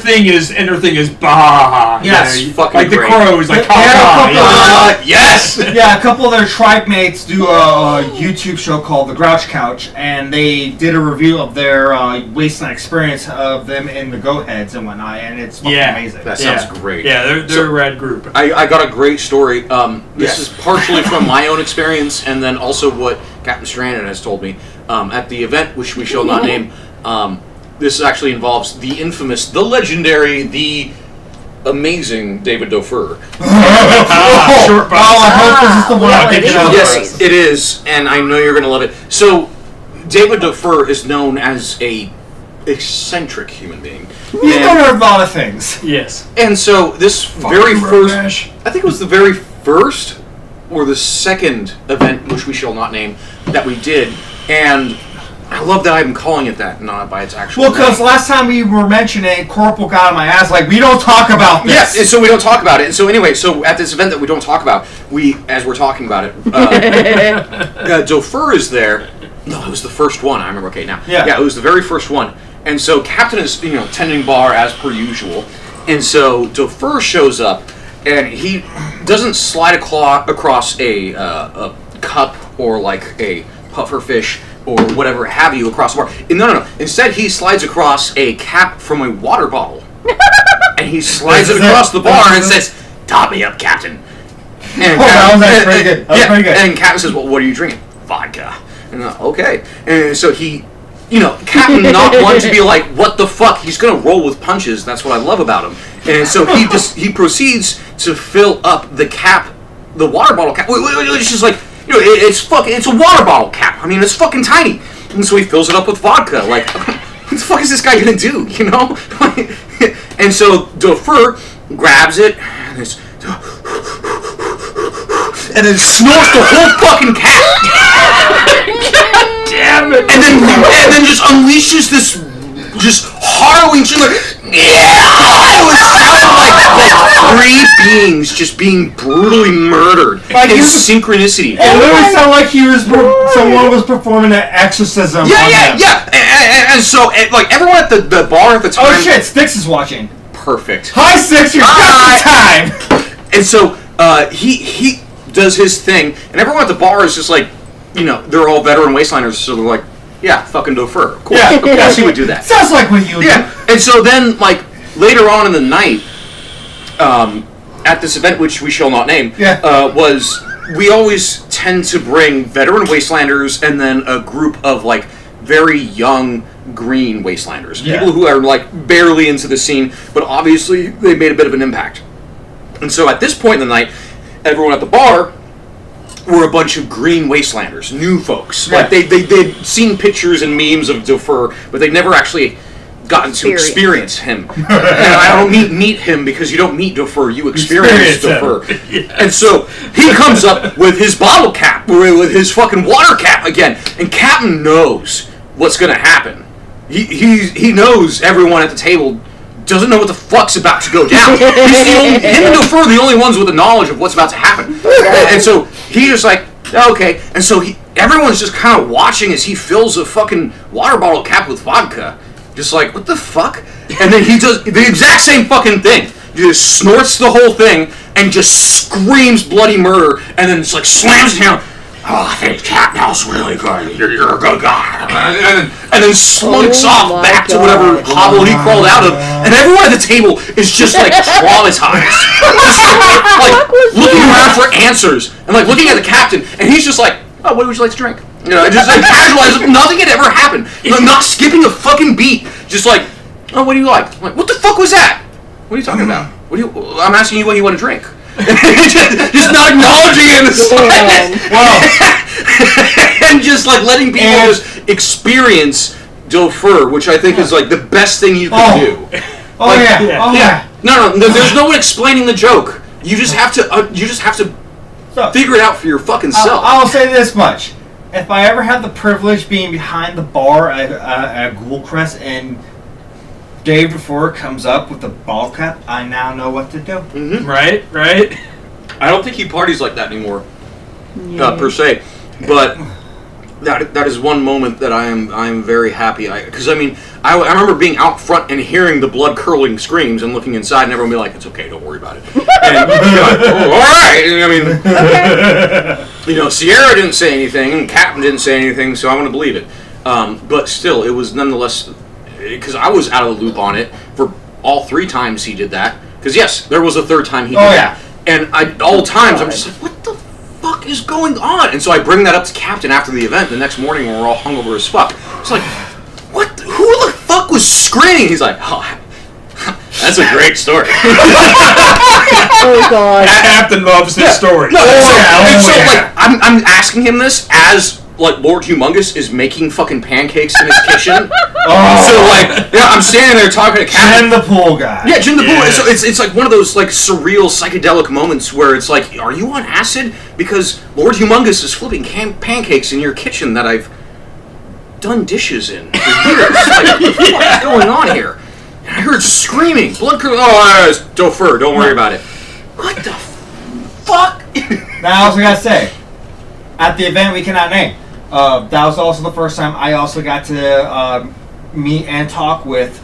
thing is bah. Yes, you know, fucking like the great. crows, like They have a couple- Yes. Yeah, a couple of their tribe mates do a YouTube show called The Grouch Couch, and they did a review of their wasteland experience of them in the Go Heads and whatnot, and it's fucking amazing. That sounds great. Yeah, they're a rad group. I got a great story. This is partially from my own experience, and then also what Captain Stranded has told me. At the event, which we shall not name, this actually involves the infamous, the legendary, the amazing David Daupher. Short I hope this is the one I'm thinking of. Yes, it is, and I know you're going to love it. So, David Daupher is known as a eccentric human being. He's done a lot of things. Yes. And so this very first, I think it was the very first or the second event, which we shall not name, that we did, and I love that I'm calling it that, not by its actual Well, because name. last time we were mentioning, Corporal got on my ass like, we don't talk about this. Yes, and so we don't talk about it. And so anyway, so at this event that we don't talk about, as we're talking about it, Daupher is there. No, it was the first one. I remember. Okay, now. Yeah, it was the very first one. And so Captain is, tending bar as per usual. And so Daupher shows up, and he doesn't slide across a cup or like a pufferfish or whatever have you across the bar. No. Instead, he slides across a cap from a water bottle. And he slides it across the bar and says, "Top me up, Captain." And that was pretty good. That was pretty good. And Captain says, "Well, what are you drinking?" "Vodka." And okay. And so he, Captain not one to be like, "What the fuck?" He's gonna roll with punches. That's what I love about him. And so he proceeds to fill up the cap, the water bottle cap. It's just like, it's a water bottle cap. I mean, it's fucking tiny. And so he fills it up with vodka. Like, what the fuck is this guy gonna do? And so Daupher grabs it and then snorts the whole fucking cap. God damn it! And then just unleashes this harrowing shit like, it was sounding like three beings just being brutally murdered in synchronicity. It literally sounded like someone was performing an exorcism. Yeah. And so, everyone at the bar at the time. Oh shit, Styx is watching. Perfect. Hi, Styx, you're just in time. And so he does his thing, and everyone at the bar is just like, they're all veteran wastelanders, so they're like, yeah, fucking Daupher. Of course, of course he would do that. Sounds like what you do. And so then, later on in the night, at this event, which we shall not name, we always tend to bring veteran wastelanders and then a group of, very young green wastelanders. Yeah. People who are, barely into the scene, but obviously they made a bit of an impact. And so at this point in the night, everyone at the bar were a bunch of green wastelanders, new folks. Yeah. They'd seen pictures and memes of Daupher, but they'd never actually gotten to experience him. And I don't meet him because you don't meet Defer, you experience Defer. Yes. And so he comes up with his bottle cap, with his fucking water cap again, and Captain knows what's going to happen. He knows everyone at the table doesn't know what the fuck's about to go down. Him and Defer are the only ones with the knowledge of what's about to happen. And so he's just like, okay. And so everyone's just kind of watching as he fills a fucking water bottle cap with vodka. Just like, what the fuck? And then he does the exact same fucking thing. He just snorts the whole thing and just screams bloody murder and then just like slams it down. Oh, I think Captain's really good. You're a good guy. And then slunks off back to whatever hovel he crawled out of. And everyone at the table is just like traumatized. Just like looking around for answers. And like looking at the captain. And he's just like, oh, what would you like to drink? You know, just like casual as if nothing had ever happened. Like, not skipping a fucking beat. Just like, oh, what do you like? I'm like, what the fuck was that? What are you talking about? I'm asking you what you want to drink. just not acknowledging it in the slightest. And just like letting people just experience Defer, which I think is like the best thing you can do. No, there's no one explaining the joke. You just have to figure it out for your fucking self. I'll say this much: if I ever had the privilege being behind the bar at Ghoulcrest and Dave Defer comes up with the ball cap, I now know what to do. Mm-hmm. Right. I don't think he parties like that anymore, per se. But that is one moment that I am very happy. Because I remember being out front and hearing the blood curdling screams and looking inside, and everyone be like, "It's okay, don't worry about it." And like, oh, all right. I mean, Sierra didn't say anything, and Captain didn't say anything, so I'm going to believe it. But still, it was nonetheless. Because I was out of the loop on it for all 3 times he did that. Because yes, there was a 3rd time he did that. And all times I'm just like, what the fuck is going on? And so I bring that up to Captain after the event the next morning when we're all hungover as fuck. It's like, what? Who the fuck was screaming? He's like, oh, that's a great story. Oh god. Captain loves this story. No, like I'm asking him this as like Lord Humongous is making fucking pancakes in his kitchen. So like, I'm standing there talking to Captain. Jim the pool guy. Yeah, Jim the pool. So it's like one of those like surreal psychedelic moments where it's like, are you on acid? Because Lord Humongous is flipping pancakes in your kitchen that I've done dishes in for years. Like, what the fuck is going on here? And I heard screaming, blood curdling. Oh, it's Defer. Don't worry about it. What the fuck? Now I also gotta say, at the event we cannot name. That was also the first time I also got to meet and talk with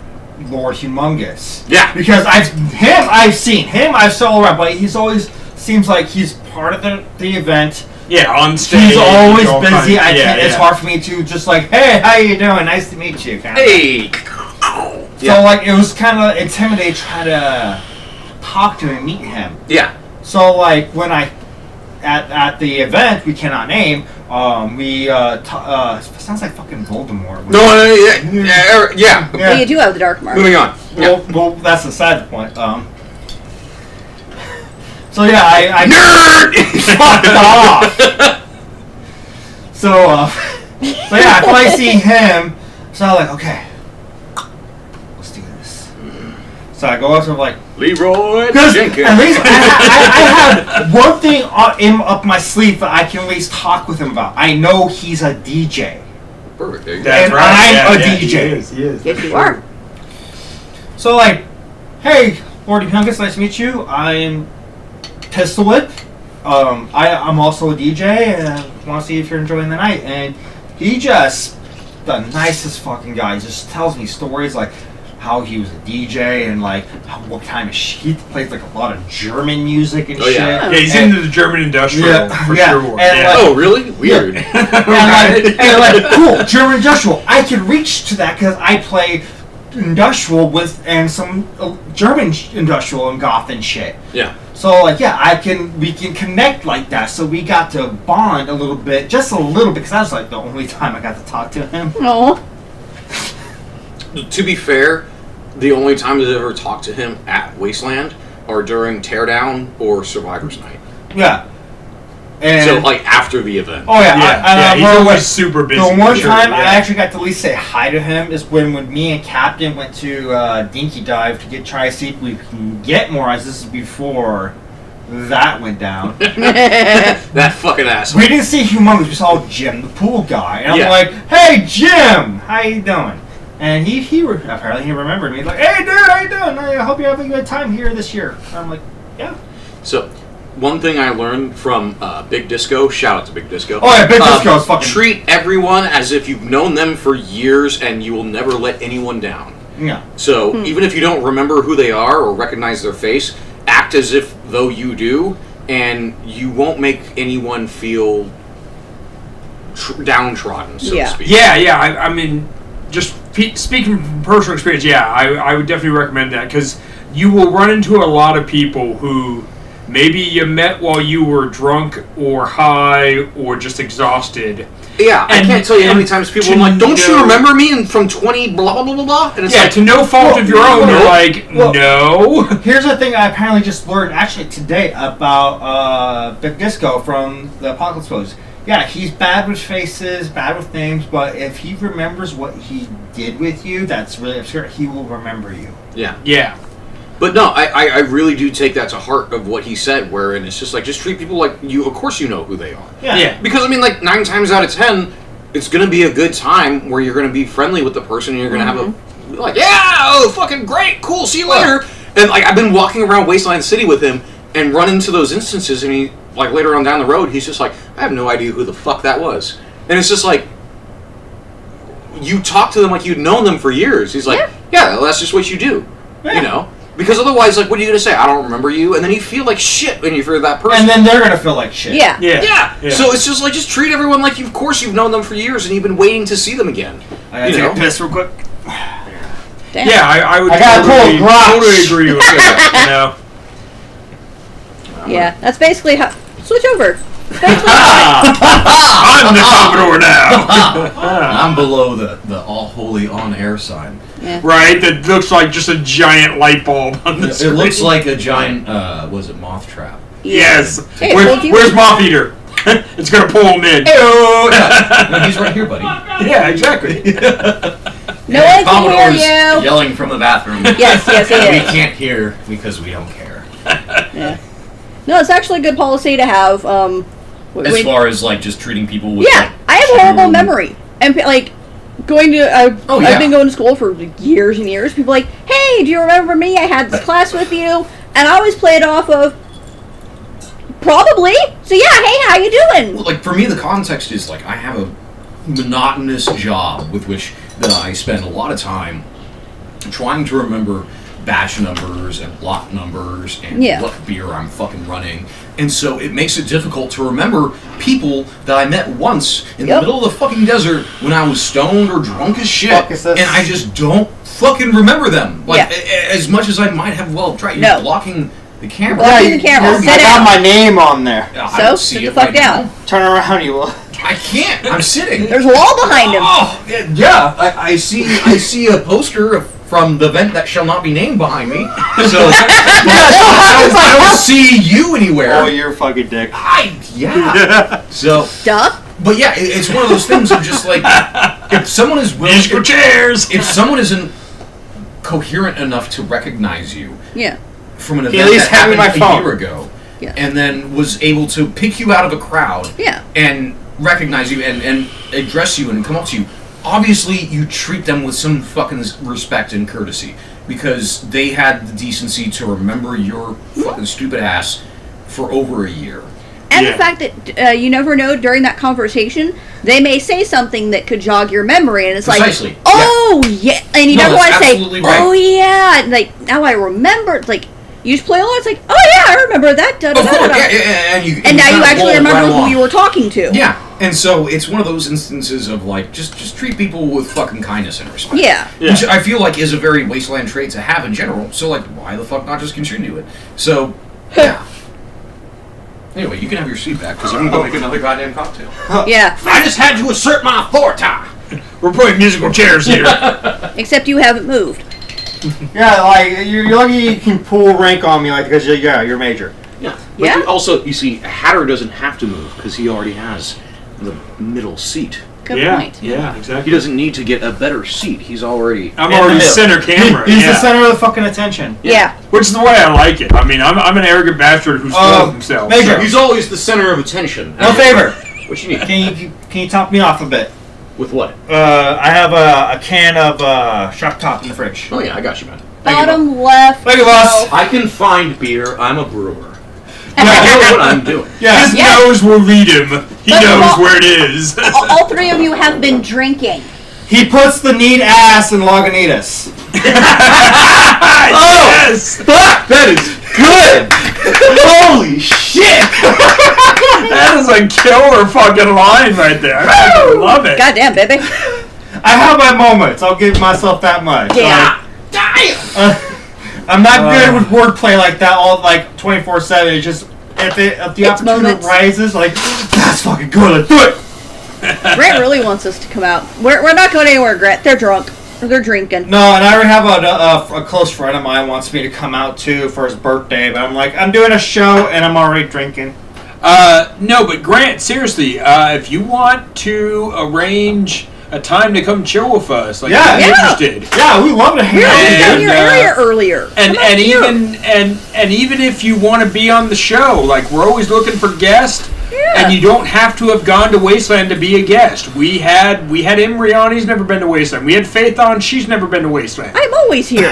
Lord Humongous. Yeah. Because I've seen him, I've solo around, but he's always seems like he's part of the event. Yeah, on stage. He's always busy. It's hard for me to just like, hey, how you doing? Nice to meet you. Hey. So like, it was kind of intimidating trying to talk to him and meet him. Yeah. So like, when at the event we cannot name, sounds like fucking Voldemort. Yeah. Well, you do have the dark mark. Moving on. Well, that's beside the point. So yeah, I nerd. fucked off. So yeah, if I see him, so I'm like, okay, let's do this. So I go up to him like, Leroy Jenkins. At least I have one thing up my sleeve that I can at least talk with him about. I know he's a DJ. Perfect. There you go. That's and right. I'm a DJ. He is. Yes, you are. So like, hey, Lord Humongous, nice to meet you. I'm Pistol Whip. I'm also a DJ, and I want to see if you're enjoying the night. And he just, the nicest fucking guy, just tells me stories like how he was a DJ and like what kind of shit. He plays like a lot of German music and shit. Yeah, he's into the German industrial for sure. And really? Weird. And like, cool, German industrial. I can reach to that because I play industrial and some German industrial and goth and shit. Yeah. So like, we can connect like that. So we got to bond a little bit, just a little bit, because that was like the only time I got to talk to him. No. To be fair, the only time I've ever talked to him at Wasteland are during Teardown or Survivor's Night. Yeah. And So, like, after the event. oh yeah, Yeah, he's always super busy. The one for sure, time I yeah. actually got to at least say hi to him is when me and Captain went to Dinky Dive to try to see if we can get more ice. This is before that went down. That fucking asshole. We didn't see Humongous, we saw Jim, the pool guy. And I'm Yeah. like, hey Jim, how you doing? And apparently he remembered me. He's like, hey dude, how you doing? I hope you're having a good time here this year. And I'm like, yeah. So, one thing I learned from Big Disco, shout out to Big Disco. Oh yeah, Big Disco is fucking... Treat everyone as if you've known them for years and you will never let anyone down. Yeah. So, even if you don't remember who they are or recognize their face, act as if though you do, and you won't make anyone feel downtrodden, so to speak. Yeah. I mean, just speaking from personal experience, yeah, I would definitely recommend that because you will run into a lot of people who maybe you met while you were drunk or high or just exhausted. Yeah, I can't tell you how many times people are like, don't you know- remember me from 20 blah, blah, blah, blah, blah? And it's Yeah, like, to no fault of your own, you're like, no. Here's the thing I apparently just learned actually today about Big Disco from the Apocalypse Pose. Yeah, he's bad with faces, bad with names, but if he remembers what he did with you, that's really absurd. He will remember you. yeah. Yeah. But no, I really do take that to heart of what he said, wherein it's just like, just treat people like you, of course you know who they are. Yeah. Because, I mean, like, 9 times out of 10, it's going to be a good time where you're going to be friendly with the person and you're going to have a, like, yeah, oh, fucking great, cool, see you later. And, like, I've been walking around Wasteland City with him and run into those instances, and he, like, later on down the road, he's just like, I have no idea who the fuck that was. And it's just like, you talk to them like you'd known them for years. He's like, yeah, well, that's just what you do, you know? Because otherwise, like, what are you going to say? I don't remember you. And then you feel like shit when you hear that person. And then they're going to feel like shit. Yeah. Yeah. So it's just like, just treat everyone like of course you've known them for years and you've been waiting to see them again. I gotta take a piss real quick. Damn. Yeah, I would I gotta totally, pull a Grosh. totally agree with that. You know? Yeah, that's basically how. Switch over. I'm the Commodore now. I'm below the all holy on air sign. Yeah. Right? That looks like just a giant light bulb on the It screen. looks like a giant was it moth trap? Yes. Hey, Where's, well, you- where's Moth Eater? It's gonna pull him in. No, he's right here, buddy. Yeah, exactly. No one can Commodore's hear you. yelling from the bathroom. Yes, he We is. can't hear because we don't care. Yeah. No, it's actually a good policy to have. As far as like just treating people with yeah, like, I have horrible true- memory, and like going to. I've been going to school for years and years. People are like, hey, do you remember me? I had this class with you, and I always play it off of. Probably. So yeah, hey, how you doing? Well, like for me, the context is like I have a monotonous job with which that I spend a lot of time trying to remember batch numbers and lot numbers and what beer I'm fucking running. And so it makes it difficult to remember people that I met once in the middle of the fucking desert when I was stoned or drunk as shit. And I just don't fucking remember them. Like, as much as I might have well tried. You're blocking the camera. Blocking the camera. I got my name on there. So, sit the fuck down. Turn around, you will. I can't. I'm sitting. There's a wall behind him. Oh, yeah. I see a poster from the event that shall not be named behind me. So I don't see you anywhere. Oh, you're a fucking dick. So. Duh. But yeah, it's one of those things of just like if someone is willing, musical chairs. If someone isn't coherent enough to recognize you, from an event at least that hand me happened my a phone. year ago, and then was able to pick you out of a crowd, and recognize you and address you and come up to you. Obviously, you treat them with some fucking respect and courtesy because they had the decency to remember your fucking stupid ass for over a year. And the fact that you never know during that conversation, they may say something that could jog your memory, and it's Precisely. like, oh yeah, and you never want to say, right. oh yeah, and like now I remember. It's like you just play along. It's like, oh yeah, I remember that. Da, da, Of course, da, da. and now you kinda actually roll remember right who along. you were talking to. Yeah, and so it's one of those instances of like just treat people with fucking kindness and respect. Yeah. Which I feel like is a very wasteland trait to have in general. So like, why the fuck not just continue it? So yeah. Anyway, you can have your seat back because I'm gonna go make another goddamn cocktail. Yeah. I just had to assert my authority. We're putting musical chairs here. Except you haven't moved. Yeah, like you're lucky you can pull rank on me, like because you're major. Yeah. But Yeah. also, you see, Hatter doesn't have to move because he already has the middle seat. Good yeah, point. Yeah, He exactly. doesn't need to get a better seat. He's already. I'm In the already middle. center camera. He's yeah. the center of the fucking attention. Yeah. Which is the way I like it. I mean, I'm an arrogant bastard who's full of himself. Major, so- He's always the center of attention. No favor. What you need? Can you top me off a bit? With what? I have a can of Shock Top in the fridge. Oh yeah, I got you, man. Thank you, Bottom left. Thank you, boss. I can find beer. I'm a brewer. I know what I'm doing. Yeah. His Yeah. nose will lead him. He But knows all- where it is. All three of you have been drinking. He puts the neat ass in Lagunitas. Yes! Fuck! That is good! Holy shit! That is a killer fucking line right there. I fucking love it. Goddamn, baby. I have my moments. I'll give myself that much. Yeah. I'm not good with wordplay like that all 24/7. It's just if the It's opportunity moments. rises, that's fucking good. Let's do it. Grant really wants us to come out. We're not going anywhere, Grant. They're drunk. They're drinking. No, and I already have a close friend of mine wants me to come out too for his birthday, but I'm like, I'm doing a show and I'm already drinking. No, but Grant, seriously, if you want to arrange a time to come chill with us, like Yeah. if you're Yeah. interested. Yeah, we love to hang We're out. always down And, your area earlier. And Come out here. even if you want to be on the show, like we're always looking for guests. Yeah. And you don't have to have gone to Wasteland to be a guest. We had Emery on, he's never been to Wasteland. We had Faith on, she's never been to Wasteland. I'm always here.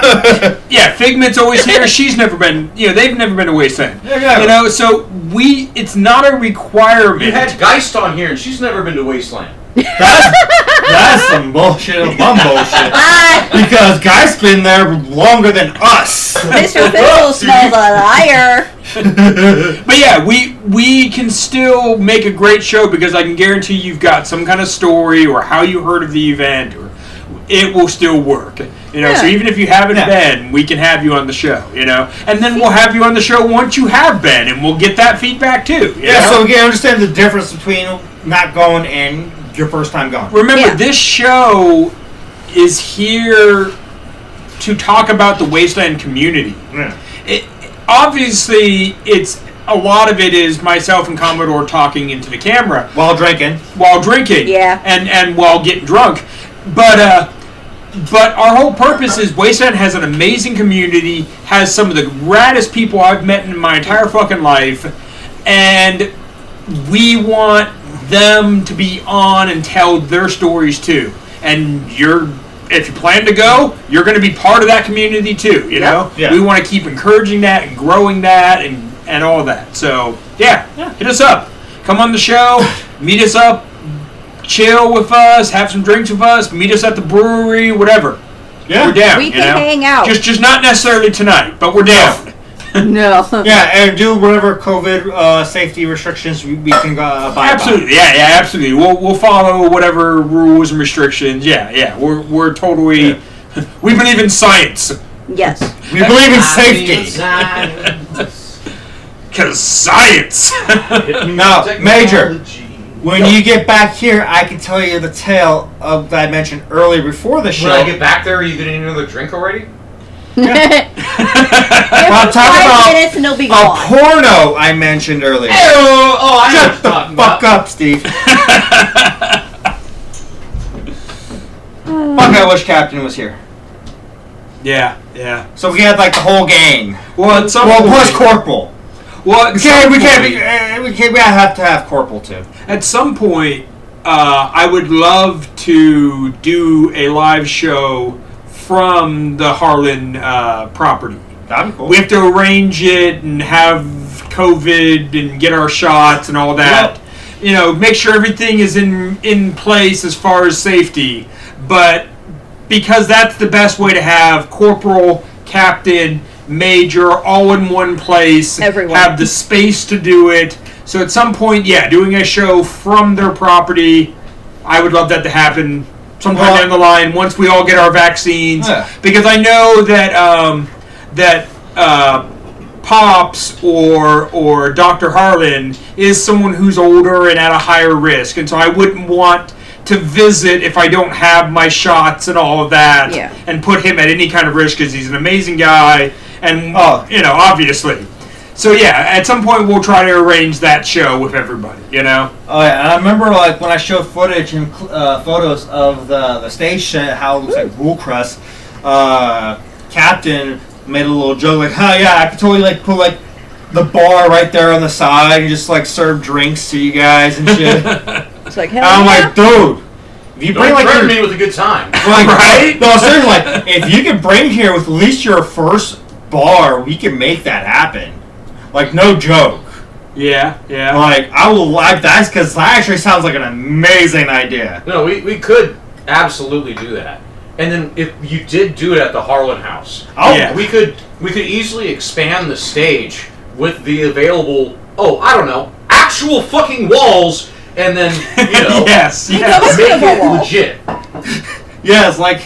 Yeah, Figment's always here, she's never been, they've never been to Wasteland. Yeah. So it's not a requirement. You had Geist on here, and she's never been to Wasteland. That's some bullshit of bum bullshit. Ah, Because Guy's been there longer than us. Mr. Fizzle smells a liar. But yeah, we can still make a great show because I can guarantee you've got some kind of story or how you heard of the event, or it will still work. So Yeah. even if you haven't Yeah. been, we can have you on the show. And then we'll have you on the show once you have been, and we'll get that feedback too. you Yeah, know? so again, understand the difference between not going and your first time going. Remember, Yeah. this show is here to talk about the Wasteland community. Yeah. Obviously, a lot of it is myself and Commodore talking into the camera While drinking. while drinking, Yeah. and while getting drunk. But our whole purpose is Wasteland has an amazing community, has some of the raddest people I've met in my entire fucking life, and we want them to be on and tell their stories too. And if you plan to go, you're going to be part of that community too. You know, Yeah. we want to keep encouraging that and growing that and all that. So yeah, hit us up. Come on the show, meet us up, chill with us, have some drinks with us, meet us at the brewery, whatever. Yeah. We're down. We you can know? hang out. Just not necessarily tonight, but we're down. No. Yeah, and do whatever COVID safety restrictions we can abide by. Absolutely, yeah, absolutely. We'll follow whatever rules and restrictions. Yeah. We're totally. We believe in science. Yes. We believe in safety. Cause science. Now, Major, when you get back here, I can tell you the tale of that I mentioned earlier before the show. When I get back there, are you getting another drink already? Give Well, him talk 5 about minutes and he'll be a gone. porno I mentioned earlier. Oh, I know what Shut you're the talking fuck about. up, Steve. Fuck, I wish Captain was here. Yeah. So we had like the whole gang. Well, at some Well, point, plus Corporal. Well, We have to have Corporal too. At some point, I would love to do a live show from the Harlan property. That'd be cool. We have to arrange it and have COVID and get our shots and all that. Make sure everything is in place as far as safety. But because that's the best way to have Corporal, Captain, Major all in one place. Everyone. Have the space to do it. So at some point, doing a show from their property, I would love that to happen sometime down the line once we all get our vaccines. Yeah. Because I know that Pops or Dr. Harlan is someone who's older and at a higher risk, and so I wouldn't want to visit if I don't have my shots and all of that, and put him at any kind of risk because he's an amazing guy, and obviously. So yeah, at some point we'll try to arrange that show with everybody. You know. Oh yeah, and I remember like when I showed footage and photos of the station, how it looks like Woolcrest. Captain made a little joke like, "Oh yeah, I could totally like put like the bar right there on the side and just like serve drinks to you guys and shit." It's like, hell I'm yeah. like, dude, if you bring Don't like threaten your, me with a good time. like, Right? No, seriously, like if you could bring here with at least your first bar, we can make that happen. Like no joke. Yeah. Yeah. Like I will like that because that actually sounds like an amazing idea. No, we could absolutely do that. And then if you did do it at the Harlan House, Yeah. we could easily expand the stage with the available, I don't know, actual fucking walls, and then, Yes. You Yes. know, make It's a it wall. legit. Yeah, it's like.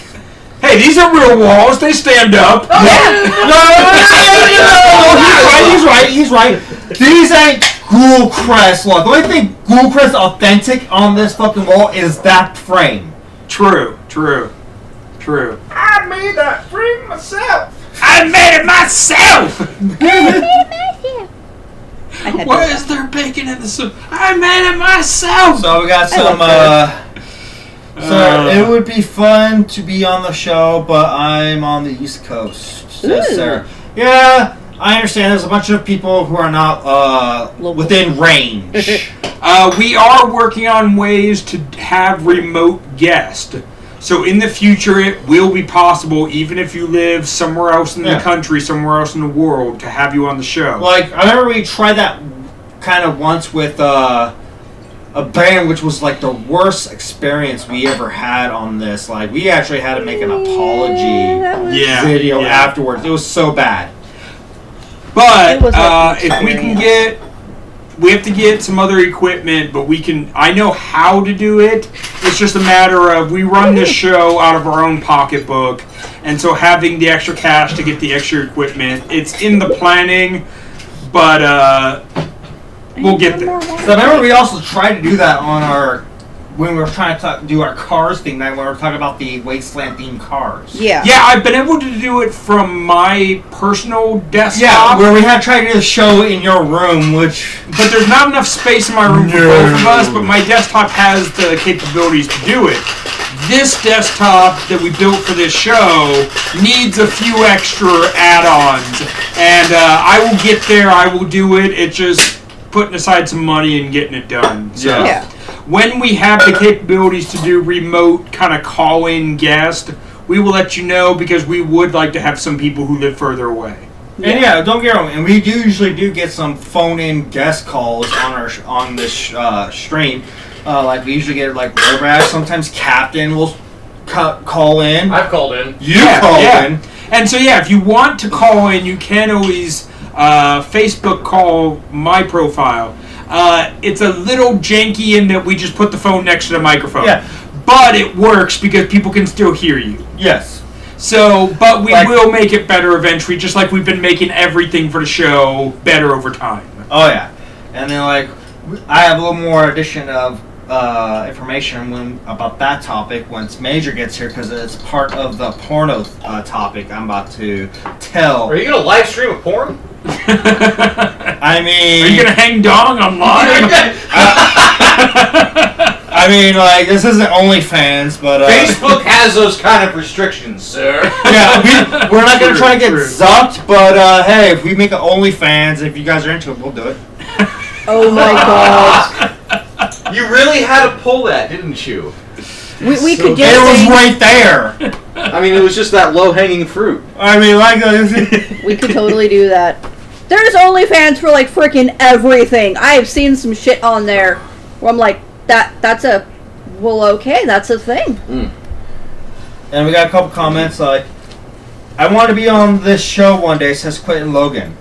Hey, these are real walls. They stand up. No, he's right. These ain't Ghoulcrest. Look, the only thing Ghoulcrest authentic on this fucking wall is that frame. True. I made that frame myself. I made it myself. I had Why to- is there bacon in the soup? I made it myself. So we got some. So it would be fun to be on the show, but I'm on the East Coast. Says Ooh. Sarah. Yeah, I understand. There's a bunch of people who are not within range. We are working on ways to have remote guests. So in the future, it will be possible, even if you live somewhere else in the Yeah. country, somewhere else in the world, to have you on the show. Like I remember we tried that kind of once with a band, which was like the worst experience we ever had on this. Like we actually had to make an apology Yeah. video Yeah. afterwards. It was so bad. But It was like an if we can experience. we have to get some other equipment, but I know how to do it. It's just a matter of we run this show out of our own pocketbook, and so having the extra cash to get the extra equipment, it's in the planning, but we'll get there. So I remember we also tried to do that on when we were trying to do our cars thing night when we were talking about the Wasteland themed cars. Yeah. Yeah, I've been able to do it from my personal Yeah, desktop. where we had tried to do the show in your room, which But there's not enough space in my room for both of us, but my desktop has the capabilities to do it. This desktop that we built for this show needs a few extra add-ons, and I will get there, I will do it. It's just putting aside some money and getting it done. So Yeah. when we have the capabilities to do remote kind of call-in guest, we will let you know, because we would like to have some people who live further away. and yeah, don't get me wrong, and we do usually get some phone-in guest calls on this stream. Like we usually get like Robash, sometimes Captain will call in. I've called in. You call in. And so yeah, if you want to call in, you can always Facebook call my profile. It's a little janky in that we just put the phone next to the microphone. Yeah. But it works because people can still hear you. Yes. So, but we Like- will make it better eventually, just like we've been making everything for the show better over time. Oh yeah, and then like I have a little more addition of information about that topic once Major gets here because it's part of the porno topic I'm about to tell. Are you gonna live stream a porn? I mean, Are you gonna hang dong online? I mean, like this isn't OnlyFans, but Facebook has those kind of restrictions, sir. yeah, we're not gonna True, try to get true. zucked, but hey, if we make an OnlyFans, if you guys are into it, we'll do it. Oh my god. You really had to pull that, didn't you? We So could do It was things- right there. I mean, it was just that low-hanging fruit. I mean, like We could totally do that. There's OnlyFans for like freaking everything. I have seen some shit on there where I'm like, that's a thing. And we got a couple comments like, I want to be on this show one day, says Quentin Logan.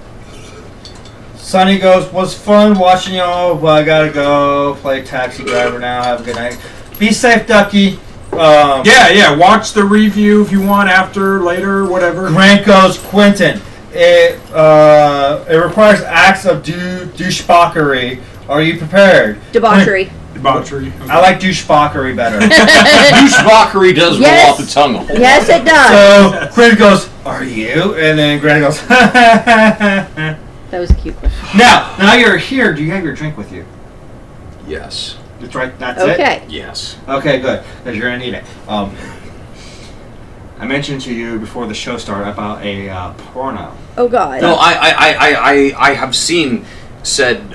Sonny goes, was fun watching y'all, but I gotta go play taxi driver now. Have a good night. Be safe, Ducky. Yeah, watch the review if you want after, later, whatever. Grant goes, Quentin. It requires acts of douchebaggery. Are you prepared? Debauchery. Debauchery. I like douchebaggery better. Douchebaggery does Yes. roll off the tongue a whole Yes, it does. So Quentin goes, are you? And then Grant goes, That was a cute question. Now you're here. Do you have your drink with you? Yes. That's right. That's it. Okay. Yes. Okay, good. Because you're gonna need it. I mentioned to you before the show started about a porno. Oh God. No, I have seen said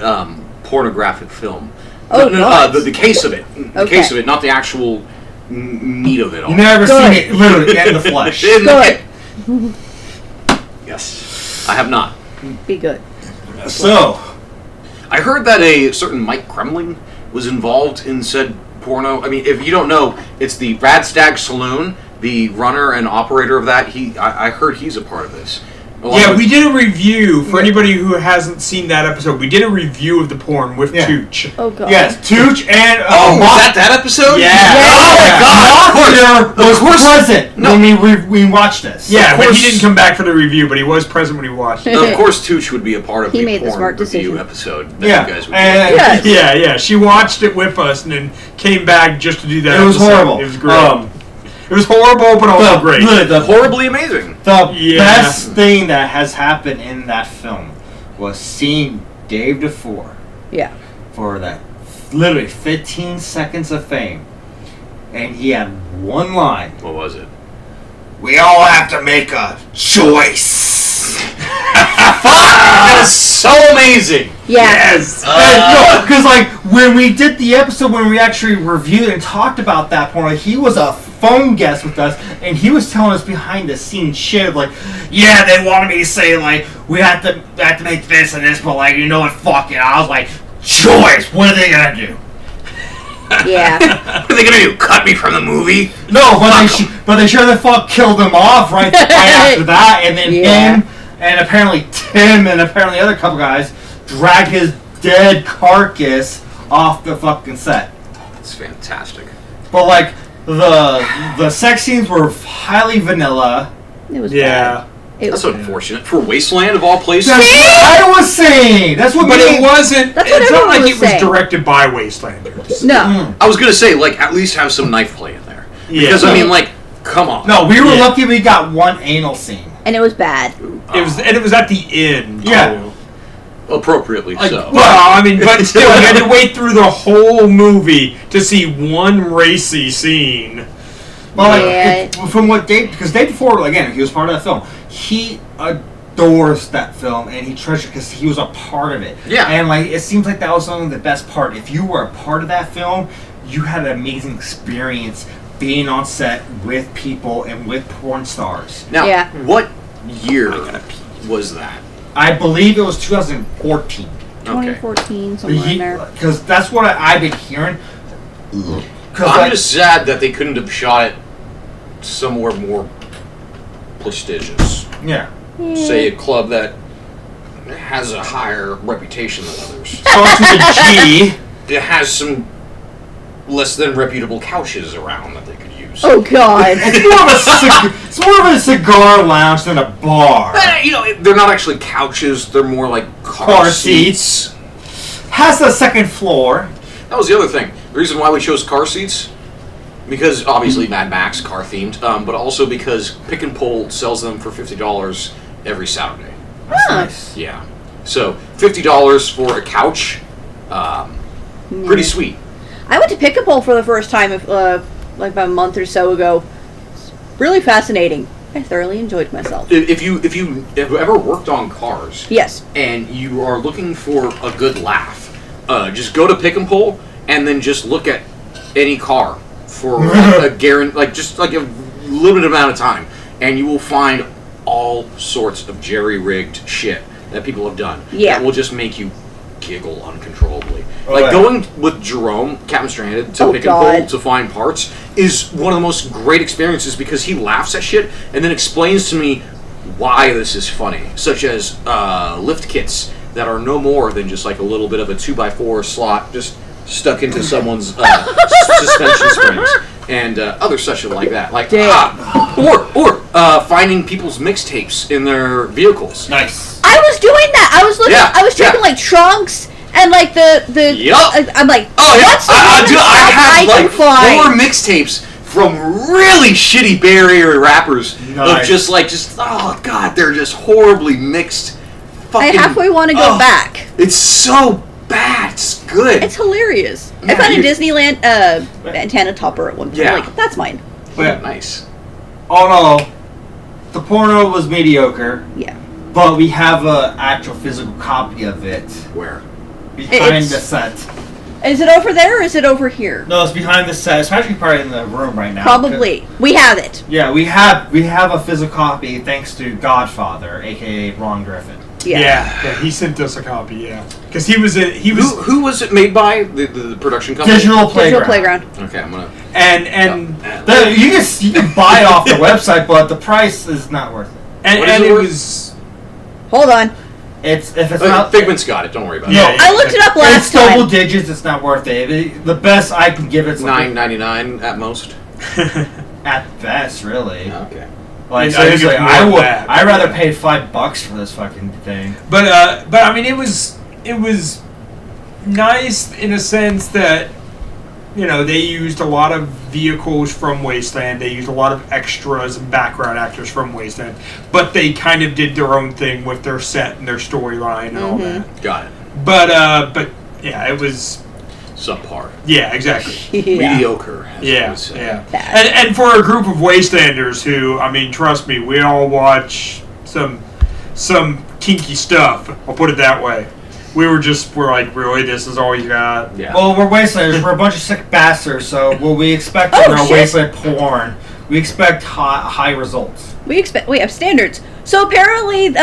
pornographic film. Oh, no, God. the case of it. The Okay. case of it, not the actual meat of it all. You never Good. seen it literally in the flesh. Good. Yes, I have not. Be good. So, I heard that a certain Mike Kremling was involved in said porno. I mean, if you don't know, it's the Rad Stag Saloon. The runner and operator of that, I heard he's a part of this. Yeah, we did a review for anybody who hasn't seen that episode. We did a review of the porn with Tooch. Oh God. yes, Tooch and Oh, was that episode? Yeah. Oh my God! Monster was present when we watched this. Yeah, Of but course. he didn't come back for the review, but he was present when he watched it. Of course, Tooch would be a part of He the made the porn smart review decision. episode that Yeah, you guys would and do. Yes. Yeah. She watched it with us and then came back just to do that. It was episode. horrible. It was great. It was horrible, but also great. The Horribly amazing. The best thing that has happened in that film was seeing Dave DeFore Yeah. for that literally 15 seconds of fame. And he had one line. What was it? We all have to make a choice. That is so amazing. Yeah. Yes. Because like when we did the episode, when we actually reviewed and talked about that porn, he was a phone guest with us, and he was telling us behind the scenes shit like, yeah, they wanted me to say like we have to make this and this, but like you know what, fuck it. I was like, choice. What are they gonna do? Yeah. What are they gonna do? Cut me from the movie? No, but they sure the fuck killed him off right after that, and then Yeah. him and apparently Tim and apparently other couple guys dragged his dead carcass off the fucking set. It's fantastic. But like the sex scenes were highly vanilla. It was Yeah. bad. It That's was unfortunate. For Wasteland of all places. That's what I was saying. That's what But made it wasn't. That's what It's not everyone like was it was saying. directed by Wastelanders. no. I was gonna say, like, at least have some knife play in there. Yeah. Because I mean, like, come on. No, we were Yeah. lucky we got one anal scene. And it was bad. It was at the end. Yeah. too. Appropriately so. Well, I mean, but still, you had to wait through the whole movie to see one racy scene. Well, like, Yeah. from what Dave, because Dave DeFore, again, he was part of that film. He adores that film and he treasures because he was a part of it. Yeah. And like, it seems like that was some of the best part. If you were a part of that film, you had an amazing experience being on set with people and with porn stars. Now, Yeah. what year was that? I believe it was 2014. 2014, somewhere in there. Because that's what I've been hearing. I'm just sad that they couldn't have shot it somewhere more prestigious. Yeah. Say a club that has a higher reputation than others. Starts with a G. It has some less than reputable couches around that they could use. Oh God. It's more of a cigar lounge than a bar. You know, they're not actually couches. They're more like Car seats. Has a second floor. That was the other thing. The reason why we chose car seats, because obviously Mad Max, car themed, but also because Pick and Pull sells them for $50 every Saturday. That's Huh. nice. Yeah. So $50 for a couch, pretty sweet. I went to Pick-a-Pole for the first time, like about a month or so ago. It's really fascinating. I thoroughly enjoyed myself. If you have ever worked on cars Yes. and you are looking for a good laugh, just go to Pick and Pull and then just look at any car for a guarantee, like just like a limited amount of time, and you will find all sorts of jerry-rigged shit that people have done. Yeah. That will just make you giggle uncontrollably. Oh, Like yeah. going with Jerome, Captain Stranded, to Oh, Pick and Pull God. to find parts is one of the most great experiences because he laughs at shit and then explains to me why this is funny, such as lift kits that are no more than just like a little bit of a 2x4 slot just stuck into someone's suspension springs and other such like that. Like or finding people's mixtapes in their vehicles. Nice. I was doing that. I was looking. Yeah, I was checking yeah. like trunks and like the. Yup. I'm like, Oh yeah, what's the random I stuff have can like find? 4 mixtapes from really shitty Bay Area rappers Nice. of just oh god, they're just horribly mixed I halfway want to go back. It's so bad. It's good. It's hilarious. Yeah, I found a Disneyland antenna topper at one point. Yeah. Like, that's mine. Yeah, nice. Oh no, the porno was mediocre. Yeah. But we have a actual physical copy of it Where? behind the set. Is it over there or is it over here? No, it's behind the set. It's actually probably in the room right now. Probably. We have it. Yeah, we have a physical copy thanks to Godfather, aka Ron Griffin. Yeah. He sent us a copy. Yeah, because he was. Who was it made by? The production company. Digital Digital Playground. Playground. Okay, I'm gonna. You can buy it off the website, but the price is not worth it. And it was. Hold on. If it's not Figment's got it. Don't worry about it. Yeah, I looked it up it's last double time. digits. It's not worth it. The best I can give it's like $9.99 at most. at best, really. Okay. Like I think it's seriously, more I than would. that, I'd rather yeah. pay $5 for this fucking thing. But I mean, it was nice in a sense that, you know, they used a lot of vehicles from Wasteland. They used a lot of extras and background actors from Wasteland, but they kind of did their own thing with their set and their storyline and all that. Got it. But yeah, it was. Subpar. Yeah, exactly. Yeah. Mediocre. as I Yeah, would say. yeah. Bad. And for a group of Wastelanders who, I mean, trust me, we all watch some kinky stuff. I'll put it that way. We're like, really, this is all you got? Yeah. Well, we're Wastelanders. We're a bunch of sick bastards. So what we expect in our shit. Wasteland porn, we expect high results. We have standards. So apparently,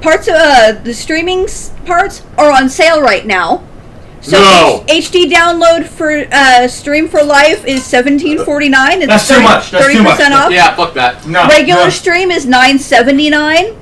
parts of the streaming parts are on sale right now. So No. HD download for Stream for Life is $17.49. It's That's too much. That's too much. 30% off. Yeah, fuck that. No, Regular no. stream is $9.79.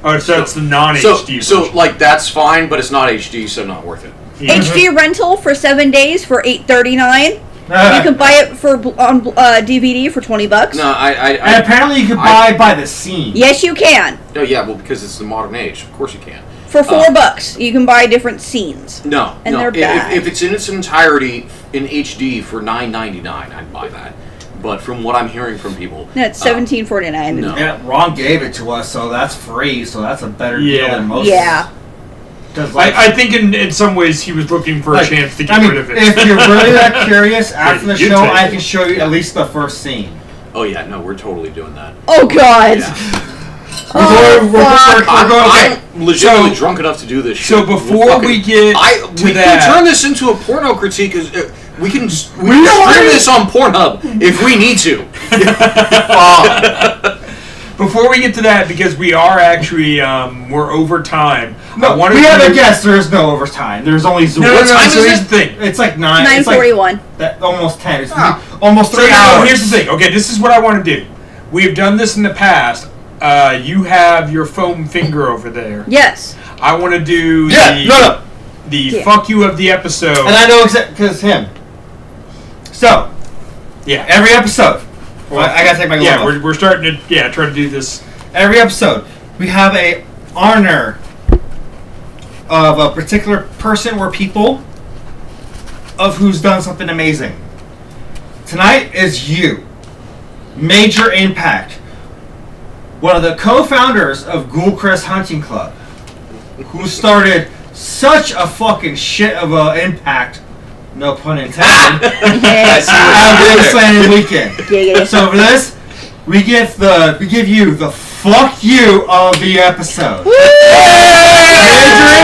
Oh, so it's the non-HD So version. like that's fine, but it's not HD, so not worth it. Yeah. HD rental for 7 days for $8.39. Uh, You can buy it for on DVD for $20. No, and apparently you can buy by the scene. Yes, you can. No, yeah, well, because it's the modern age. Of course you can. For $4, you can buy different scenes. No, And no. they're bad. If it's in its entirety in HD for $9.99, I'd buy that. But from what I'm hearing from people, No, it's $17.49. no. Yeah, Ron gave it to us, so that's free. So that's a better deal Yeah. than most. Yeah. 'Cause, like, I think in some ways he was looking for a like, chance to get I mean, rid of it. if you're really that curious, after the You show, take I it. can show you at least the first scene. Oh yeah, no, we're totally doing that. Oh, God. Yeah. Oh, fuck. I'm legitimately drunk enough to do this shit. So before we get to we that- can turn this into a porno critique. We can stream don't this on Pornhub if we need to. Before we get to that, because we are actually we're over time. I No, wanted we to have a do- guess. There is no overtime. There's only Zoom. No, no, no. time So is here's it? the thing. It's like 9. It's 9:41. like almost 10. It's Ah. almost So 3 no, hours. here's the thing. Okay, this is what I want to do. We have done this in the past. You have your foam finger over there. Yes. I want to do Yeah, the Yeah. fuck you of the episode. And I know exactly because him. So yeah, every episode, I gotta take my glove off. we're starting to try to do this. Every episode, we have a honor of a particular person or people of who's done something amazing. Tonight is you. Major impact. One of the co-founders of Ghoulcrest Hunting Club, who started such a fucking shit of an impact, no pun intended, at Wasteland Weekend. Giggity. So for this, we give you the fuck you of the episode. Major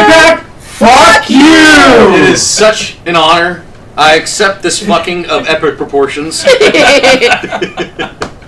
impact. Fuck you. It is such an honor. I accept this fucking of epic proportions.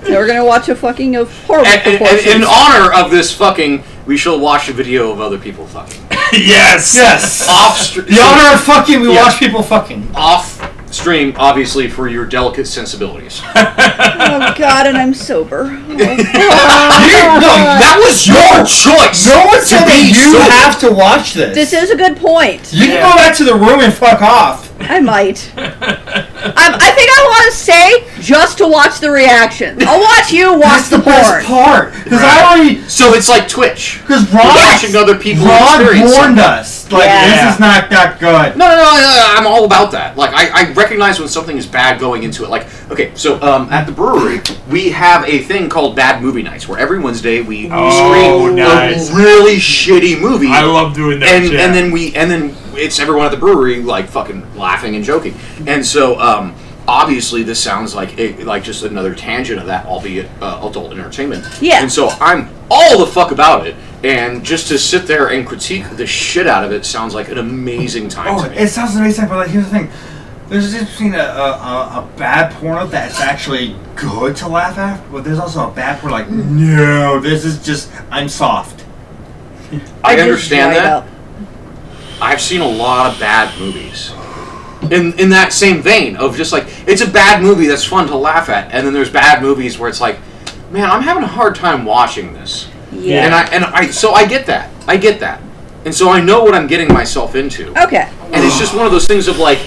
So we're gonna watch a fucking of horrible And proportions. in honor of this fucking, we shall watch a video of other people fucking. Yes. Yes. The honor of fucking. We Yeah. watch people fucking. Off stream, obviously, for your delicate sensibilities. Oh, God, and I'm sober. Oh, That was your choice. No one said to that be you sober. have to watch this. this is a good point. You can go back to the room and fuck off. I might. I think I want to say just to watch the reactions. I'll watch you watch That's the best part. Because I already... So it's like Twitch. Because Rod... watching other people Rod experience warned something. us. Like, this is not that good. No, I'm all about that. Like, I recognize when something is bad going into it. Like, okay, so at the brewery, we have a thing called Bad Movie Nights, where every Wednesday we screen nice. a really shitty movie. I love doing that. And then it's everyone at the brewery like fucking laughing and joking. And so obviously this sounds like just another tangent of that, albeit adult entertainment. Yeah. And so I'm all the fuck about it. And just to sit there and critique the shit out of it sounds like an amazing time to me. It sounds amazing, but like, here's the thing. There's between a bad porno that's actually good to laugh at, but there's also a bad porno like, no, this is just, I'm soft. I understand that. I've seen a lot of bad movies. In that same vein of just like, it's a bad movie that's fun to laugh at, and then there's bad movies where it's like, man, I'm having a hard time watching this. Yeah. So I get that. And so I know what I'm getting myself into. Okay. And it's just one of those things of like,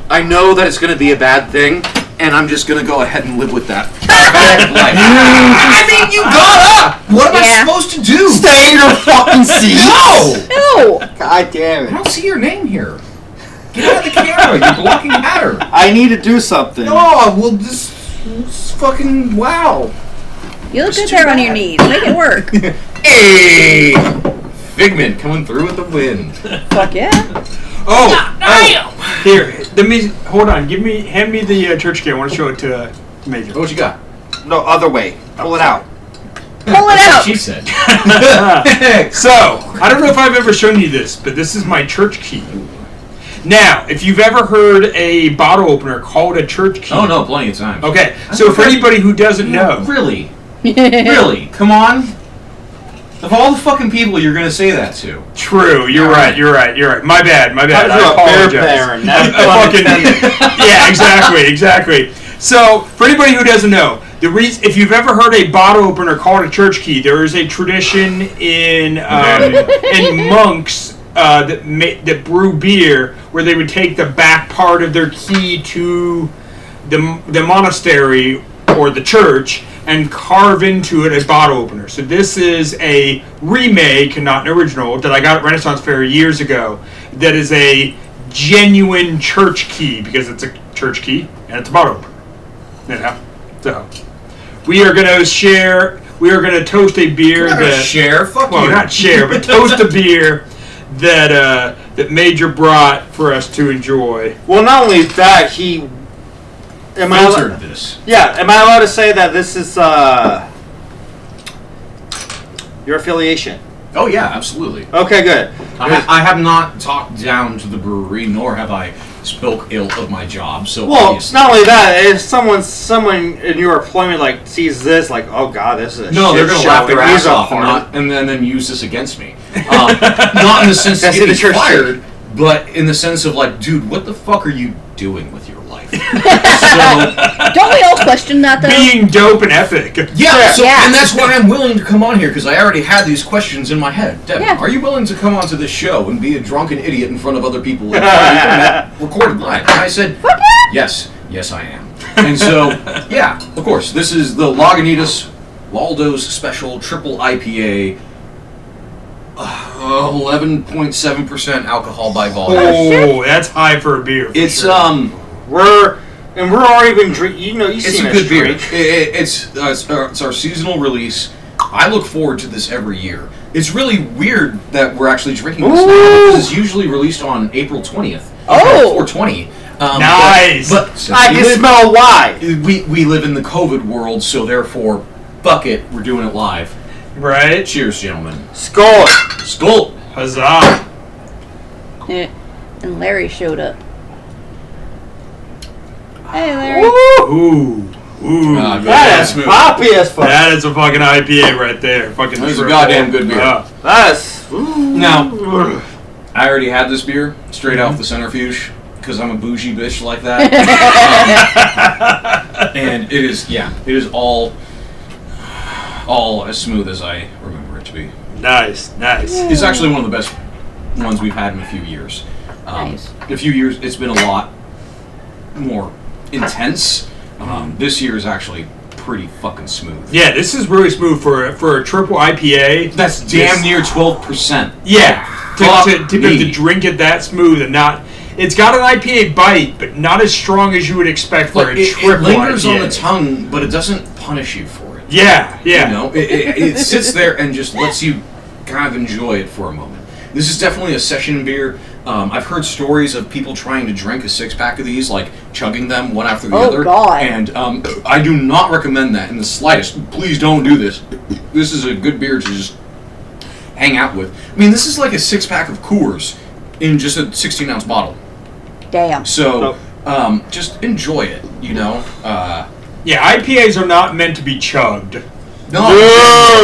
I know that it's going to be a bad thing, and I'm just going to go ahead and live with that. I mean, you got up! What am I supposed to do? Stay in your fucking seat! No! God damn I don't see your name here. Get out of the camera, you're blocking Hatter. I need to do something. Oh, well, this fucking, wow. You look good there on your knees. Make it work. Hey! Figment coming through with the wind. Fuck yeah. Here, hold on. Hand me the church key. I want to show it to Major. What you got? No, other way. Pull it out. Pull it out. She said. So, I don't know if I've ever shown you this, but this is my church key. Now, if you've ever heard a bottle opener called a church key. Oh, no, plenty of times. Okay, so for anybody who doesn't know. Really? Really? Come on? Of all the fucking people you're going to say that to. True, you're right. My bad. I apologize. Yeah, exactly. So, for anybody who doesn't know, if you've ever heard a bottle opener called a church key, there is a tradition in monks that brew beer where they would take the back part of their key to the monastery or the church and carve into it a bottle opener. So this is a remake, not an original, that I got at Renaissance Fair years ago. That is a genuine church key because it's a church key and it's a bottle opener. You know? So we are going to toast a beer not share, but toast a beer that Major brought for us to enjoy. Well, not only that, Am I allowed to say that this is your affiliation? Oh, yeah, absolutely. Okay, good. I have not talked down to the brewery, nor have I spoke ill of my job. So well, obviously. Not only that, if someone in your employment like sees this, like, oh god, this is a no, they're going to laugh their ass off and and then use this against me. Not in the sense of getting fired, but in the sense of like, dude, what the fuck are you doing with your life? Don't we all question that though? Being dope and epic. Yeah, and that's why I'm willing to come on here, because I already had these questions in my head. Devin, are you willing to come onto this show and be a drunken idiot in front of other people and recorded live? And I said, yes, I am. And so, yeah, of course, this is the Lagunitas Waldo's Special Triple IPA. 11.7% alcohol by volume. Oh, that's high for a beer. It's we're already been drinking. You it's seen a us good beer. drink. It's our seasonal release. I look forward to this every year. It's really weird that we're actually drinking this now, because it's usually released on April 20th. Oh, 420. Nice. But I can smell why. We live in the COVID world, so therefore, fuck it, we're doing it live. Right? Cheers, gentlemen. Skull. Skull. Huzzah. Yeah. And Larry showed up. Hey, Larry. Ooh. That is poppy as fuck. That is a fucking IPA right there. Fucking That's a goddamn good beer. That's Now, I already had this beer straight off the centrifuge because I'm a bougie bitch like that. And it is all as smooth as I remember it to be. Nice. It's actually one of the best ones we've had in a few years. Nice. A few years, it's been a lot more intense. This year is actually pretty fucking smooth. Yeah, this is really smooth for a triple IPA. That's damn near 12%. Yeah, to be able to me. drink it that smooth and not. It's got an IPA bite, but not as strong as you would expect for Like, a it triple lingers IPA. on the tongue, but it doesn't punish you for it. Yeah, yeah. You know, it sits there and just lets you kind of enjoy it for a moment. This is definitely a session beer. I've heard stories of people trying to drink a 6-pack of these, like chugging them one after the other. God. And I do not recommend that in the slightest. Please don't do this. This is a good beer to just hang out with. I mean, this is like a 6-pack of Coors in just a 16-ounce bottle. Damn. So just enjoy it, you know? Yeah, IPAs are not meant to be chugged. No!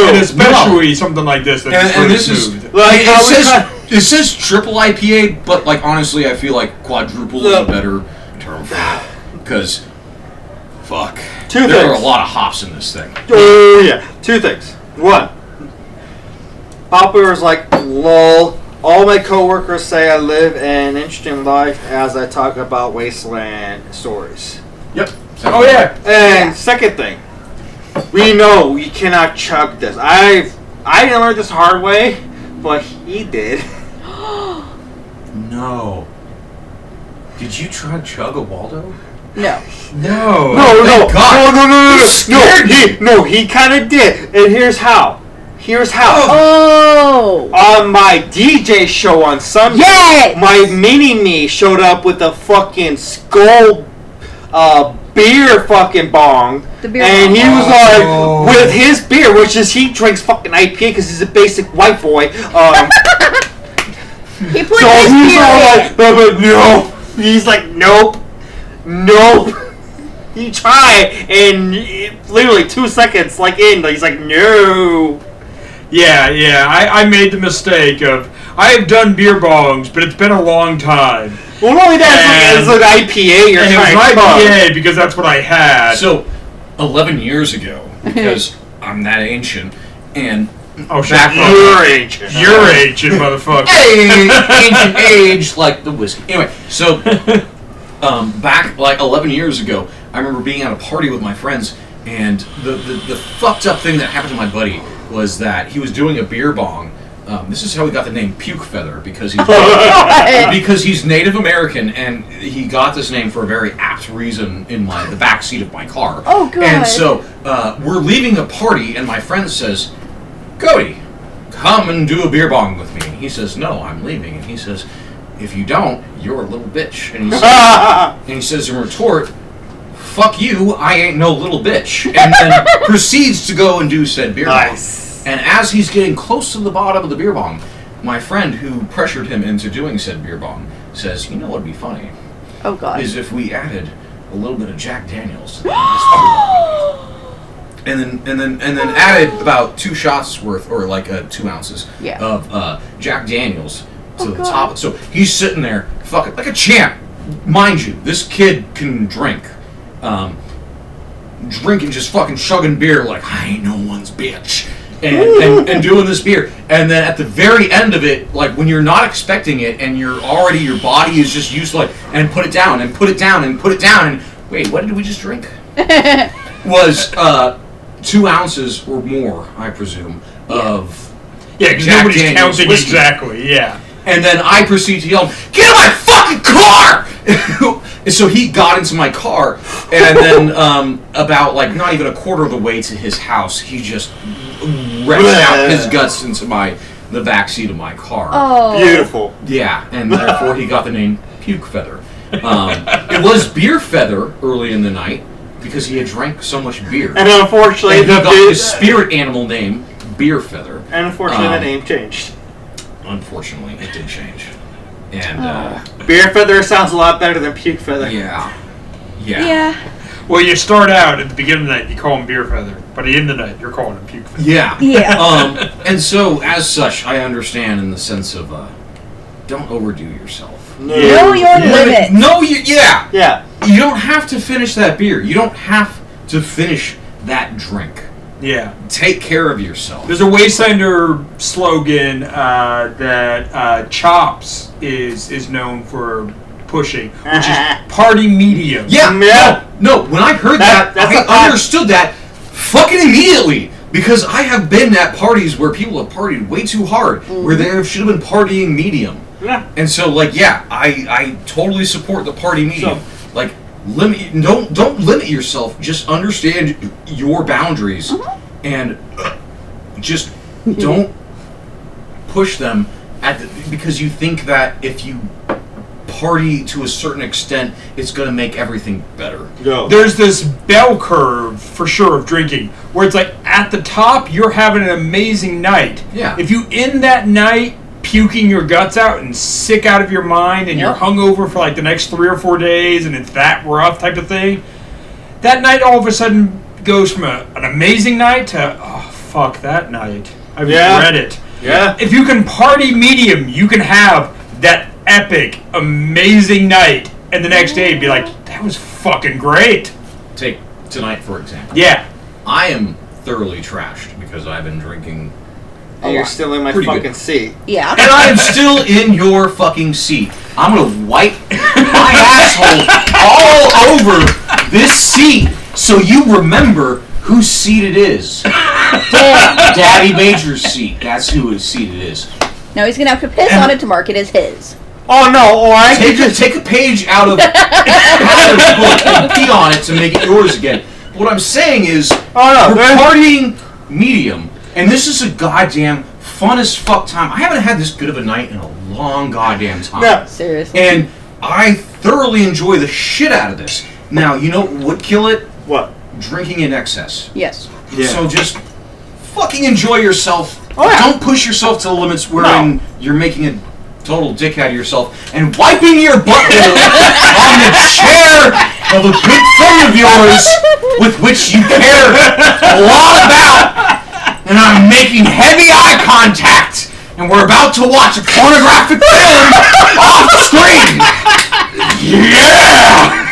And especially something like this that's And really this is smooth. Like how it says triple IPA, but like honestly, I feel like quadruple is a better term for it because fuck, Two there are a things. lot of hops in this thing. Oh yeah, 2 things. 1, Papa was like, lol. All my coworkers say I live an interesting life as I talk about wasteland stories. Yep. Oh yeah. And second thing, we know you cannot chug this. I didn't learn this the hard way, but he did. No. Did you try to chug a Waldo? No. No. No, he kind of did. And here's how. Oh. On my DJ show on Sunday, Yes! my mini-me showed up with a fucking skull beer fucking bong. The beer and bong. he was like, with his beer, which is he drinks fucking IPA because he's a basic white boy. He put So his he's beer all in. like, no. He's like, nope. He tried, and literally 2 seconds, like in, he's like, no. Yeah. I made the mistake of I have done beer bongs, but it's been a long time. Well, not only that, it's like IPA. You're And it was trying to chug. IPA because that's what I had. So, 11 years ago, because I'm that ancient, and Oh, back You're ancient. You're ancient, motherfucker. ancient age like the whiskey. Anyway, so back like 11 years ago, I remember being at a party with my friends, and the fucked up thing that happened to my buddy was that he was doing a beer bong. This is how he got the name Puke Feather because he's Native American, and he got this name for a very apt reason in the back seat of my car. Oh, God. And so we're leaving the party, and my friend says, "Cody, come and do a beer bong with me." And he says, "No, I'm leaving." And he says, "If you don't, you're a little bitch." And he says in retort, "Fuck you, I ain't no little bitch." And then proceeds to go and do said beer bong. Nice. And as he's getting close to the bottom of the beer bong, my friend who pressured him into doing said beer bong says, "You know what'd be funny? Oh God. Is if we added a little bit of Jack Daniels to this beer bong." And then added about 2 shots worth, or like 2 ounces Yeah. of Jack Daniels to the God. top. So he's sitting there, fucking like a champ. Mind you, this kid can drink. Drinking, just fucking chugging beer like, I ain't no one's bitch. And doing this beer. And then at the very end of it, like when you're not expecting it and your body is just used to like, and put it down, and put it down, and put it down, and wait, what did we just drink? Was 2 ounces or more, I presume, of Yeah, because Jack nobody's Daniels counting whiskey. exactly. Yeah. And then I proceed to yell, "Get in my fucking car!" And so he got into my car, and then about like not even a quarter of the way to his house, he just wrenched out his guts into the back seat of my car. Oh. Beautiful. Yeah, and therefore he got the name Puke Feather. It was Beer Feather early in the night because he had drank so much beer. And unfortunately, And he the got his spirit animal name Beer Feather. And unfortunately, the name changed. Unfortunately, it did change. And Beer Feather sounds a lot better than Puke Feather. yeah. Yeah. Well, you start out at the beginning of the night, you call him Beer Feather, but at the end of the night, you're calling him Puke Feather. Yeah. Yeah. And so, as such, I understand in the sense of don't overdo yourself. No. Know your limits. No, yeah. Yeah. You don't have to finish that beer. You don't have to finish that drink. Yeah. Take care of yourself. There's a Wastelander slogan that Chops is known for pushing, which is party medium. Yeah. No. When I heard that I understood that fucking immediately. Because I have been at parties where people have partied way too hard, where they should have been partying medium. Yeah. And so, I totally support the party medium. So, don't limit yourself. Just understand your boundaries, and just don't push them because you think that if you party to a certain extent, it's going to make everything better. No. There's this bell curve for sure of drinking where it's like at the top you're having an amazing night. Yeah. If you end that night puking your guts out and sick out of your mind and you're hungover for like the next 3 or 4 days and it's that rough type of thing, that night all of a sudden goes from an amazing night to fuck that night. I regret it. Yeah. If you can party medium, you can have that epic, amazing night, and the next day be like, that was fucking great. Take tonight, for example. Yeah. I am thoroughly trashed because I've been drinking. And you're still in my Pretty fucking good. seat. Yeah. And I am still in your fucking seat. I'm gonna wipe my asshole all over this seat so you remember whose seat it is. Damn. Daddy Major's seat. That's whose seat it is. Now he's gonna have to piss on it to mark it as his. Oh no! Or I could just Take a page out of Tyler's book and pee on it to make it yours again. What I'm saying is, no, we're man. partying medium, and this is a goddamn fun as fuck time. I haven't had this good of a night in a long goddamn time. No. Seriously. And I thoroughly enjoy the shit out of this. Now, you know what would kill it? What? Drinking in excess. Yes. Yeah. So just fucking enjoy yourself. Oh, yeah. Don't push yourself to the limits wherein you're making a total dick out of yourself and wiping your butthole on the chair of a good friend of yours with which you care a lot about. And I'm making heavy eye contact, and we're about to watch a pornographic film off screen. Yeah!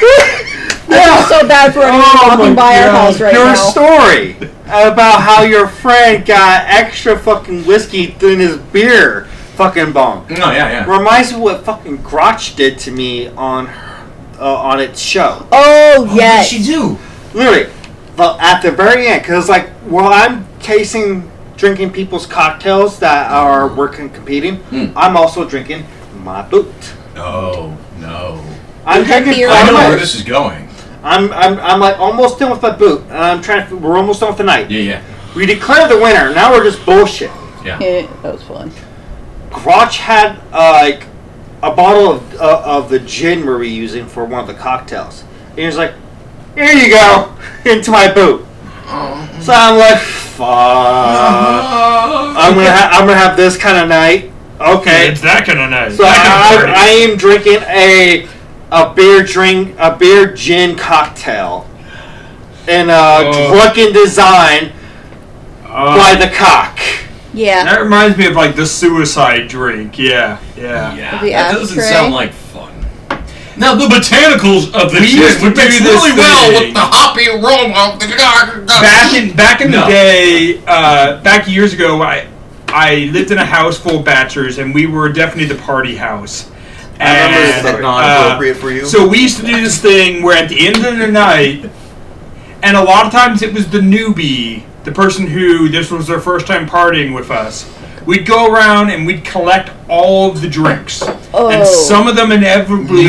I feel so bad for anyone walking by our house right Your now. story about how your friend got extra fucking whiskey in his beer fucking bong No, yeah. reminds me of what fucking Grotch did to me on its show. Oh, What yes. did she do? Literally, at the very end, because like while I'm drinking people's cocktails that are working competing, I'm also drinking my boot. Oh, no. I'm drinking. beer I know Right. where this is going. I'm like almost done with my boot, and I'm trying to. We're almost done with the night. Yeah. We declared the winner. Now we're just bullshit. Yeah. Yeah, that was fun. Grotch had like a bottle of the gin we're using for one of the cocktails, and he was like, "Here you go," into my boot. So I'm like, "Fuck." I'm gonna have this kind of night. Okay. It's that kind of night. So I am drinking a beer gin cocktail in a drunken design by the cock. Yeah. That reminds me of like the suicide drink. Yeah. Yeah, The that doesn't ashtray. sound like fun. Now the botanicals of the We shit used to would do mix this really well thing. with the hoppy aroma of the Back in No. the day, back years ago, I lived in a house full of bachelors, and we were definitely the party house. I remember this Is that story. non-appropriate for you? So we used to do this thing where at the end of the night, and a lot of times it was the newbie, the person who this was their first time partying with us. We'd go around and we'd collect all of the drinks, and some of them inevitably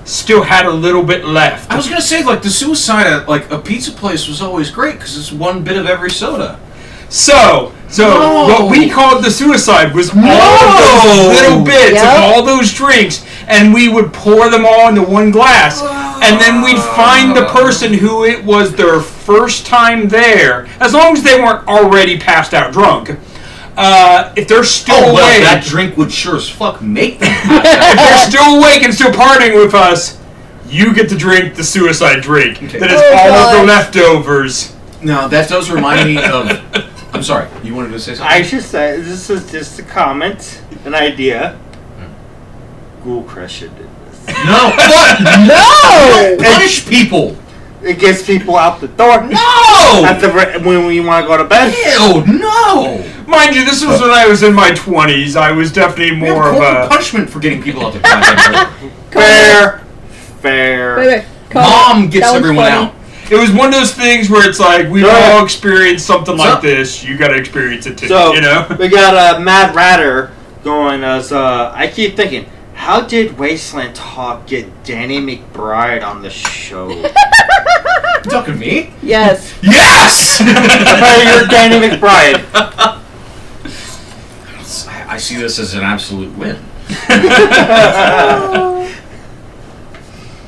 still had a little bit left. I was gonna say, like, the suicide at like a pizza place was always great because it's one bit of every soda. So what we called the suicide was all of those little bits of all those drinks, and we would pour them all into one glass, and then we'd find the person who it was their first time there, as long as they weren't already passed out drunk. If they're still awake, that drink would sure as fuck make them. if they're still awake and still partying with us, you get to drink the suicide drink. Okay. That is all of the leftovers. Now that does remind me of. I'm sorry, you wanted to say something? I should say this is just a comment, an idea. Ghoul Crusher did this. No, what? No! Punish people. It gets people out the door. No. When we want to go to bed. Ew, no. Mind you, this was when I was in my 20s. I was definitely We have more of corporal a... punishment for getting people out the goddamn door. Fair. Wait. Mom gets That one's everyone funny. out. It was one of those things where it's like we've Go ahead. all experienced something like So- this. You got to experience it too. So you know. we got Mad Ratter going as I keep thinking, how did Wasteland Talk get Danny McBride on the show? You talking to me? Yes. Yes! You're Danny McBride. I see this as an absolute win.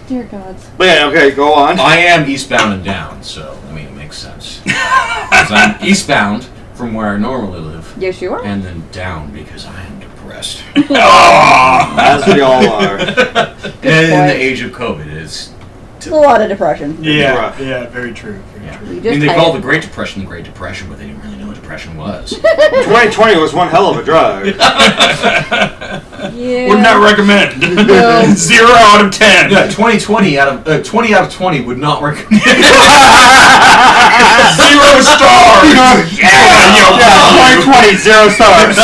Dear gods. But yeah, okay, go on. I am eastbound and down, so I mean it makes sense. 'Cause I'm eastbound from where I normally live, Yes, you are. and then down because I am depressed. As we all are. And in point. the age of COVID, it's It's a lot of depression. Yeah, very true. yeah. We I just mean, they had called it. the Great Depression the Great Depression, but they didn't really know what depression was. 2020 was one hell of a drug. Yeah. Would not recommend. No. 0 out of 10. Yeah, 2020 out of 20 out of 20 would not recommend. 0 stars. Yeah, 2020, 0 stars.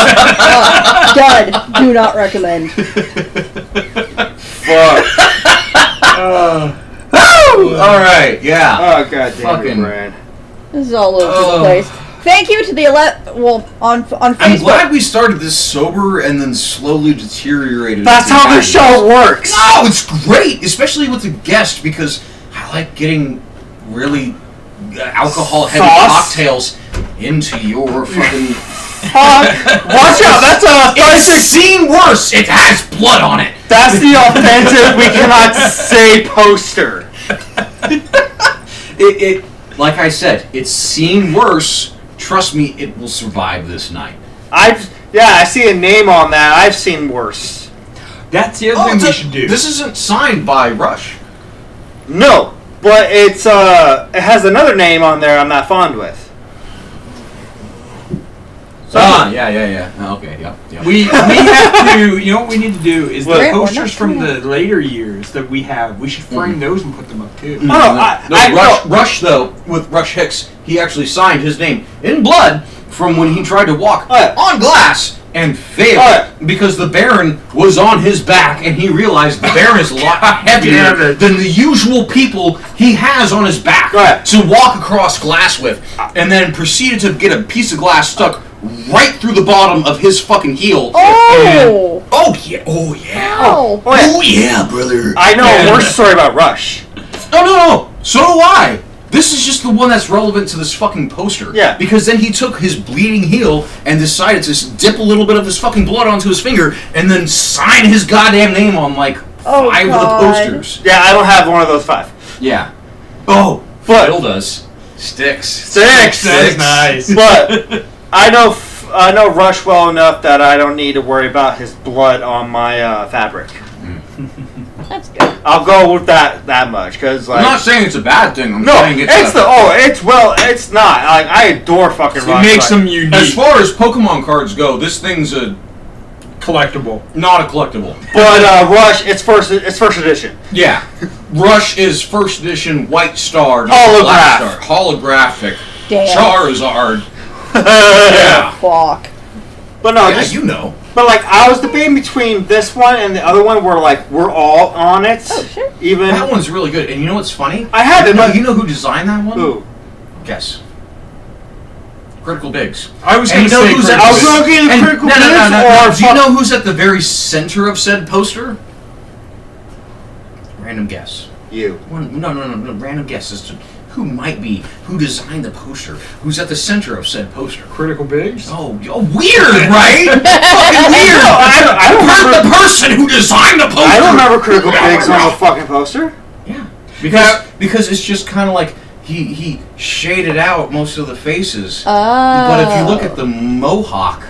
Dud. Do not recommend. Fuck. All right, yeah. Oh, god damn Fucking- it, Brad. This is all over the Oh. place. Thank you to the on Facebook. I'm glad we started this sober and then slowly deteriorated. That's how the show works. No, it's great, especially with the guest, because I like getting really alcohol-heavy Sauce? cocktails into your fucking. Watch out, that's It's seen worse. It has blood on it. that's the offensive we cannot say poster. It like I said, it's seen worse. Trust me, it will survive this night. I see a name on that. I've seen worse. That's the other thing we should do. This isn't signed by Rush. No, but it has another name on there I'm not fond with. Yeah. Okay, yeah. We have to, you know what we need to do is the What? posters from the later years that we have, we should frame those and put them up too. Rush though, with Rush Hicks, he actually signed his name in blood from when he tried to walk on glass and failed because the Baron was on his back and he realized the Baron is a lot heavier than the usual people he has on his back to walk across glass with, and then proceeded to get a piece of glass stuck right through the bottom of his fucking heel. Oh! Oh yeah, oh yeah. Oh. Oh yeah, brother. I know a worse story about Rush. No. So do I. This is just the one that's relevant to this fucking poster. Yeah. Because then he took his bleeding heel and decided to dip a little bit of his fucking blood onto his finger and then sign his goddamn name on like 5 of the posters. Yeah, I don't have one of those 5. Yeah. Oh, But Phil does. Sticks. Six. That's nice. But I know Rush well enough that I don't need to worry about his blood on my fabric. That's good. I'll go with that much because like I'm not saying it's a bad thing. I'm no, saying it's it's not. Like I adore fucking It Rush. makes like, them unique. as far as Pokemon cards go, this thing's collectible. not a collectible. But Rush, it's first edition. Yeah. Rush is first edition White Star. Holograph. Black Star. Holographic. Damn. Charizard. Yeah. Fuck. But no, Yeah, just, you know. but like I was debating between this one and the other one where like we're all on it. Oh, shit. Even That one's really good. And you know what's funny? I had it, but You know who designed that one? ooh. Guess. Critical Bigs. I was And going to you know say who's at I was Critical looking at And- Critical no. Bigs or Do you know who's at the very center of said poster? Random guess. you. No. Random guess as to who might be, who designed the poster, who's at the center of said poster. Critical Bigs? Oh, weird, right? Fucking weird. I don't Heard remember. the person who designed the poster. I don't remember Critical Bigs on the fucking poster. Yeah, because it's just kind of like he shaded out most of the faces. But if you look at the mohawk,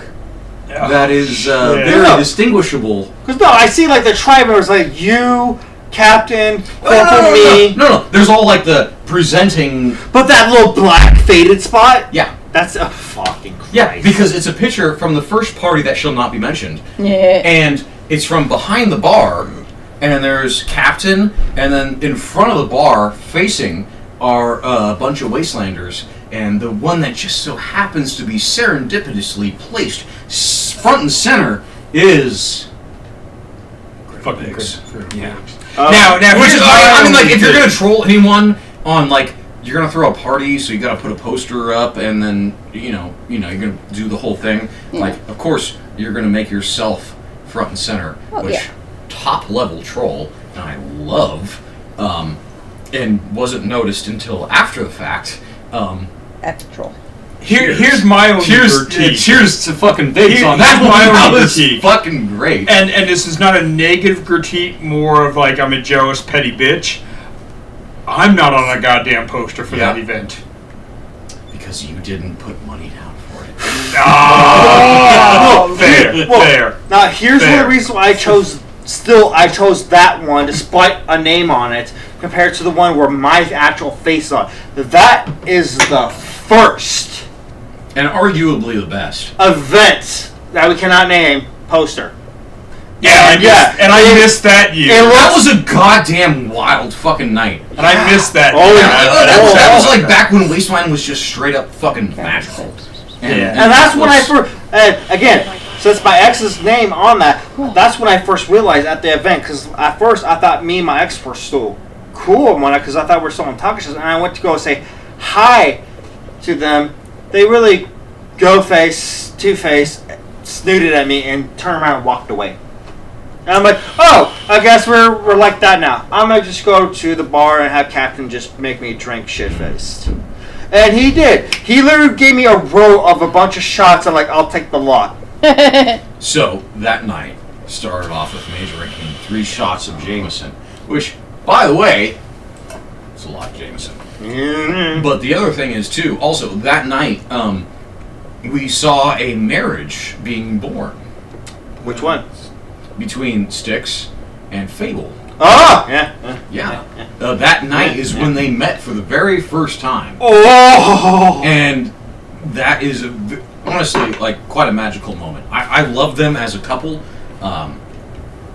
that is very No. distinguishable. Because no, I see like the tribe members like you, Captain, Corporal me. No. There's all like the presenting. But that little black faded spot, Yeah. that's a fucking Christ. Yeah, because it's a picture from the first party that shall not be mentioned. Yeah. And it's from behind the bar, and there's Captain, and then in front of the bar, facing, are a bunch of Wastelanders, and the one that just so happens to be serendipitously placed front and center is fucking pigs. Yeah. Now, Which here's is, my I mean, like, only if you're thing. gonna troll anyone on like, you're gonna throw a party, so you gotta put a poster up, and then you're gonna do the whole thing. Yeah. Like, of course, you're gonna make yourself front and center, Oh, which yeah. top level troll, and I love, and wasn't noticed until after the fact. Extra troll. Here's my only critique. Cheers to fucking Vince on that Here's one. my That only was critique. fucking great. And this is not a negative critique, more of like I'm a jealous petty bitch. I'm not on a goddamn poster for that Yeah. event. Because you didn't put money down for it. Oh, fair, Well, fair. Now here's Fair. the reason why I chose that one despite a name on it compared to the one where my actual face is on. That is the first And arguably the best. event that we cannot name poster. Yeah, Yeah. I missed that year. That was a goddamn wild fucking night. And I missed that. Oh, year. yeah. That was Oh. like back when Wasteland was just straight up fucking magical. Yeah. And that's when I was- first, again, since my ex's name on that, that's when I first realized at the event. Because at first I thought me and my ex were so cool because I thought we were so on talking shows, and I went to go say hi to them. They really two-face, snooted at me and turned around and walked away. And I'm like, oh, I guess we're like that now. I'm gonna just go to the bar and have Captain just make me drink shit-faced. And he did. He literally gave me a row of a bunch of shots. I'm like, I'll take the lot. So that night started off with me drinking 3 shots of Jameson, which, by the way, it's a lot of Jameson. Mm-hmm. But the other thing is too. Also that night, we saw a marriage being born Which one? between Styx and Fable. Oh, yeah. Yeah. That night is when they met for the very first time. Oh. And that is honestly like quite a magical moment. I love them as a couple.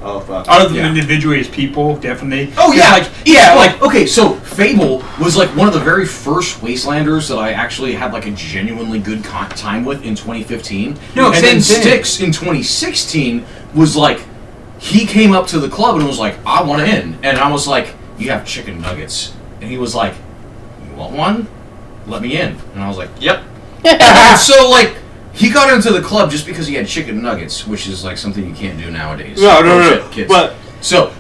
Oh fuck. Other than Yeah. individually as people, definitely. Oh yeah, Yeah, like okay. So Fable was like one of the very first Wastelanders that I actually had like a genuinely good time with in 2015. No, and same then thing. Styx in 2016 was like he came up to the club and was like, "I want in," and I was like, "You have chicken nuggets," and he was like, "You want one? Let me in," and I was like, "Yep." And so like. He got into the club just because he had chicken nuggets, which is like something you can't do nowadays. No, Bullshit, kids. But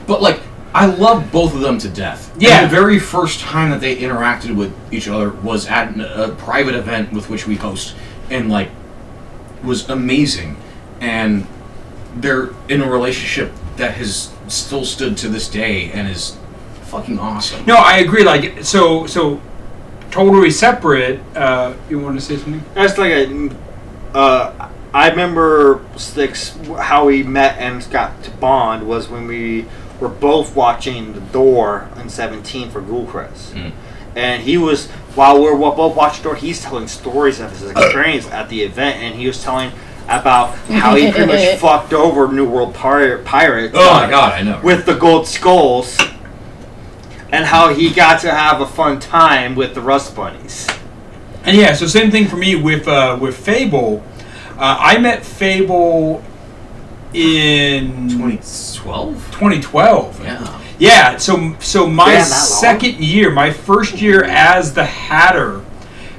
But like, I love both of them to death. Yeah. And the very first time that they interacted with each other was at a private event with which we host, and like, was amazing. And they're in a relationship that has still stood to this day and is fucking awesome. No, I agree. Like, so totally separate. You want to say something? that's like I remember Styx, how we met and got to bond was when we were both watching The Door in 17 for Ghoulcrest. Mm. And he was, while we were both watching Door, he's telling stories of his experience at the event, and he was telling about how he pretty much fucked over New World Pirates. Oh my god, I know. With the gold skulls, and how he got to have a fun time with the Rust Bunnies. And yeah, so same thing for me with Fable. I met Fable in 2012? 2012. Yeah. Yeah, so my Damn, that long? second year, my first year as the Hatter,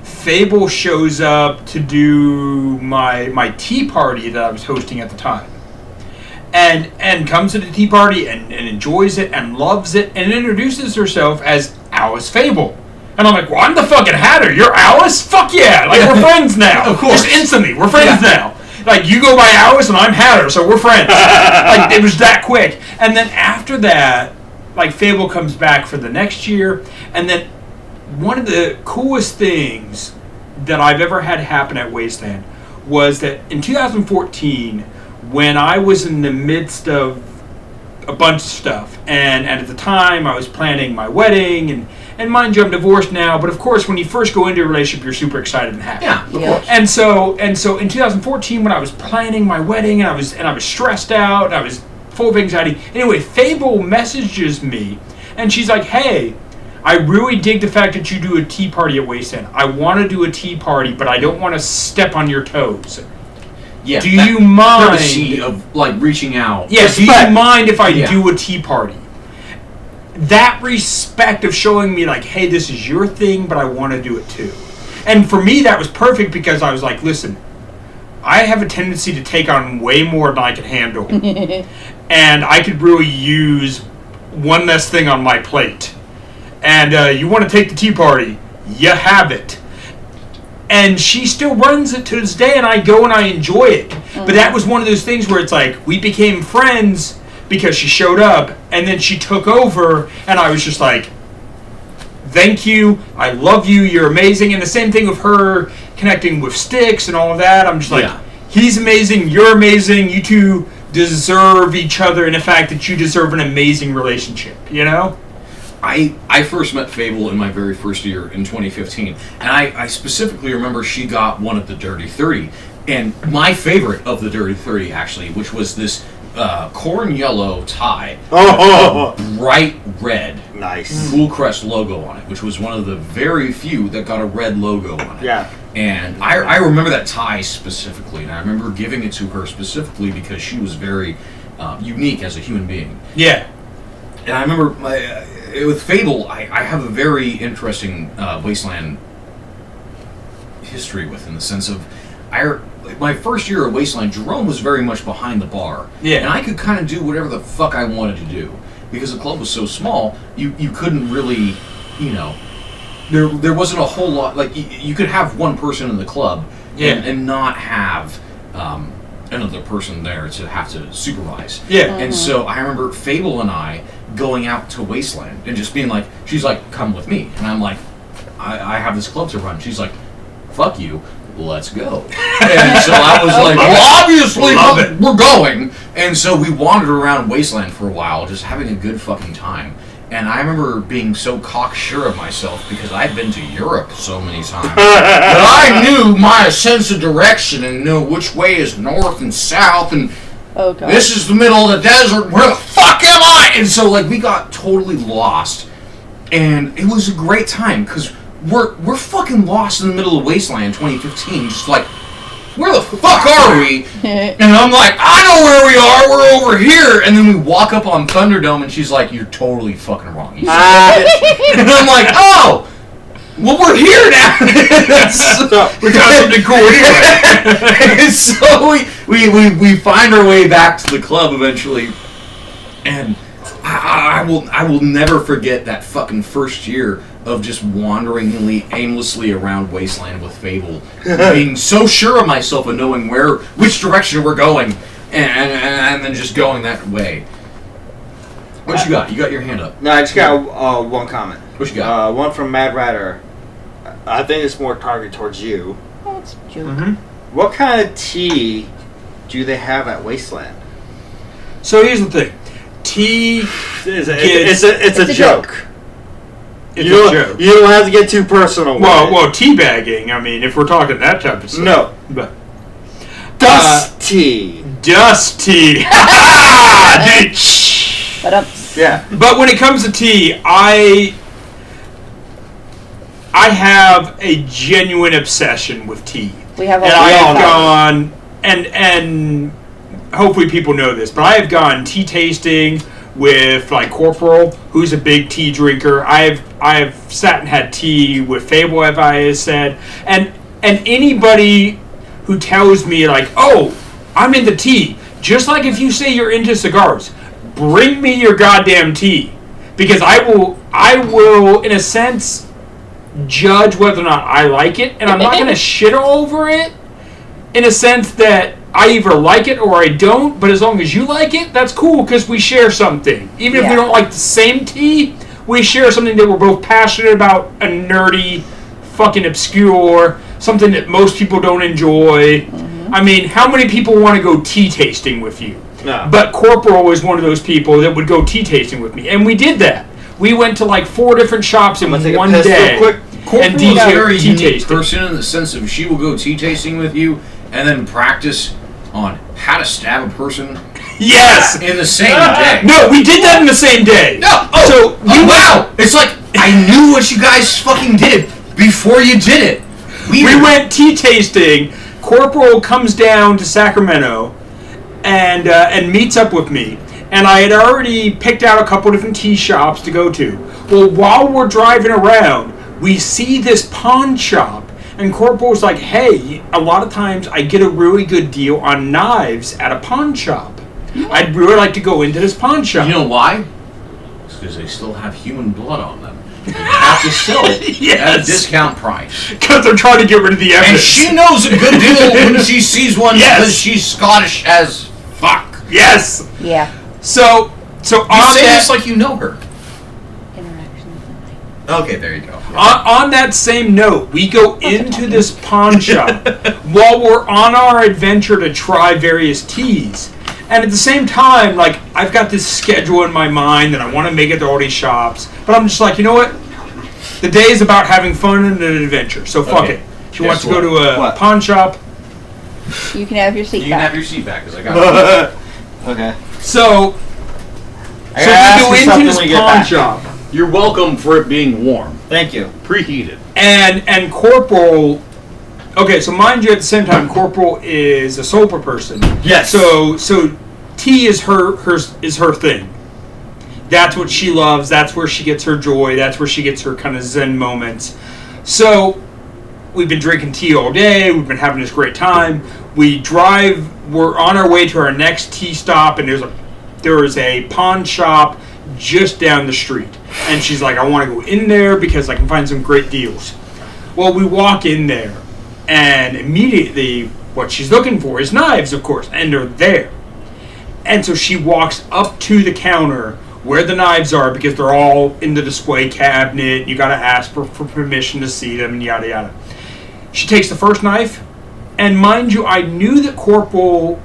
Fable shows up to do my tea party that I was hosting at the time. And comes to the tea party and enjoys it and loves it and introduces herself as Alice Fable. And I'm like, well, I'm the fucking Hatter. You're Alice? Fuck yeah. Like, we're friends now. Of course. Just instantly. We're friends now. Like, you go by Alice and I'm Hatter, so we're friends. Like, it was that quick. And then after that, like, Fable comes back for the next year. And then one of the coolest things that I've ever had happen at Wasteland was that in 2014, when I was in the midst of a bunch of stuff, and at the time I was planning my wedding, and mind you, I'm divorced now, but of course when you first go into a relationship, you're super excited and happy. Yeah, of Yeah. course. And so in 2014, when I was planning my wedding, and I was stressed out, and I was full of anxiety. Anyway, Fable messages me, and she's like, "Hey, I really dig the fact that you do a tea party at Wasteland. I want to do a tea party, but I don't want to step on your toes." Yeah. Do you mind? Courtesy of like reaching out. Yes. Do you mind if I Yeah. do a tea party? That respect of showing me like, hey, this is your thing, but I want to do it too. And for me, that was perfect because I was like, listen, I have a tendency to take on way more than I can handle. And I could really use one less thing on my plate. And you want to take the tea party, you have it. And she still runs it to this day, and I go and I enjoy it. But that was one of those things where it's like, we became friends because she showed up, and then she took over, and I was just like, thank you, I love you, you're amazing. And the same thing with her connecting with Styx and all of that. I'm just like, he's amazing, you're amazing, you two deserve each other, and the fact that you deserve an amazing relationship, you know? I first met Fable in my very first year in 2015, and I specifically remember she got one of the Dirty 30, and my favorite of the Dirty 30 actually, which was this corn yellow tie, bright red, nice Cool Crest logo on it, which was one of the very few that got a red logo on it. Yeah. And I remember that tie specifically, and I remember giving it to her specifically because she was very unique as a human being. Yeah. And I remember with Fable, I have a very interesting Wasteland history with, in the sense of, my first year at Wasteland, Jerome was very much behind the bar. Yeah. And I could kind of do whatever the fuck I wanted to do. Because the club was so small, you couldn't really, you know, there wasn't a whole lot, like, you could have one person in the club and not have another person there to have to supervise. Yeah. And so I remember Fable and I going out to Wasteland and just being like, she's like, come with me. And I'm like, I have this club to run. She's like, fuck you, let's go. And so I was like, well, obviously we're going. And so we wandered around Wasteland for a while, just having a good fucking time. And I remember being so cocksure of myself because I'd been to Europe so many times that I knew my sense of direction and knew which way is north and south, and this is the middle of the desert. Where the fuck am I? And so like we got totally lost, and it was a great time because we're fucking lost in the middle of Wasteland 2015, just like, where the fuck are we? And I'm like, I know where we are, we're over here. And then we walk up on Thunderdome and she's like, you're totally fucking wrong. You and I'm like, oh, well, we're here now. We got something cool anyway. And so we find our way back to the club eventually. And I will never forget that fucking first year of just wandering aimlessly around Wasteland with Fable, being so sure of myself and knowing which direction we're going, and then just going that way. What you got? You got your hand up. No, I just got one comment. What you got? One from Mad Rider. I think it's more targeted towards you. Oh, it's a joke. Mm-hmm. What kind of tea do they have at Wasteland? So here's the thing. Tea It's a joke. It's You a joke. don't have to get too personal with it. Well, teabagging. I mean, if we're talking that type of stuff. No. But Dust tea. dust tea. Yeah. But when it comes to tea, I have a genuine obsession with tea. We have a And lot I have of gone, and hopefully people know this, but I have gone tea tasting with like Corporal, who's a big tea drinker. I have sat and had tea with Fable, as I said, and anybody who tells me like, oh, I'm into tea, just like if you say you're into cigars, bring me your goddamn tea, because I will in a sense judge whether or not I like it, and I'm not gonna shit all over it, in a sense that I either like it or I don't, but as long as you like it, that's cool, because we share something. Even if we don't like the same tea, we share something that we're both passionate about, a nerdy, fucking obscure, something that most people don't enjoy. Mm-hmm. I mean, how many people want to go tea tasting with you? No. But Corporal was one of those people that would go tea tasting with me, and we did that. We went to like 4 different shops in one day. Corporal is a very tea unique tasting. person in the sense of she will go tea tasting with you and then practice on how to stab a person. Yes! In the same day. No, we did that in the same day. No! Wow! It's like, I knew what you guys fucking did before you did it. We went tea tasting Corporal comes down to Sacramento and meets up with me. And I had already picked out a couple different tea shops to go to. Well, while we're driving around, we see this pawn shop. And Corporal's like, hey, a lot of times I get a really good deal on knives at a pawn shop. I'd really like to go into this pawn shop. You know why? It's because they still have human blood on them. You have to sell it at a discount price. Because they're trying to get rid of the And evidence. she knows a good deal when she sees one because she's Scottish as fuck. Yes. Yeah. So You on say that, this like you know her. Interactions. Okay, there you go. on that same note, we go into this pawn shop while we're on our adventure to try various teas. And at the same time, like, I've got this schedule in my mind that I want to make it to all these shops. But I'm just like, you know what? The day is about having fun and an adventure. So fuck Okay. it. She wants to go to a What? pawn shop. You can have your seat You can back. have your seat back because I got it. Okay. So I gotta ask we you go into something this when we get pawn back. shop. You're welcome for it being warm. Thank you. Preheated. And Corporal... Okay, so mind you, at the same time, Corporal is a sober person. Yes. So tea is her thing. That's what she loves. That's where she gets her joy. That's where she gets her kind of zen moments. So we've been drinking tea all day. We've been having this great time. We're on our way to our next tea stop, and there is a pawn shop just down the street. And she's like, I want to go in there because I can find some great deals. Well, we walk in there, and immediately what she's looking for is knives, of course, and they're there. And so she walks up to the counter where the knives are because they're all in the display cabinet. You got to ask for permission to see them and yada yada. She takes the first knife, and mind you, I knew that Corporal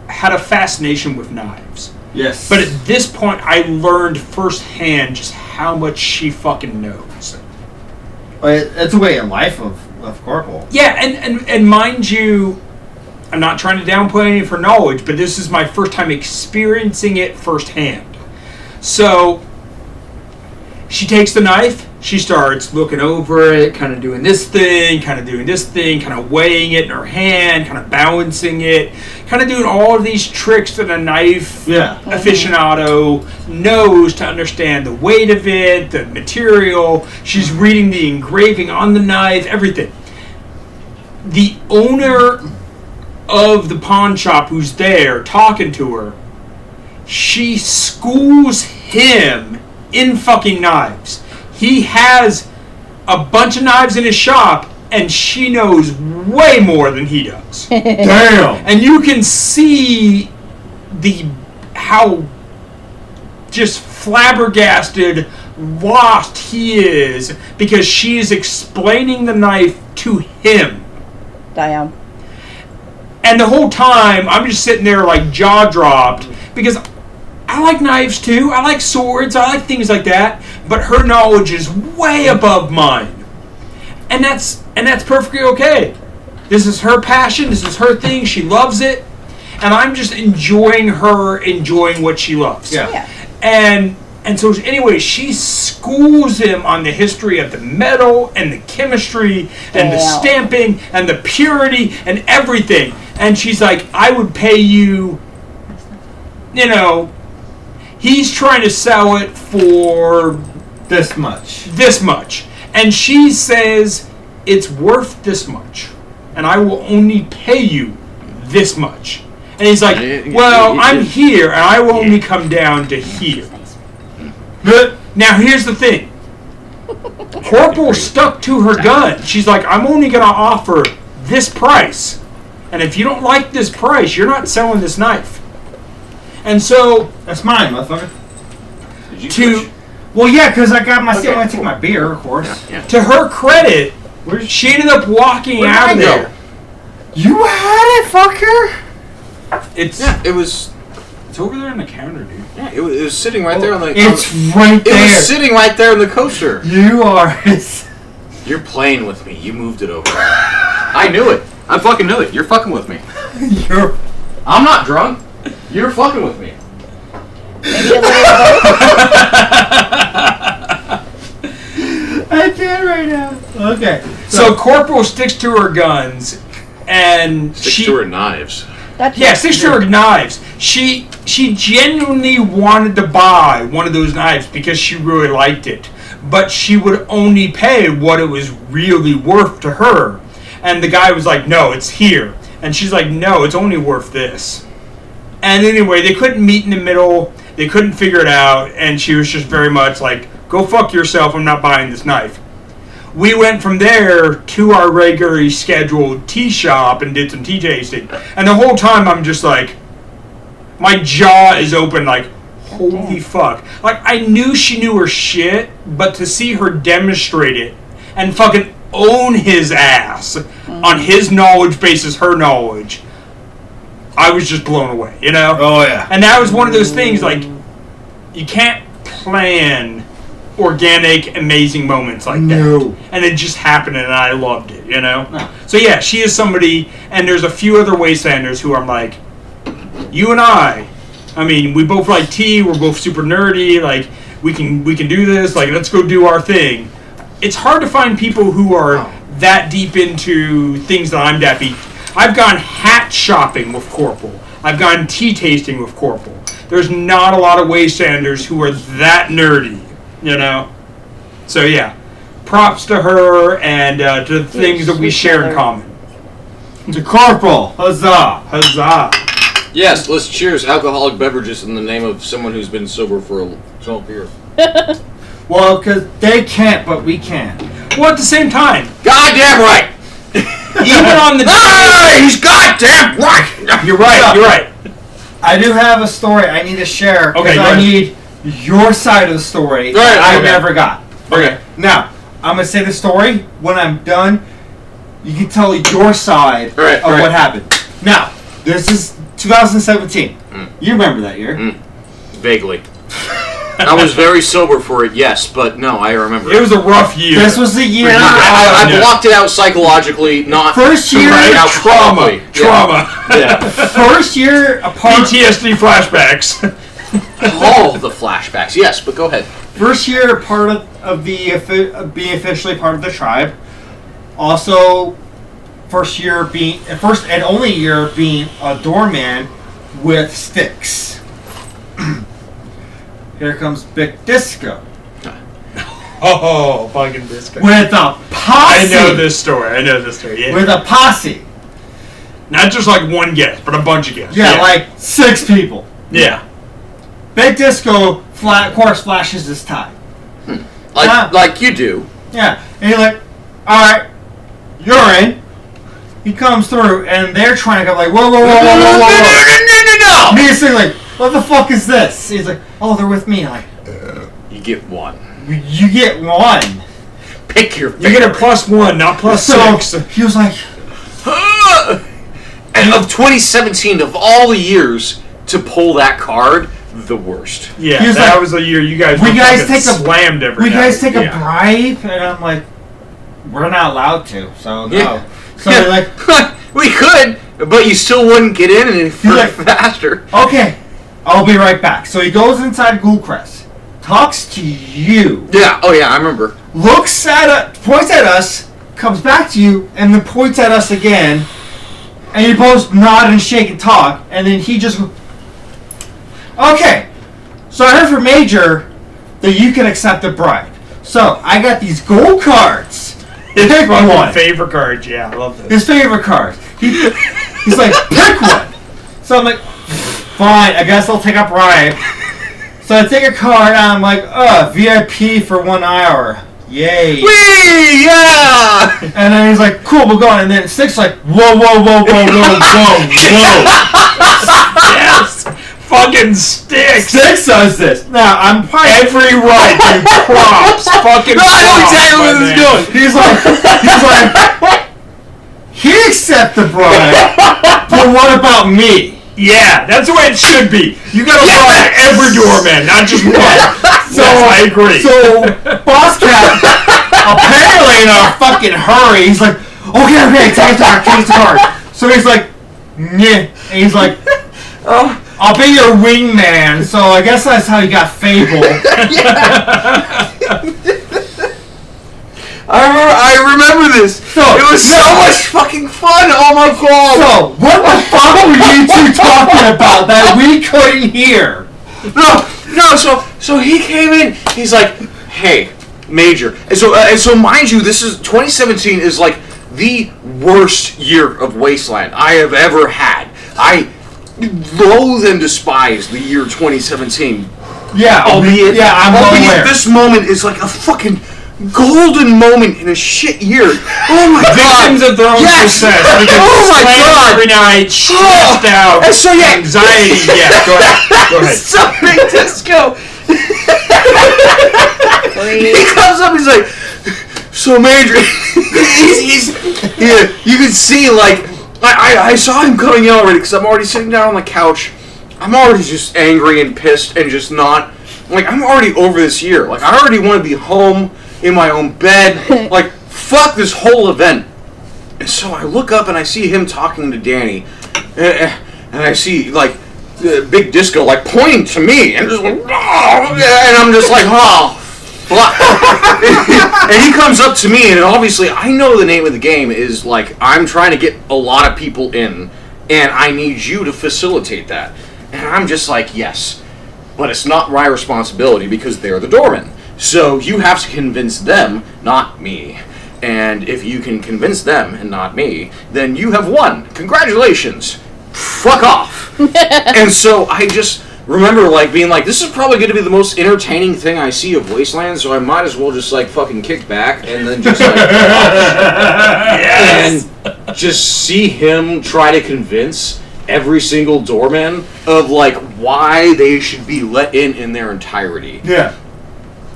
had a fascination with knives. Yes. But at this point, I learned firsthand just how much she fucking knows. It's a way of life of Corporal. Yeah, and mind you, I'm not trying to downplay any of her knowledge, but this is my first time experiencing it firsthand. So, she takes the knife, she starts looking over it, kind of doing this thing, kind of weighing it in her hand, kind of balancing it, kind of doing all of these tricks that a knife aficionado knows to understand the weight of it, the material. She's reading the engraving on the knife, everything. The owner of the pawn shop who's there talking to her, she schools him in fucking knives. He has a bunch of knives in his shop, and she knows way more than he does. Damn. And you can see how just flabbergasted, lost he is because she is explaining the knife to him. Damn. And the whole time, I'm just sitting there like jaw dropped because I like knives too. I like swords. I like things like that. But her knowledge is way above mine, and that's perfectly okay. This is her passion. This is her thing. She loves it, and I'm just enjoying what she loves. Yeah. And so anyway, she schools him on the history of the metal and the chemistry and the stamping and the purity and everything. And she's like, I would pay you, he's trying to sell it for This much. and she says it's worth this much, and I will only pay you this much. And he's like, well, I'm here, and I will only come down to here. Now here's the thing. Corporal stuck to her gun. She's like, I'm only going to offer this price, and if you don't like this price, you're not selling this knife. And so That's mine, motherfucker. Did you to switch? Well, yeah, because I got my. I want to take my beer, of course. to her credit, she ended up walking Where'd out of mine go? there. You had it, fucker. It's It was. it's over there on the counter, dude. Yeah, it was sitting right there on the. It's right It there. was sitting right there in the coaster. You are. You're playing with me. You moved it over. I knew it. I fucking knew it. You're fucking with me. You're. I'm not drunk. You're fucking with me. Maybe a little both. I can't right now. Okay. So Corporal sticks to her guns, and Stick to her knives. That's sticks to her knives. She genuinely wanted to buy one of those knives because she really liked it, but she would only pay what it was really worth to her. And the guy was like, "No, it's here," and she's like, "No, it's only worth this." And anyway, they couldn't meet in the middle. They couldn't figure it out, and she was just very much like, "Go fuck yourself. I'm not buying this knife." We went from there to our regularly scheduled tea shop and did some tea tasting. And the whole time I'm just like, my jaw is open like, holy fuck. Like, I knew she knew her shit, but to see her demonstrate it and fucking own his ass on his knowledge basis her knowledge, I was just blown away, you know? Oh, yeah. And that was one of those things, like, you can't plan organic, amazing moments like that. And it just happened, and I loved it, you know? No. So, yeah, she is somebody, and there's a few other Wastelanders who I'm like, you and I mean, we both like tea, we're both super nerdy, like, we can do this, like, let's go do our thing. It's hard to find people who are that deep into things that I'm that deep. I've gone hat shopping with Corporal. I've gone tea tasting with Corporal. There's not a lot of Wastelanders who are that nerdy, you know? So, yeah. Props to her and to the things that we share in common. To Corporal. Huzzah. Huzzah. Yes, let's cheers alcoholic beverages in the name of someone who's been sober for 12 years. Well, because they can't, but we can. Well, at the same time, Goddamn right! even on the Hey, he's goddamn right! You're right. I do have a story I need to share. Okay, because go I ahead. need your side of the story Right, that I okay. never got. Okay. Now, I'm going to say the story. When I'm done, you can tell your side of what happened. Now, this is 2017. You remember that year. Vaguely. I was very sober for it, yes, but no, I remember. It was a rough year. This was the year. I blocked it out psychologically, not First year, out trauma. Yeah. First year apart. PTSD flashbacks. All the flashbacks, yes, but go ahead. First year part of being officially part of the tribe. Also, first and only year being a doorman with sticks. Here comes Big Disco. Oh, fucking disco. With a posse. I know this story, yeah. With a posse. Not just like one guest, but a bunch of guests. Yeah, like 6 people. Yeah. Big Disco, of course, flashes his tie. Like you do. Yeah. And he's like, alright, you're in. He comes through, and they're trying to go like, whoa. No! And he's saying like, what the fuck is this? He's like, oh, they're with me. I'm like, You get one. you get one. Pick your You get a +1, not +6. So he was like, And of 2017, of all the years to pull that card, the worst. Yeah, He was that like, was the year you guys "We were guys fucking take a- slammed every we night." guys take a Yeah. bribe? And I'm like, we're not allowed to, so no. Yeah. So they're like, We could, but you still wouldn't get in any like- faster. okay, I'll be right back. So he goes inside Ghoulcrest, talks to you, Yeah, oh yeah, I remember. looks at points at us, comes back to you, and then points at us again, and you both nod and shake and talk, and then he just goes, okay, so I heard from Major that you can accept a bribe. So I got these gold cards. His Pick fucking one. favorite cards, yeah, I love this. His favorite cards. He's like, pick one. So I'm like, fine, I guess I'll take a bribe. So I take a card and I'm like, VIP for 1 hour. Yay. Whee! Yeah! And then he's like, cool, we'll go on. And then Six like, whoa. Yes! Fucking sticks! Six does this. Now, I'm probably... Every right, dude. Props. Fucking No, I know props, exactly my where this is man. going. He's like, he accept the bribe, but what about me? Yeah, that's the way it should be. You gotta bribe every doorman, not just one. So Yes, I agree. So Boss Cat, apparently in a fucking hurry, he's like, okay, take the card. So he's like, yeah, and he's like, I'll be your wingman. So I guess that's how you got Fable. I remember this. It was so much fucking fun. Oh my god. So, what the fuck were you two talking about that we couldn't hear? No. So he came in. He's like, "Hey, Major." And so mind you, this is 2017 is like the worst year of Wasteland I have ever had. I loathe and despise the year 2017. Yeah, Albeit aware. this moment is like a fucking golden moment in a shit year. Oh my god! Victims of their own success. Oh my god! Every night, stressed out, And so anxiety. Yeah, go ahead. So Big Disco. He comes up. He's like, "So Major," you can see like I saw him coming in already because I'm already sitting down on the couch. I'm already just angry and pissed and just not like I'm already over this year. Like I already want to be home in my own bed. Like fuck this whole event. And so I look up and I see him talking to Danny, and I see like Big Disco like pointing to me and just like, oh, and I'm just like, oh. And he comes up to me, and obviously I know the name of the game is like I'm trying to get a lot of people in, and I need you to facilitate that. And I'm just like, yes, but it's not my responsibility because they're the doormen. So you have to convince them, not me. And if you can convince them and not me, then you have won. Congratulations. Fuck off. And so I just remember like being like, this is probably going to be the most entertaining thing I see of Wasteland, so I might as well just like fucking kick back and then just like yes! And just see him try to convince every single doorman of like why they should be let in their entirety. Yeah.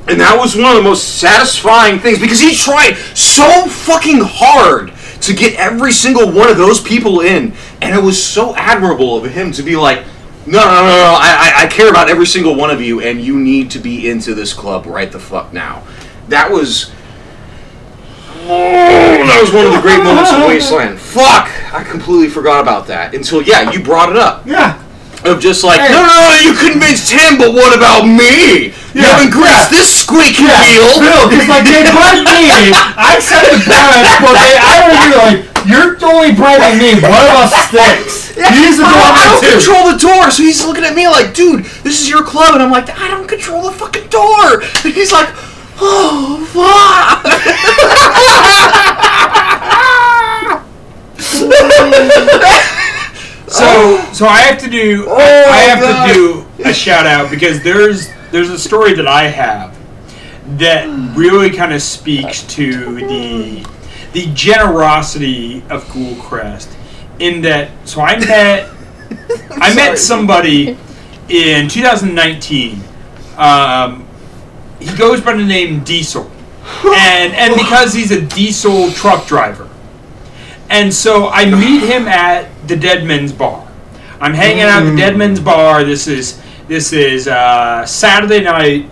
And that was one of the most satisfying things because he tried so fucking hard to get every single one of those people in, and it was so admirable of him to be like, no, I care about every single one of you, and you need to be into this club right the fuck now. That was one of the great moments of Wasteland. Fuck! I completely forgot about that until, yeah, you brought it up. Yeah. Of just like, no, you convinced him, but what about me? You haven't greased this squeaky wheel. No, because like they brought me, I said the balance, but I don't like, you're only bringing me one of us sticks. He's the I don't too. control the door, so he's looking at me like, dude, this is your club, and I'm like, I don't control the fucking door. And he's like, oh, fuck. So I have to do to do a shout out because there's a story that I have that really kind of speaks to the generosity of Ghoulcrest in that. So I met somebody in 2019. He goes by the name Diesel, and because he's a diesel truck driver. And so I meet him at the Dead Men's Bar. I'm hanging out at the Dead Men's Bar. This is Saturday night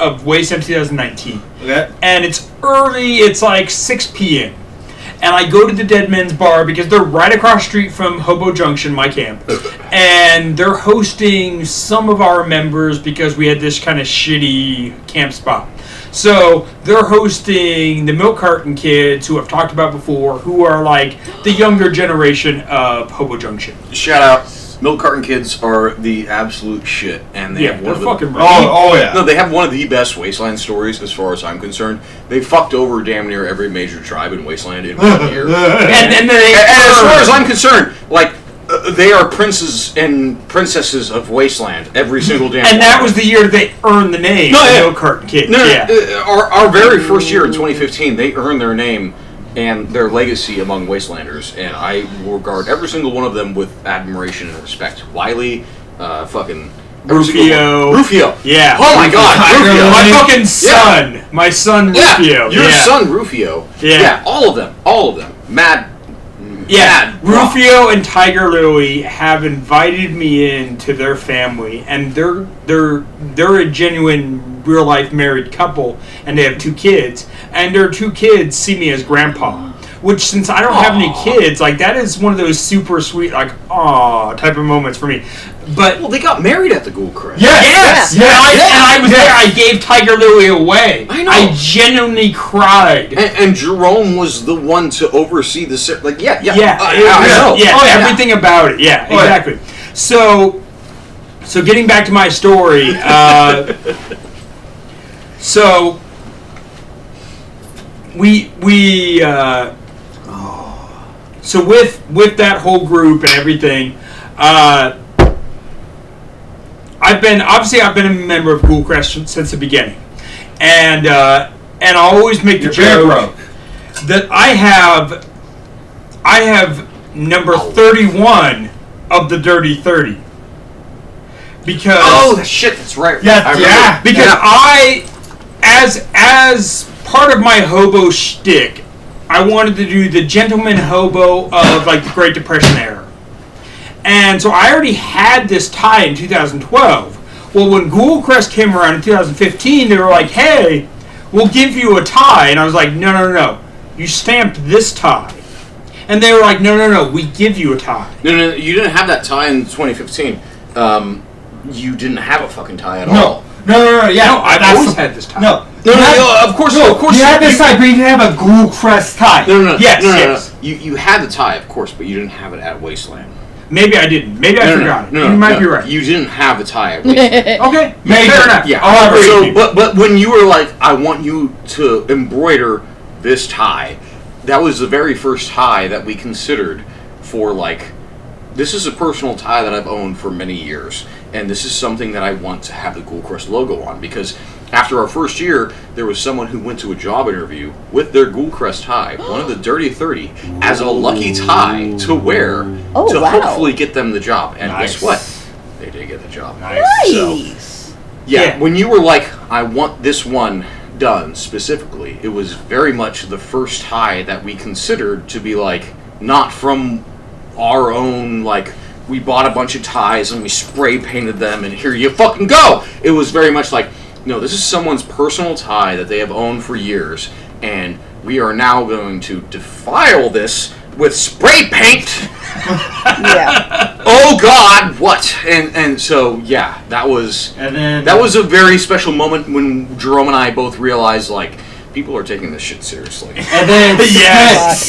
of Wasteland 2019. Okay. And it's early. It's like 6 p.m. And I go to the Dead Men's Bar because they're right across the street from Hobo Junction, my camp. And they're hosting some of our members because we had this kind of shitty camp spot. So they're hosting the Milk Carton kids who I've talked about before, who are like the younger generation of Hobo Junction. Shout out. Milk Carton kids are the absolute shit, and they have one they're of the, fucking yeah. No, they have one of the best Wasteland stories as far as I'm concerned. They fucked over damn near every major tribe in Wasteland in 1 year. And as far as I'm concerned, like they are princes and princesses of Wasteland every single damn. And that was the year they earned the name. Milk Carton kids. Our very first year in 2015, they earned their name and their legacy among Wastelanders, and I will regard every single one of them with admiration and respect. Wiley, fucking Rufio. Yeah. Oh my god, Rufio. My fucking son. Yeah. My son Rufio. Your son Rufio. Yeah, all of them. Mad. Rufio and Tiger Lily have invited me in to their family, and they're a genuine real life married couple, and they have 2 kids, and their 2 kids see me as grandpa. Which, since I don't have any kids, like that is one of those super sweet, like, aw type of moments for me. But Well, they got married at the Ghoul Crest. yes, Yeah. and I was there. I gave Tiger Lily away. I know. I genuinely cried. And Jerome was the one to oversee the like. Yeah. Yeah, I know. yeah, Oh, yeah. everything about it. Yeah, Oh, yeah. exactly. So getting back to my story. So so with that whole group and everything, I've been a member of Ghoulcrest since the beginning, and I always make the joke that I have number 31 of the Dirty 30 because Oh, shit! That's right. Yeah, I remember. yeah. because I, as part of my hobo shtick, I wanted to do the gentleman hobo of like the Great Depression era. And so I already had this tie in 2012. Well, when Ghoulcrest came around in 2015, they were like, hey, we'll give you a tie. And I was like, no. You stamped this tie. And they were like, no, we give you a tie. No, you didn't have that tie in 2015. You didn't have a fucking tie at No. all. No, yeah. No, I've that's- always had this tie. No. No, You had- of course. You had this tie, but you didn't have a Ghoulcrest tie. No. Yes, no. yes. You had the tie, of course, but you didn't have it at Wasteland. Maybe I didn't. Maybe I forgot it. No, You might be right. You didn't have the tie at Wasteland. Okay, Maybe. fair enough. Yeah. I'll agree with you. But when you were like, I want you to embroider this tie, that was the very first tie that we considered for like, this is a personal tie that I've owned for many years, and this is something that I want to have the Ghoulcrest logo on, because after our first year, there was someone who went to a job interview with their Ghoulcrest tie, one of the Dirty 30, as a lucky tie to wear to wow. hopefully get them the job. And Nice. guess what? They did get the job. So, Nice. yeah, when you were like, I want this one done specifically, it was very much the first tie that we considered to be like, not from our own, like, we bought a bunch of ties and we spray painted them and here you fucking go. It was very much like, no, this is someone's personal tie that they have owned for years, and we are now going to defile this with spray paint. Yeah. Oh God, what? And so yeah, that was a very special moment when Jerome and I both realized like people are taking this shit seriously. And then yes.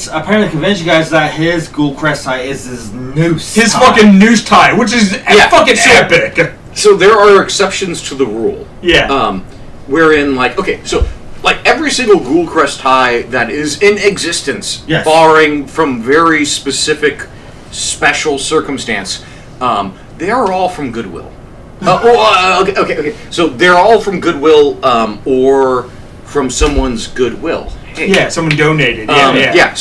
apparently convince you guys that his Ghoulcrest tie is his noose. His tie. fucking news tie, which is fucking so- epic. So there are exceptions to the rule. Yeah. Wherein like like every single Ghoulcrest tie that is in existence, Yes. barring from very specific special circumstance, they are all from Goodwill. Okay. So they're all from Goodwill or from someone's Goodwill. Hey, Yeah, someone donated. Yeah. yeah.